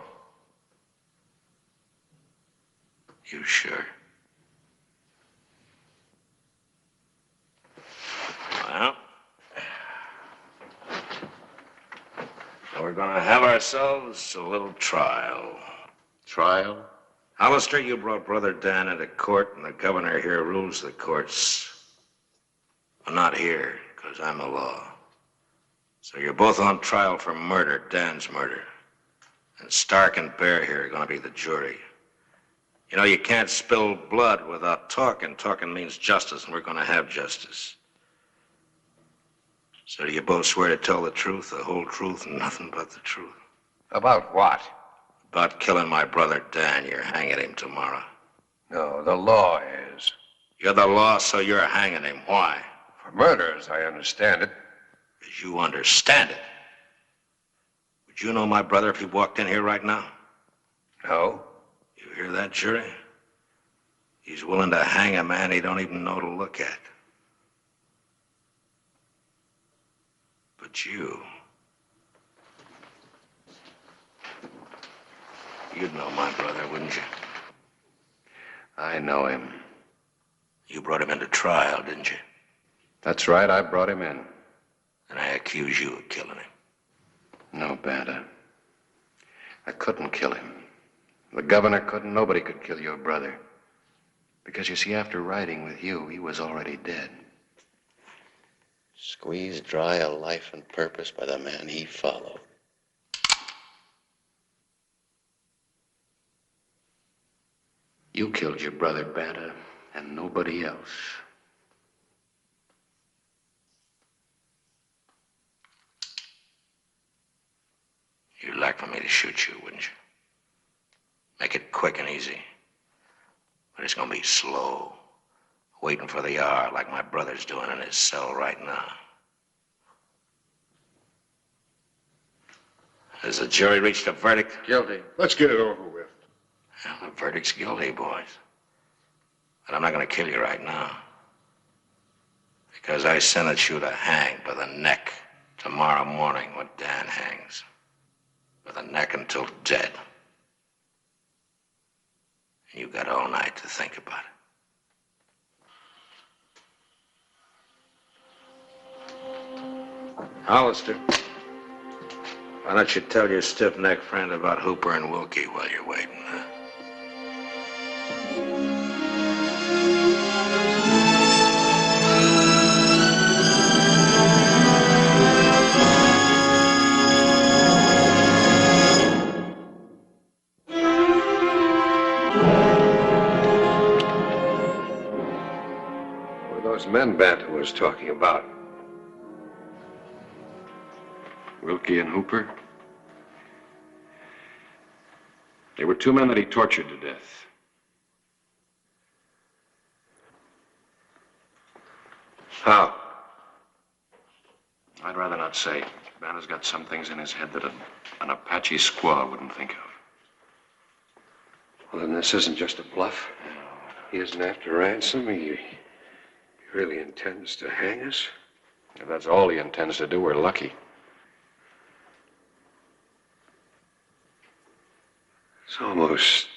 You sure? Well, we're gonna have ourselves a little trial. Trial? Hollister, you brought Brother Dan into court, and the governor here rules the courts. I'm not here, because I'm the law. So you're both on trial for murder, Dan's murder. And Stark and Bear here are gonna be the jury. You know, you can't spill blood without talking. Talking means justice, and we're gonna have justice. So do you both swear to tell the truth, the whole truth, and nothing but the truth? About what? About killing my brother Dan. You're hanging him tomorrow. No, the law is. You're the law, so you're hanging him. Why? For murder, as I understand it. As you understand it. Would you know my brother if he walked in here right now? No. You hear that, jury? He's willing to hang a man he don't even know to look at. But you'd know my brother, wouldn't you? I know him. You brought him into trial, didn't you? That's right, I brought him in. And I accuse you of killing him. No, Banta. I couldn't kill him. The governor couldn't. Nobody could kill your brother. Because, you see, after riding with you, he was already dead. Squeezed dry of life and purpose by the man he followed. You killed your brother, Banta, and nobody else. You'd like for me to shoot you, wouldn't you? Make it quick and easy. But it's gonna be slow. Waiting for the hour like my brother's doing in his cell right now. Has the jury reached a verdict? Guilty. Let's get it over with. Well, the verdict's guilty, boys. But I'm not gonna kill you right now. Because I sentence you to hang by the neck tomorrow morning when Dan hangs. By the neck until dead. And you've got all night to think about it. Hollister, why don't you tell your stiff-necked friend about Hooper and Wilkie while you're waiting, huh? What were those men Banta was talking about? Wilkie and Hooper? They were two men that he tortured to death. How? I'd rather not say. Banner's got some things in his head that an Apache squaw wouldn't think of. Well, then this isn't just a bluff. He isn't after ransom. He He really intends to hang us? If that's all he intends to do, we're lucky. It's almost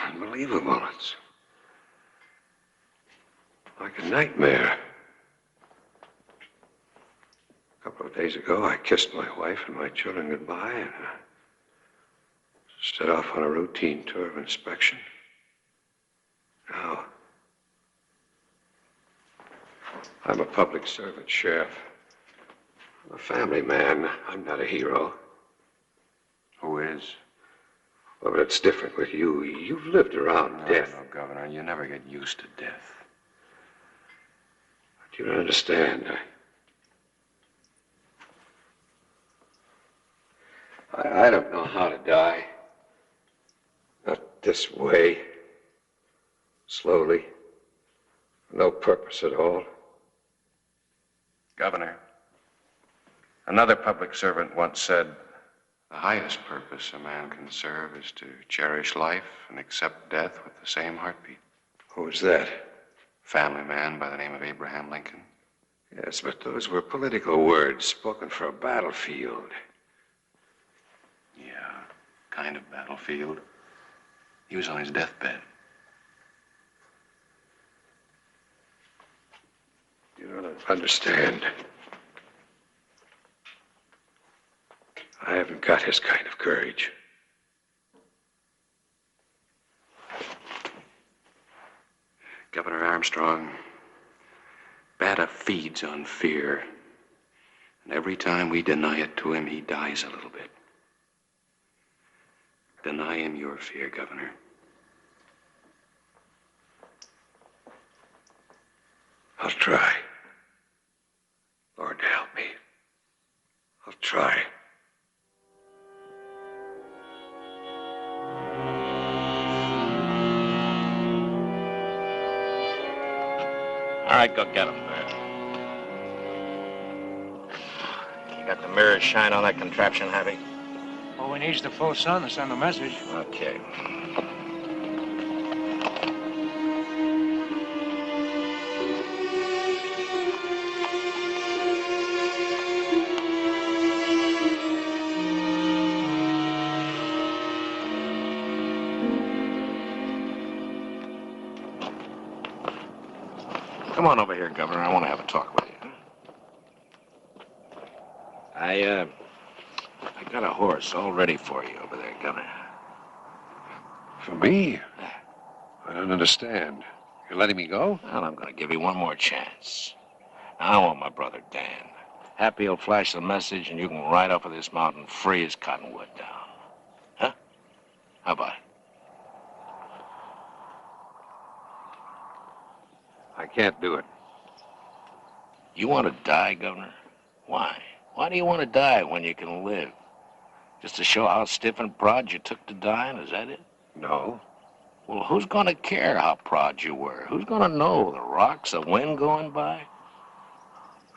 unbelievable. It's like a nightmare. A couple of days ago, I kissed my wife and my children goodbye and set off on a routine tour of inspection. Now, I'm a public servant, Sheriff. I'm a family man. I'm not a hero. Who is? Well, but it's different with you. You've lived around death. No, Governor, you never get used to death. But you don't understand. I don't know how to die. Not this way. Slowly. For no purpose at all. Governor, another public servant once said, the highest purpose a man can serve is to cherish life and accept death with the same heartbeat. Who was that? Family man by the name of Abraham Lincoln. Yes, but those were political words spoken for a battlefield. Yeah, kind of battlefield. He was on his deathbed. You don't understand. I haven't got his kind of courage. Governor Armstrong, Bata feeds on fear. And every time we deny it to him, he dies a little bit. Deny him your fear, Governor. I'll try. Lord, help me. I'll try. All right, go get him, Bert. You got the mirror shine on that contraption, Happy? All we need is the full sun to send a message. Okay. Come on over here, Governor. I want to have a talk with you. I got a horse all ready for you over there, Governor. For me? I don't understand. You're letting me go? Well, I'm going to give you one more chance. Now, I want my brother Dan. Happy will flash the message, and you can ride off of this mountain free as cottonwood down. Huh? How about it? I can't do it. You want to die, Governor? Why? Why do you want to die when you can live? Just to show how stiff and proud you took to dying, is that it? No. Well, who's going to care how proud you were? Who's going to know? The rocks, the wind going by?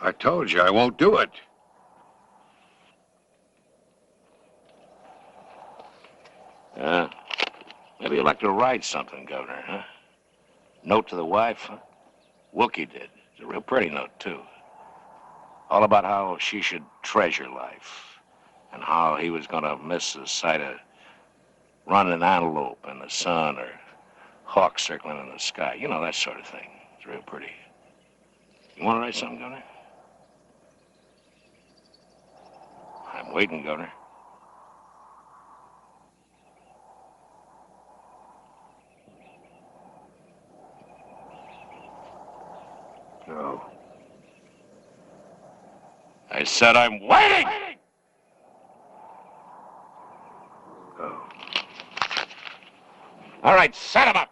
I told you I won't do it. Maybe you'd like to write something, Governor, huh? Note to the wife, huh? Wookie did. It's a real pretty note, too. All about how she should treasure life and how he was going to miss the sight of running antelope in the sun or hawks circling in the sky. You know, that sort of thing. It's real pretty. You want to write something, Governor? I'm waiting, Governor. No. I said I'm waiting! No. All right, set him up!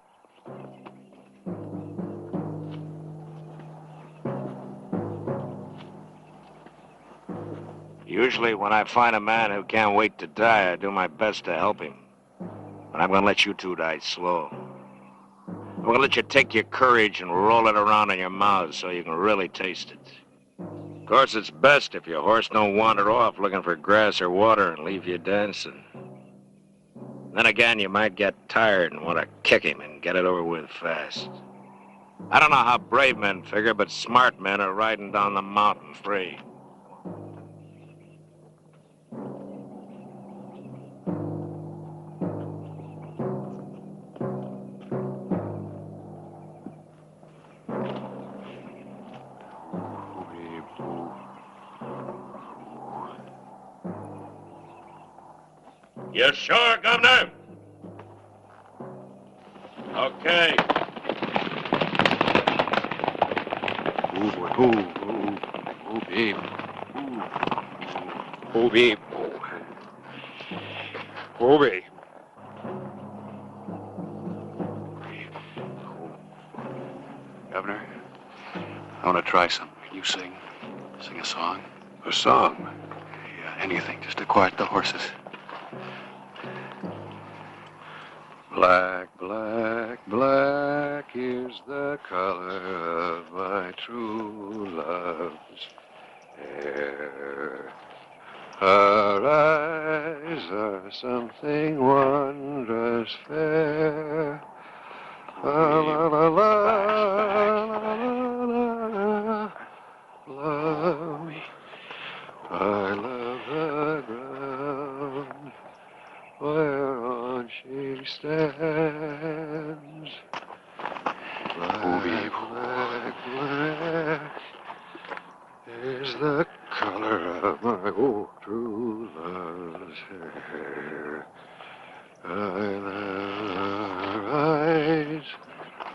Usually when I find a man who can't wait to die, I do my best to help him. But I'm gonna let you two die slow. I'm gonna let you take your courage and roll it around in your mouths so you can really taste it. Of course, it's best if your horse don't wander off looking for grass or water and leave you dancing. Then again, you might get tired and want to kick him and get it over with fast. I don't know how brave men figure, but smart men are riding down the mountain free. You sure, Governor? Okay. Babe. Oh, babe. Oh, babe. Governor, I want to try something. Can you sing? Sing a song? A song? Yeah, anything, just to quiet the horses. Black, black, black is the color of my true love's hair. Her eyes are something wondrous fair. La la la la la la love. I love the ground whereon she stands. Black, black, black is the color of my true love's hair. I love her eyes.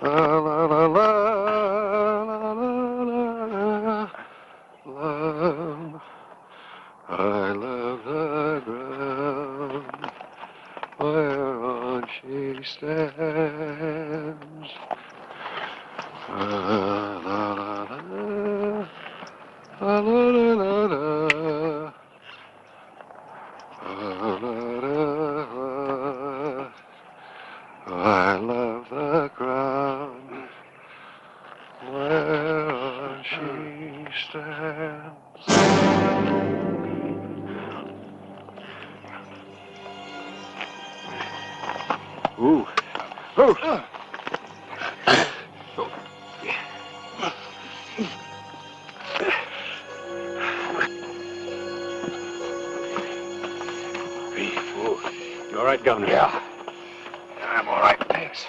La la la la la la la. Love. I love the ground whereon she stands. La la la la. La la la la la. La la la la. I love the ground whereon she stands. Ooh. Oh. You all right, Governor? Yeah. I'm all right, thanks.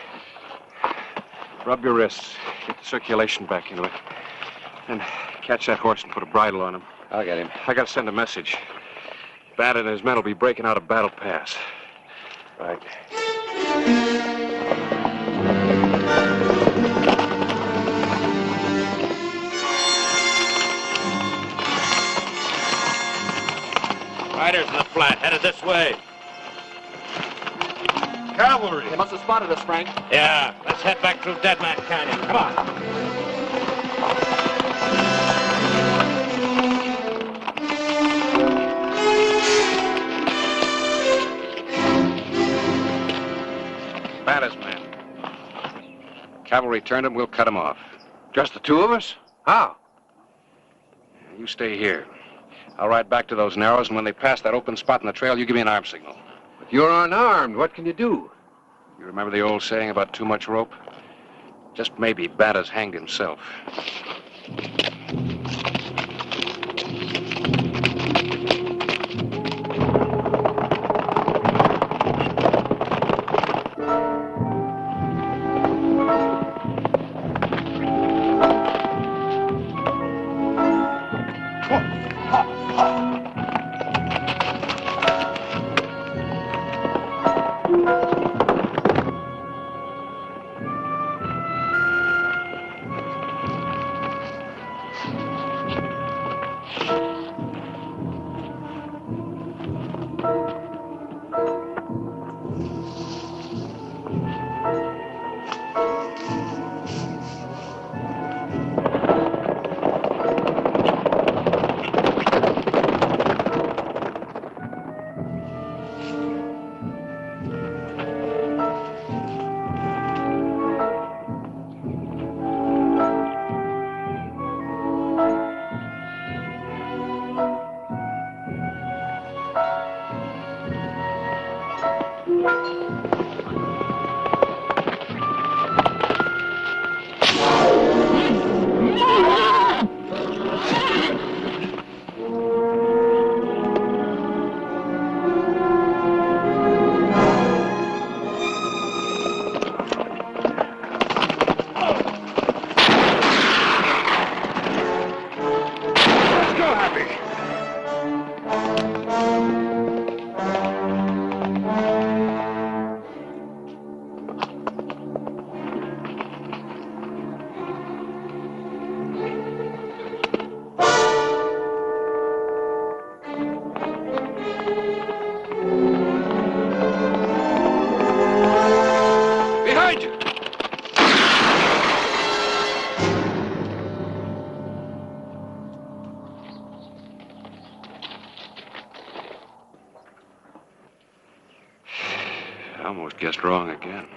Rub your wrists. Get the circulation back into it. And catch that horse and put a bridle on him. I'll get him. I gotta send a message. Bat and his men will be breaking out of Battle Pass. Right. Riders in the flat, headed this way. Cavalry. They must have spotted us, Frank. Yeah, let's head back through Dead Man Canyon. Come on. Batter's men. Cavalry turned him, we'll cut him off. Just the two of us? How? You stay here. I'll ride back to those narrows, and when they pass that open spot in the trail, you give me an arm signal. But you're unarmed. What can you do? You remember the old saying about too much rope? Just maybe Batter's hanged himself. I almost guessed wrong again.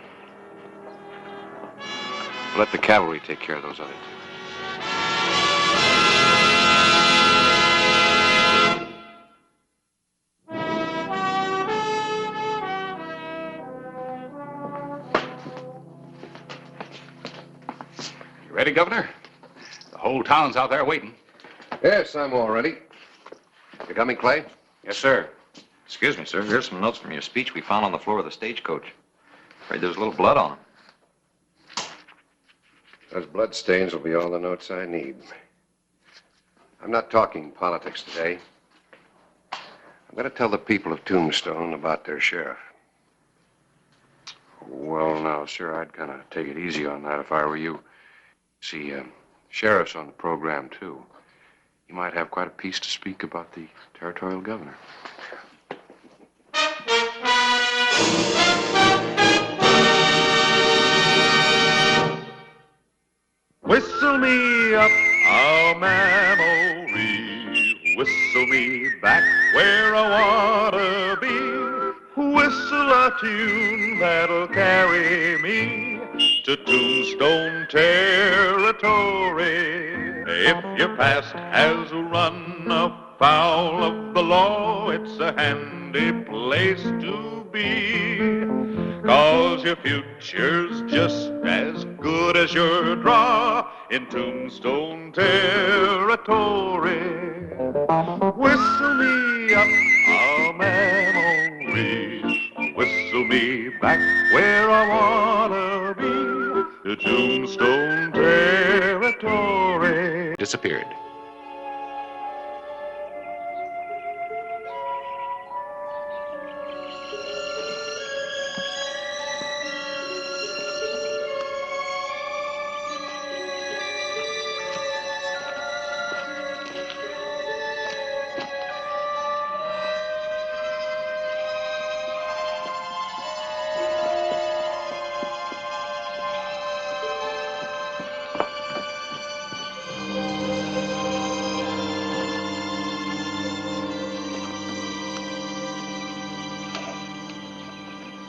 Let the cavalry take care of those other two. You ready, Governor? The whole town's out there waiting. Yes, I'm all ready. You coming, Clay? Yes, sir. Excuse me, sir. Here's some notes from your speech we found on the floor of the stagecoach. Afraid there's a little blood on them. Those blood stains will be all the notes I need. I'm not talking politics today. I'm going to tell the people of Tombstone about their sheriff. Well, now, sir, I'd kind of take it easy on that if I were you. See, sheriff's on the program, too. You might have quite a piece to speak about the territorial governor. Whistle me up a memory, whistle me back where I wanna be, whistle a tune that'll carry me to Tombstone territory. If your past has run afoul of the law, it's a handy place to be. 'Cause your future's just as good as your draw in Tombstone territory. Whistle me up a memory, whistle me back where I wanna be, to Tombstone territory. Disappeared.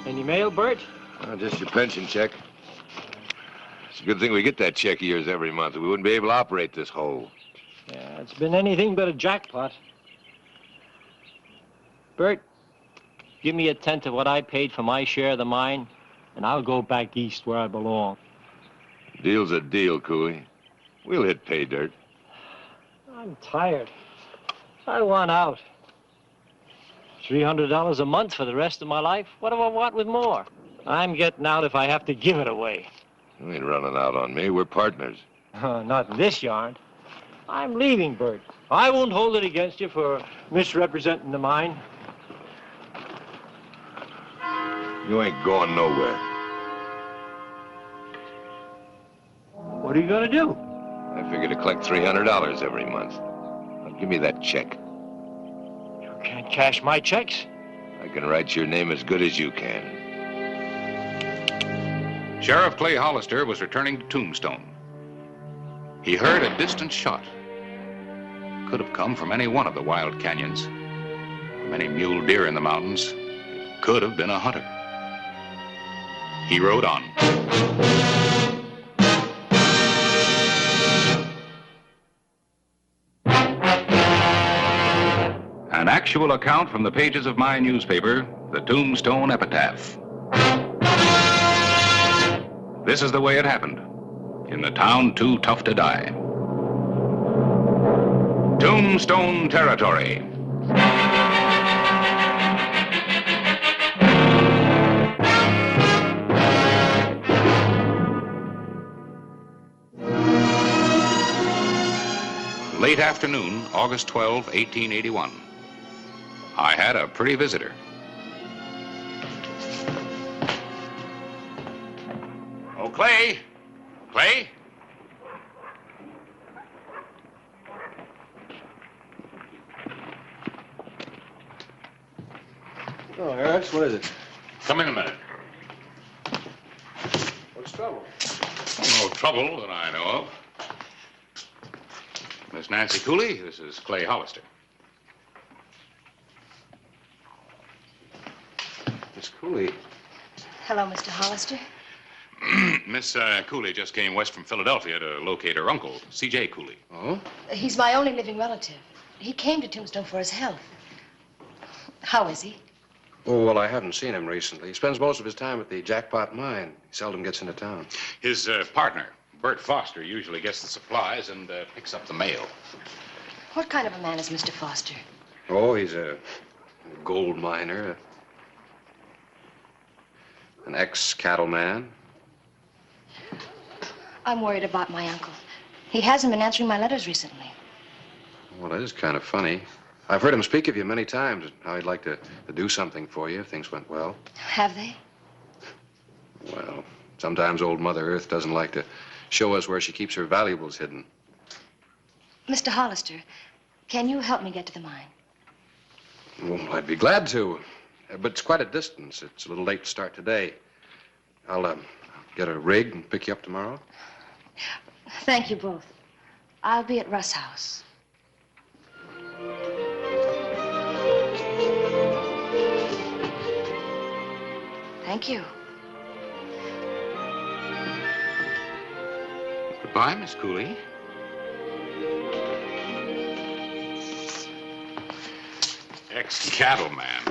Any mail, Bert? Just your pension check. It's a good thing we get that check of yours every month. We wouldn't be able to operate this hole. Yeah, it's been anything but a jackpot. Bert, give me a tenth of what I paid for my share of the mine, and I'll go back east where I belong. Deal's a deal, Cooley. We'll hit pay dirt. I'm tired. I want out. $300 a month for the rest of my life? What do I want with more? I'm getting out if I have to give it away. You ain't running out on me. We're partners. Not in this yarn. I'm leaving, Bert. I won't hold it against you for misrepresenting the mine. You ain't going nowhere. What are you going to do? I figure to collect $300 every month. Now, give me that check. You can't cash my checks. I can write your name as good as you can. Sheriff Clay Hollister was returning to Tombstone. He heard a distant shot. Could have come from any one of the wild canyons. From any mule deer in the mountains. It could have been a hunter. He rode on. An actual account from the pages of my newspaper, the Tombstone Epitaph. This is the way it happened. In the town too tough to die. Tombstone territory. Late afternoon, August 12, 1881. I had a pretty visitor. Oh, Clay! Clay? Oh, Harris, what is it? Come in a minute. What's trouble? No trouble that I know of. Miss Nancy Cooley, this is Clay Hollister. Miss Cooley, Hello, Mr. Hollister. Miss Cooley just came west from Philadelphia to locate her uncle, C.J. Cooley. Oh? He's my only living relative. He came to Tombstone for his health. How is he? Oh, well, I haven't seen him recently. He spends most of his time at the Jackpot Mine. He seldom gets into town. His partner, Bert Foster, usually gets the supplies and picks up the mail. What kind of a man is Mr. Foster? Oh, he's a gold miner, an ex-cattleman. I'm worried about my uncle. He hasn't been answering my letters recently. Well, that is kind of funny. I've heard him speak of you many times, how he'd like to do something for you if things went well. Have they? Well, sometimes old Mother Earth doesn't like to show us where she keeps her valuables hidden. Mr. Hollister, can you help me get to the mine? Well, I'd be glad to, but it's quite a distance. It's a little late to start today. I'll get a rig and pick you up tomorrow. Thank you both. I'll be at Russ' house. Thank you. Goodbye, Miss Cooley. Ex-cattleman.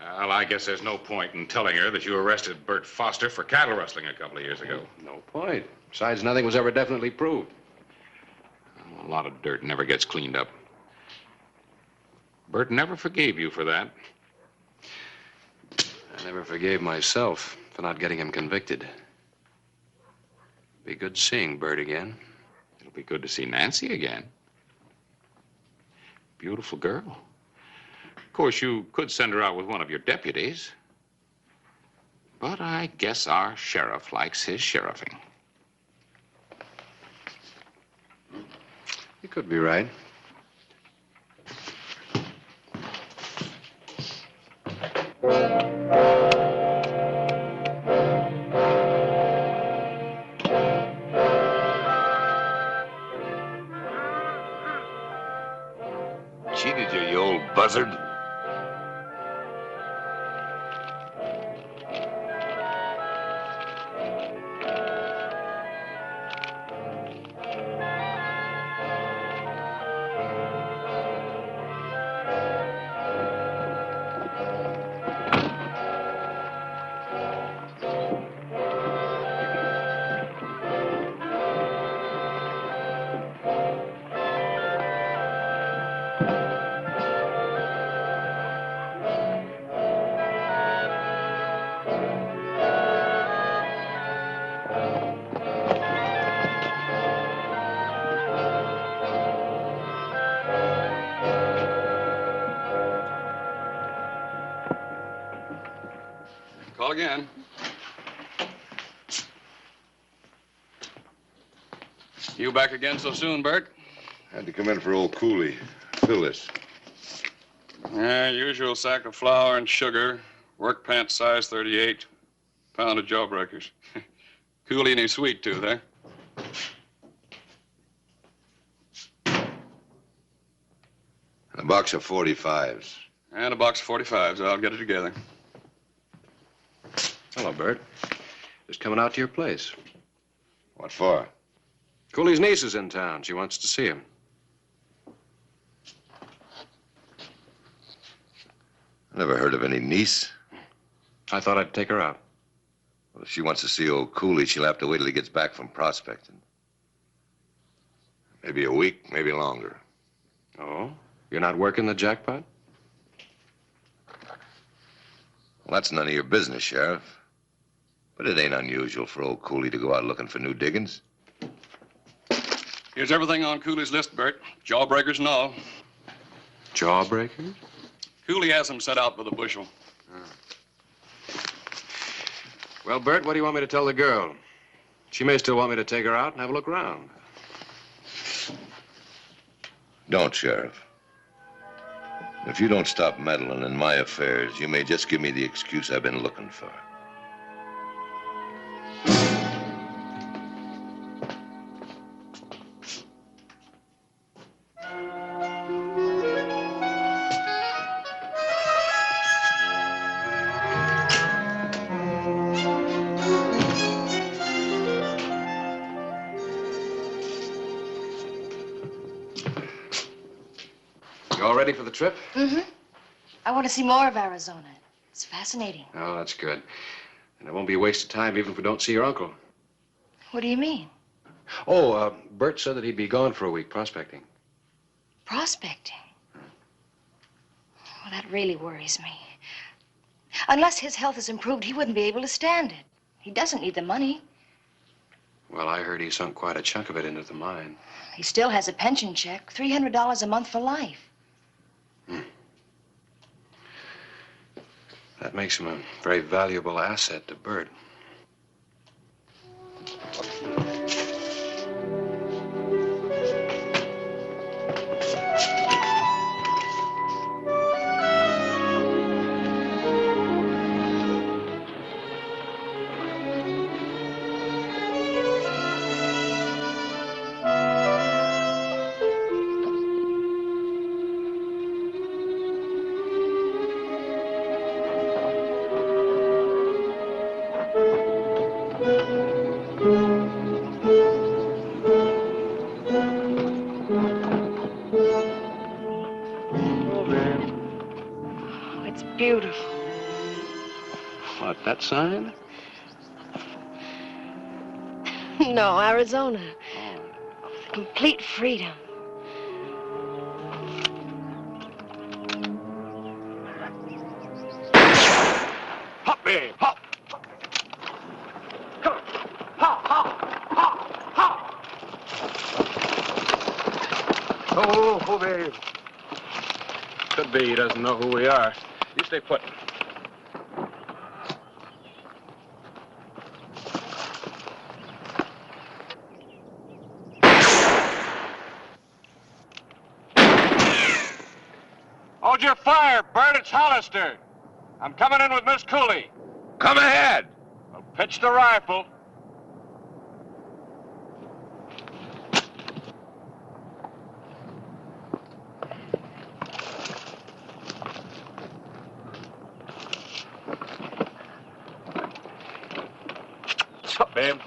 Well, I guess there's no point in telling her that you arrested Bert Foster for cattle rustling a couple of years ago. No point. Besides, nothing was ever definitely proved. A lot of dirt never gets cleaned up. Bert never forgave you for that. I never forgave myself for not getting him convicted. Be good seeing Bert again. It'll be good to see Nancy again. Beautiful girl. Of course, you could send her out with one of your deputies. But I guess our sheriff likes his sheriffing. You could be right. Cheated you, you old buzzard. Call again. You back again so soon, Bert? Had to come in for old Cooley. Fill this. Yeah, usual sack of flour and sugar, work pants size 38, pound of jawbreakers. Cooley and his sweet tooth, eh? A box of 45s. And a box of 45s. I'll get it together. Hello, Bert. Just coming out to your place. What for? Cooley's niece is in town. She wants to see him. I never heard of any niece. I thought I'd take her out. Well, if she wants to see old Cooley, she'll have to wait till he gets back from prospecting. Maybe a week, maybe longer. Oh? You're not working the jackpot? Well, that's none of your business, Sheriff. But it ain't unusual for old Cooley to go out looking for new diggings. Here's everything on Cooley's list, Bert. Jawbreakers and all. Jawbreakers? Cooley has them set out by the bushel. Well, Bert, what do you want me to tell the girl? She may still want me to take her out and have a look around. Don't, Sheriff. If you don't stop meddling in my affairs, you may just give me the excuse I've been looking for. ready for the trip? Mm-hmm. I want to see more of Arizona. It's fascinating. Oh, that's good. And it won't be a waste of time even if we don't see your uncle. What do you mean? Oh, Bert said that he'd be gone for a week prospecting. Prospecting? Well, that really worries me. Unless his health is improved, he wouldn't be able to stand it. He doesn't need the money. Well, I heard he sunk quite a chunk of it into the mine. He still has a pension check, $300 a month for life. That makes him a very valuable asset to Bert. It's beautiful. What, that sign? No, Arizona. Complete freedom. Hop, babe, hop. Come on. Hop, hop, hop, hop. Oh, babe. Could be he doesn't know who we are. You stay put. Hold your fire, Bert. It's Hollister. I'm coming in with Miss Cooley. Come ahead. Well, pitch the rifle. What's up, babe?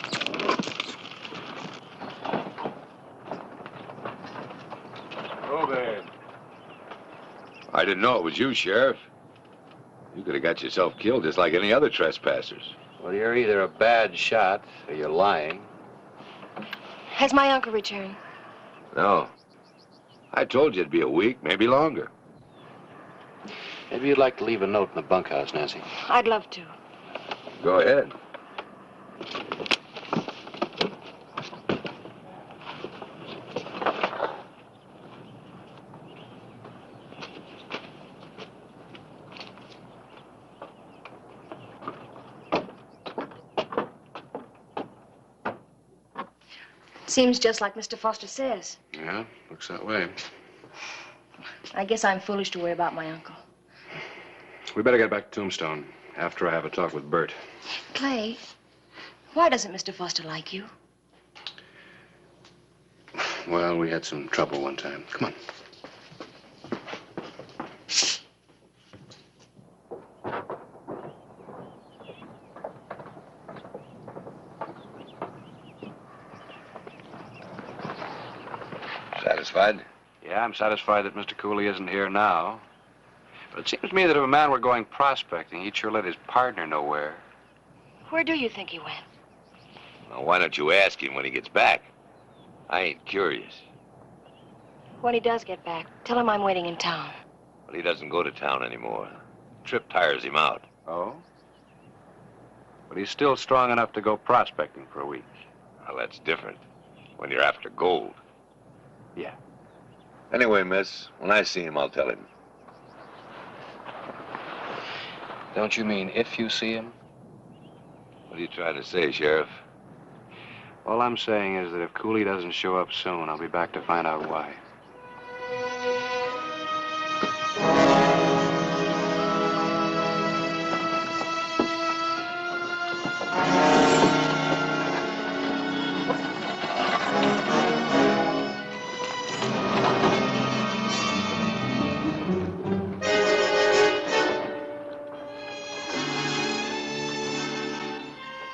Oh, babe. I didn't know it was you, Sheriff. You could have got yourself killed just like any other trespassers. Well, you're either a bad shot or you're lying. Has my uncle returned? No. I told you it'd be a week, maybe longer. Maybe you'd like to leave a note in the bunkhouse, Nancy. I'd love to. Go ahead. Seems just like Mr. Foster says. Yeah, looks that way. I guess I'm foolish to worry about my uncle. We better get back to Tombstone after I have a talk with Bert. Clay, why doesn't Mr. Foster like you? Well, we had some trouble one time. Come on. Satisfied? Yeah, I'm satisfied that Mr. Cooley isn't here now. But it seems to me that if a man were going prospecting, he'd sure let his partner know where. Where do you think he went? Well, why don't you ask him when he gets back? I ain't curious. When he does get back, tell him I'm waiting in town. But he doesn't go to town anymore. Trip tires him out. Oh? But he's still strong enough to go prospecting for a week. Well, that's different. When you're after gold. Yeah. Anyway, miss, when I see him, I'll tell him. Don't you mean if you see him? What are you trying to say, Sheriff? All I'm saying is that if Cooley doesn't show up soon, I'll be back to find out why.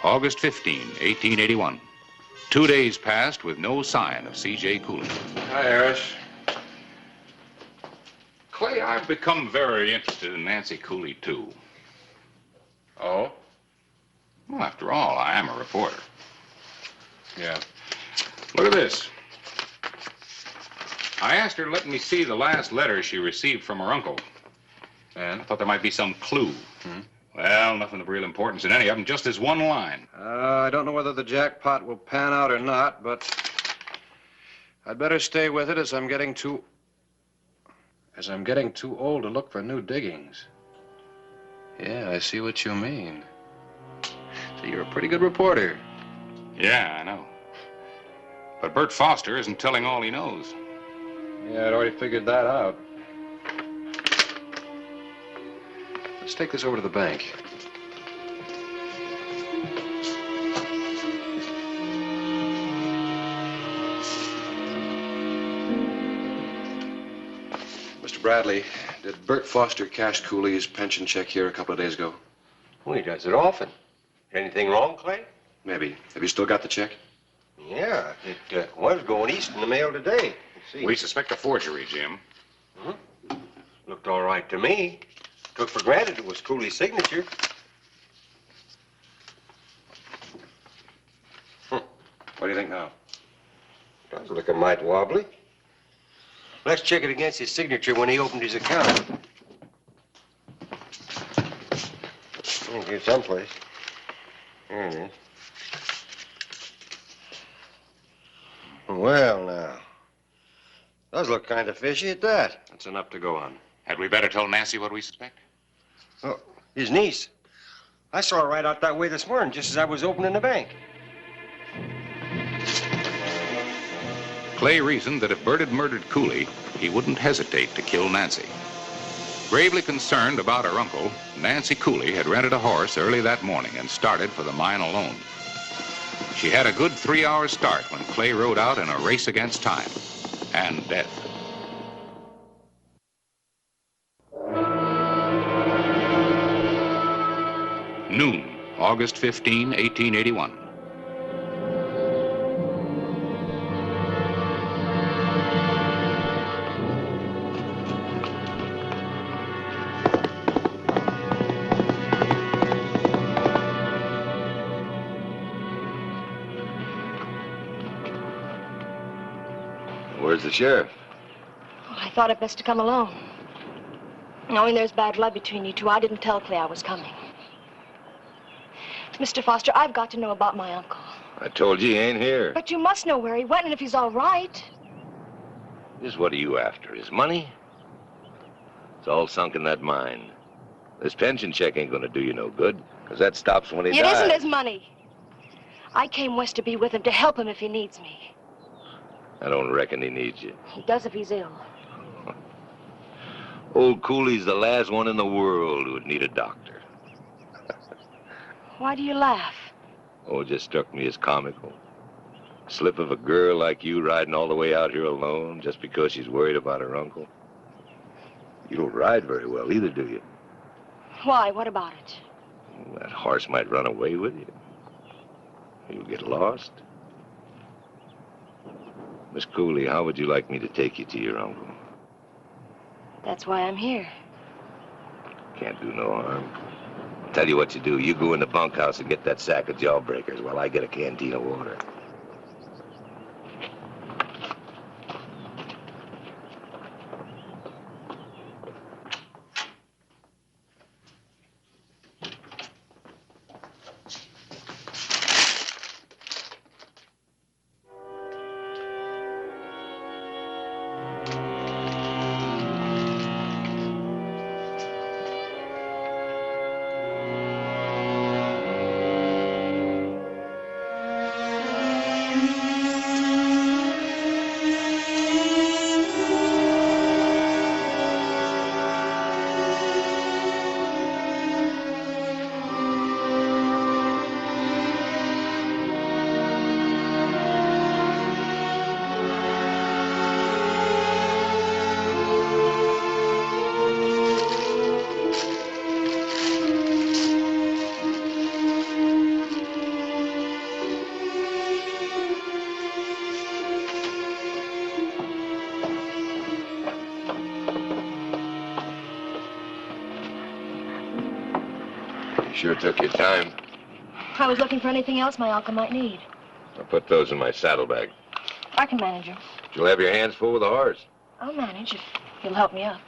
August 15, 1881. 2 days passed with no sign of C.J. Cooley. Hi, Harris. Clay, I've become very interested in Nancy Cooley, too. Oh? Well, after all, I am a reporter. Yeah. Look at this. I asked her to let me see the last letter she received from her uncle. And I thought there might be some clue. Well, nothing of real importance in any of them, just this one line. I don't know whether the jackpot will pan out or not, but I'd better stay with it as I'm getting too old to look for new diggings. Yeah, I see what you mean. So you're a pretty good reporter. Yeah, I know. But Bert Foster isn't telling all he knows. Yeah, I'd already figured that out. Let's take this over to the bank. Mr. Bradley, did Bert Foster cash Cooley's pension check here a couple of days ago? Well, he does it often. Anything wrong, Clay? Maybe. Have you still got the check? Yeah, it was going east in the mail today. Let's see. We suspect a forgery, Jim. Looked all right to me. Took for granted it was Cooley's signature. What do you think now? Does look a mite wobbly. Let's check it against his signature when he opened his account. Here someplace. Here it is. Well, now. Does look kind of fishy at that. That's enough to go on. Had we better tell Nancy what we suspect? Oh, his niece. I saw her right out that way this morning, just as I was opening the bank. Clay reasoned that if Bert had murdered Cooley, he wouldn't hesitate to kill Nancy. Gravely concerned about her uncle, Nancy Cooley had rented a horse early that morning and started for the mine alone. She had a good 3-hour start when Clay rode out in a race against time and death. Noon, August 15, 1881. Where's the sheriff? Oh, I thought I'd best to come alone. Knowing there's bad blood between you two, I didn't tell Clay I was coming. Mr. Foster, I've got to know about my uncle. I told you he ain't here. But you must know where he went and if he's all right. Just what are you after? His money? It's all sunk in that mine. This pension check ain't gonna do you no good, because that stops when he It dies. isn't his money. I came west to be with him, to help him if he needs me. I don't reckon he needs you. He does if he's ill. Old Cooley's the last one in the world who would need a doctor. Why do you laugh? Oh, it just struck me as comical. Slip of a girl like you riding all the way out here alone just because she's worried about her uncle. You don't ride very well either, do you? Why? What about it? That horse might run away with you. You'll get lost. Miss Cooley, how would you like me to take you to your uncle? That's why I'm here. Can't do no harm. Tell you what you do. You go in the bunkhouse and get that sack of jawbreakers while I get a canteen of water. You sure took your time. I was looking for anything else my uncle might need. I'll put those in my saddlebag. I can manage him. You'll have your hands full with the horse. I'll manage if you'll help me up.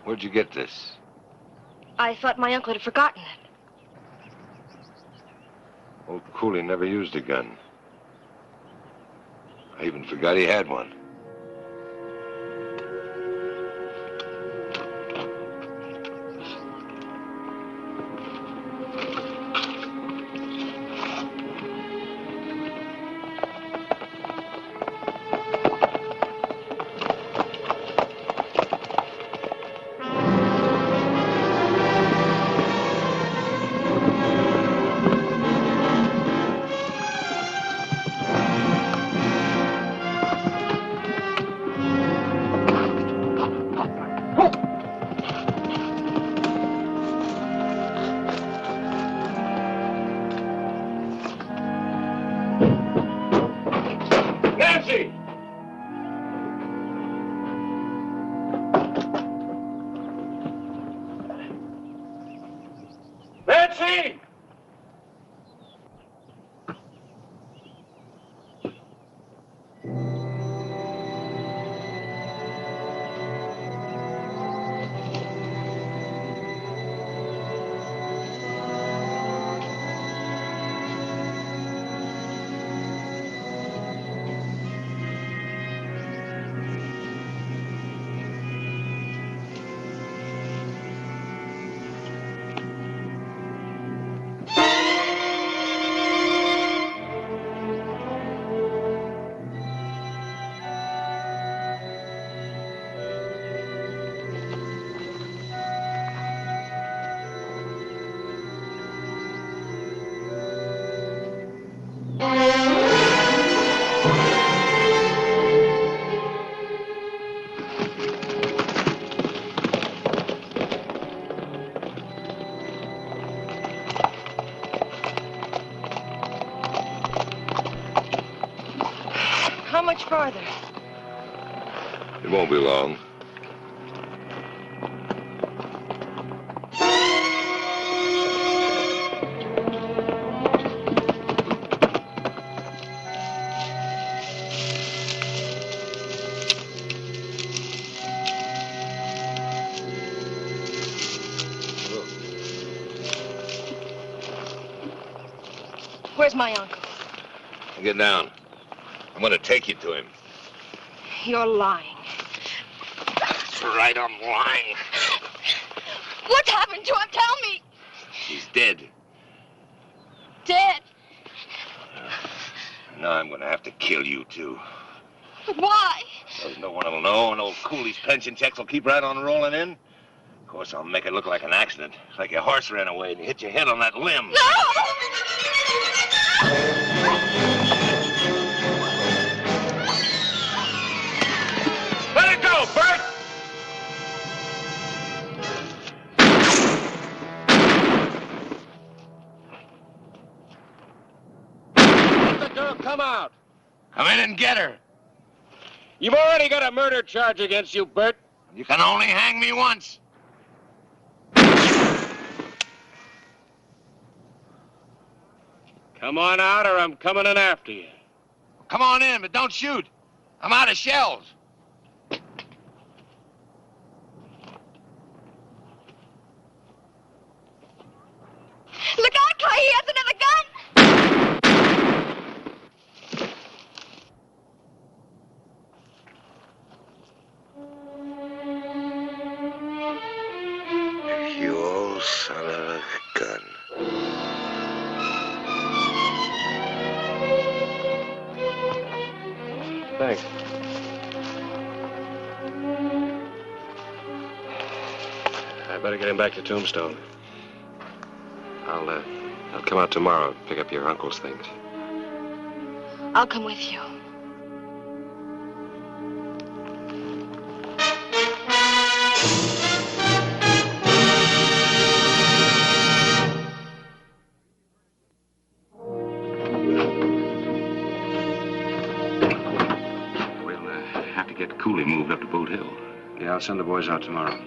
Where'd you get this? I thought my uncle had forgotten it. Old Cooley never used a gun. I even forgot he had one. Nancy! Nancy! How much farther? It won't be long. Where's my uncle? Get down. I'm gonna take you to him. You're lying. That's right, I'm lying. What's happened to him? Tell me. He's dead. Dead. Now I'm gonna have to kill you, too. Why? Because no one will know, and old Cooley's pension checks will keep right on rolling in. Of course, I'll make it look like an accident, like your horse ran away and you hit your head on that limb. Let it go, Bert! Let the girl come out. Come in and get her. You've already got a murder charge against you, Bert. You can only hang me once. Come on out or I'm coming in after you. Come on in, but don't shoot. I'm out of shells. Look out, Clay. He has another gun. You old son of a gun. Thanks. I better get him back to Tombstone. I'll come out tomorrow and pick up your uncle's things. I'll come with you. have to get Cooley moved up to Boot Hill. Yeah, I'll send the boys out tomorrow.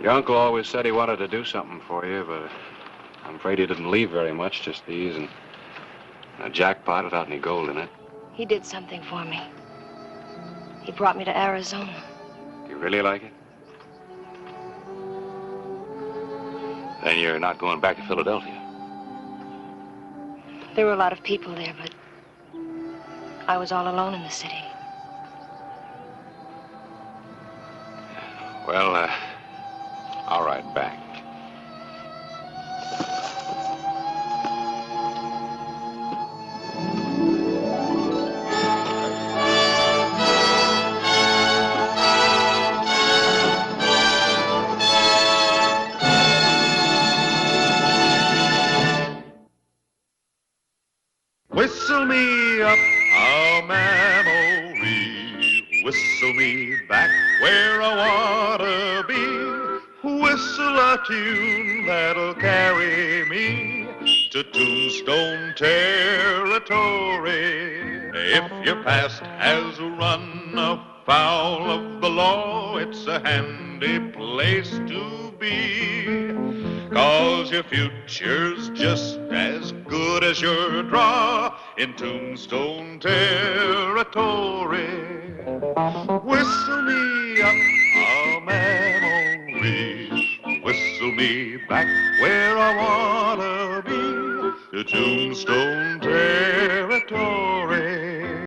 Your uncle always said he wanted to do something for you, but I'm afraid he didn't leave very much, just these and a jackpot without any gold in it. He did something for me. He brought me to Arizona. Do you really like it? Then you're not going back to Philadelphia. There were a lot of people there, but I was all alone in the city. Well, I'll ride back. Whistle me up a memory, whistle me back where I wanna be, whistle a tune that'll carry me to Tombstone territory. If your past has run afoul of the law, it's a handy place to be, 'cause your future's just as good as your draw in Tombstone territory. Whistle me up a memory, whistle me back where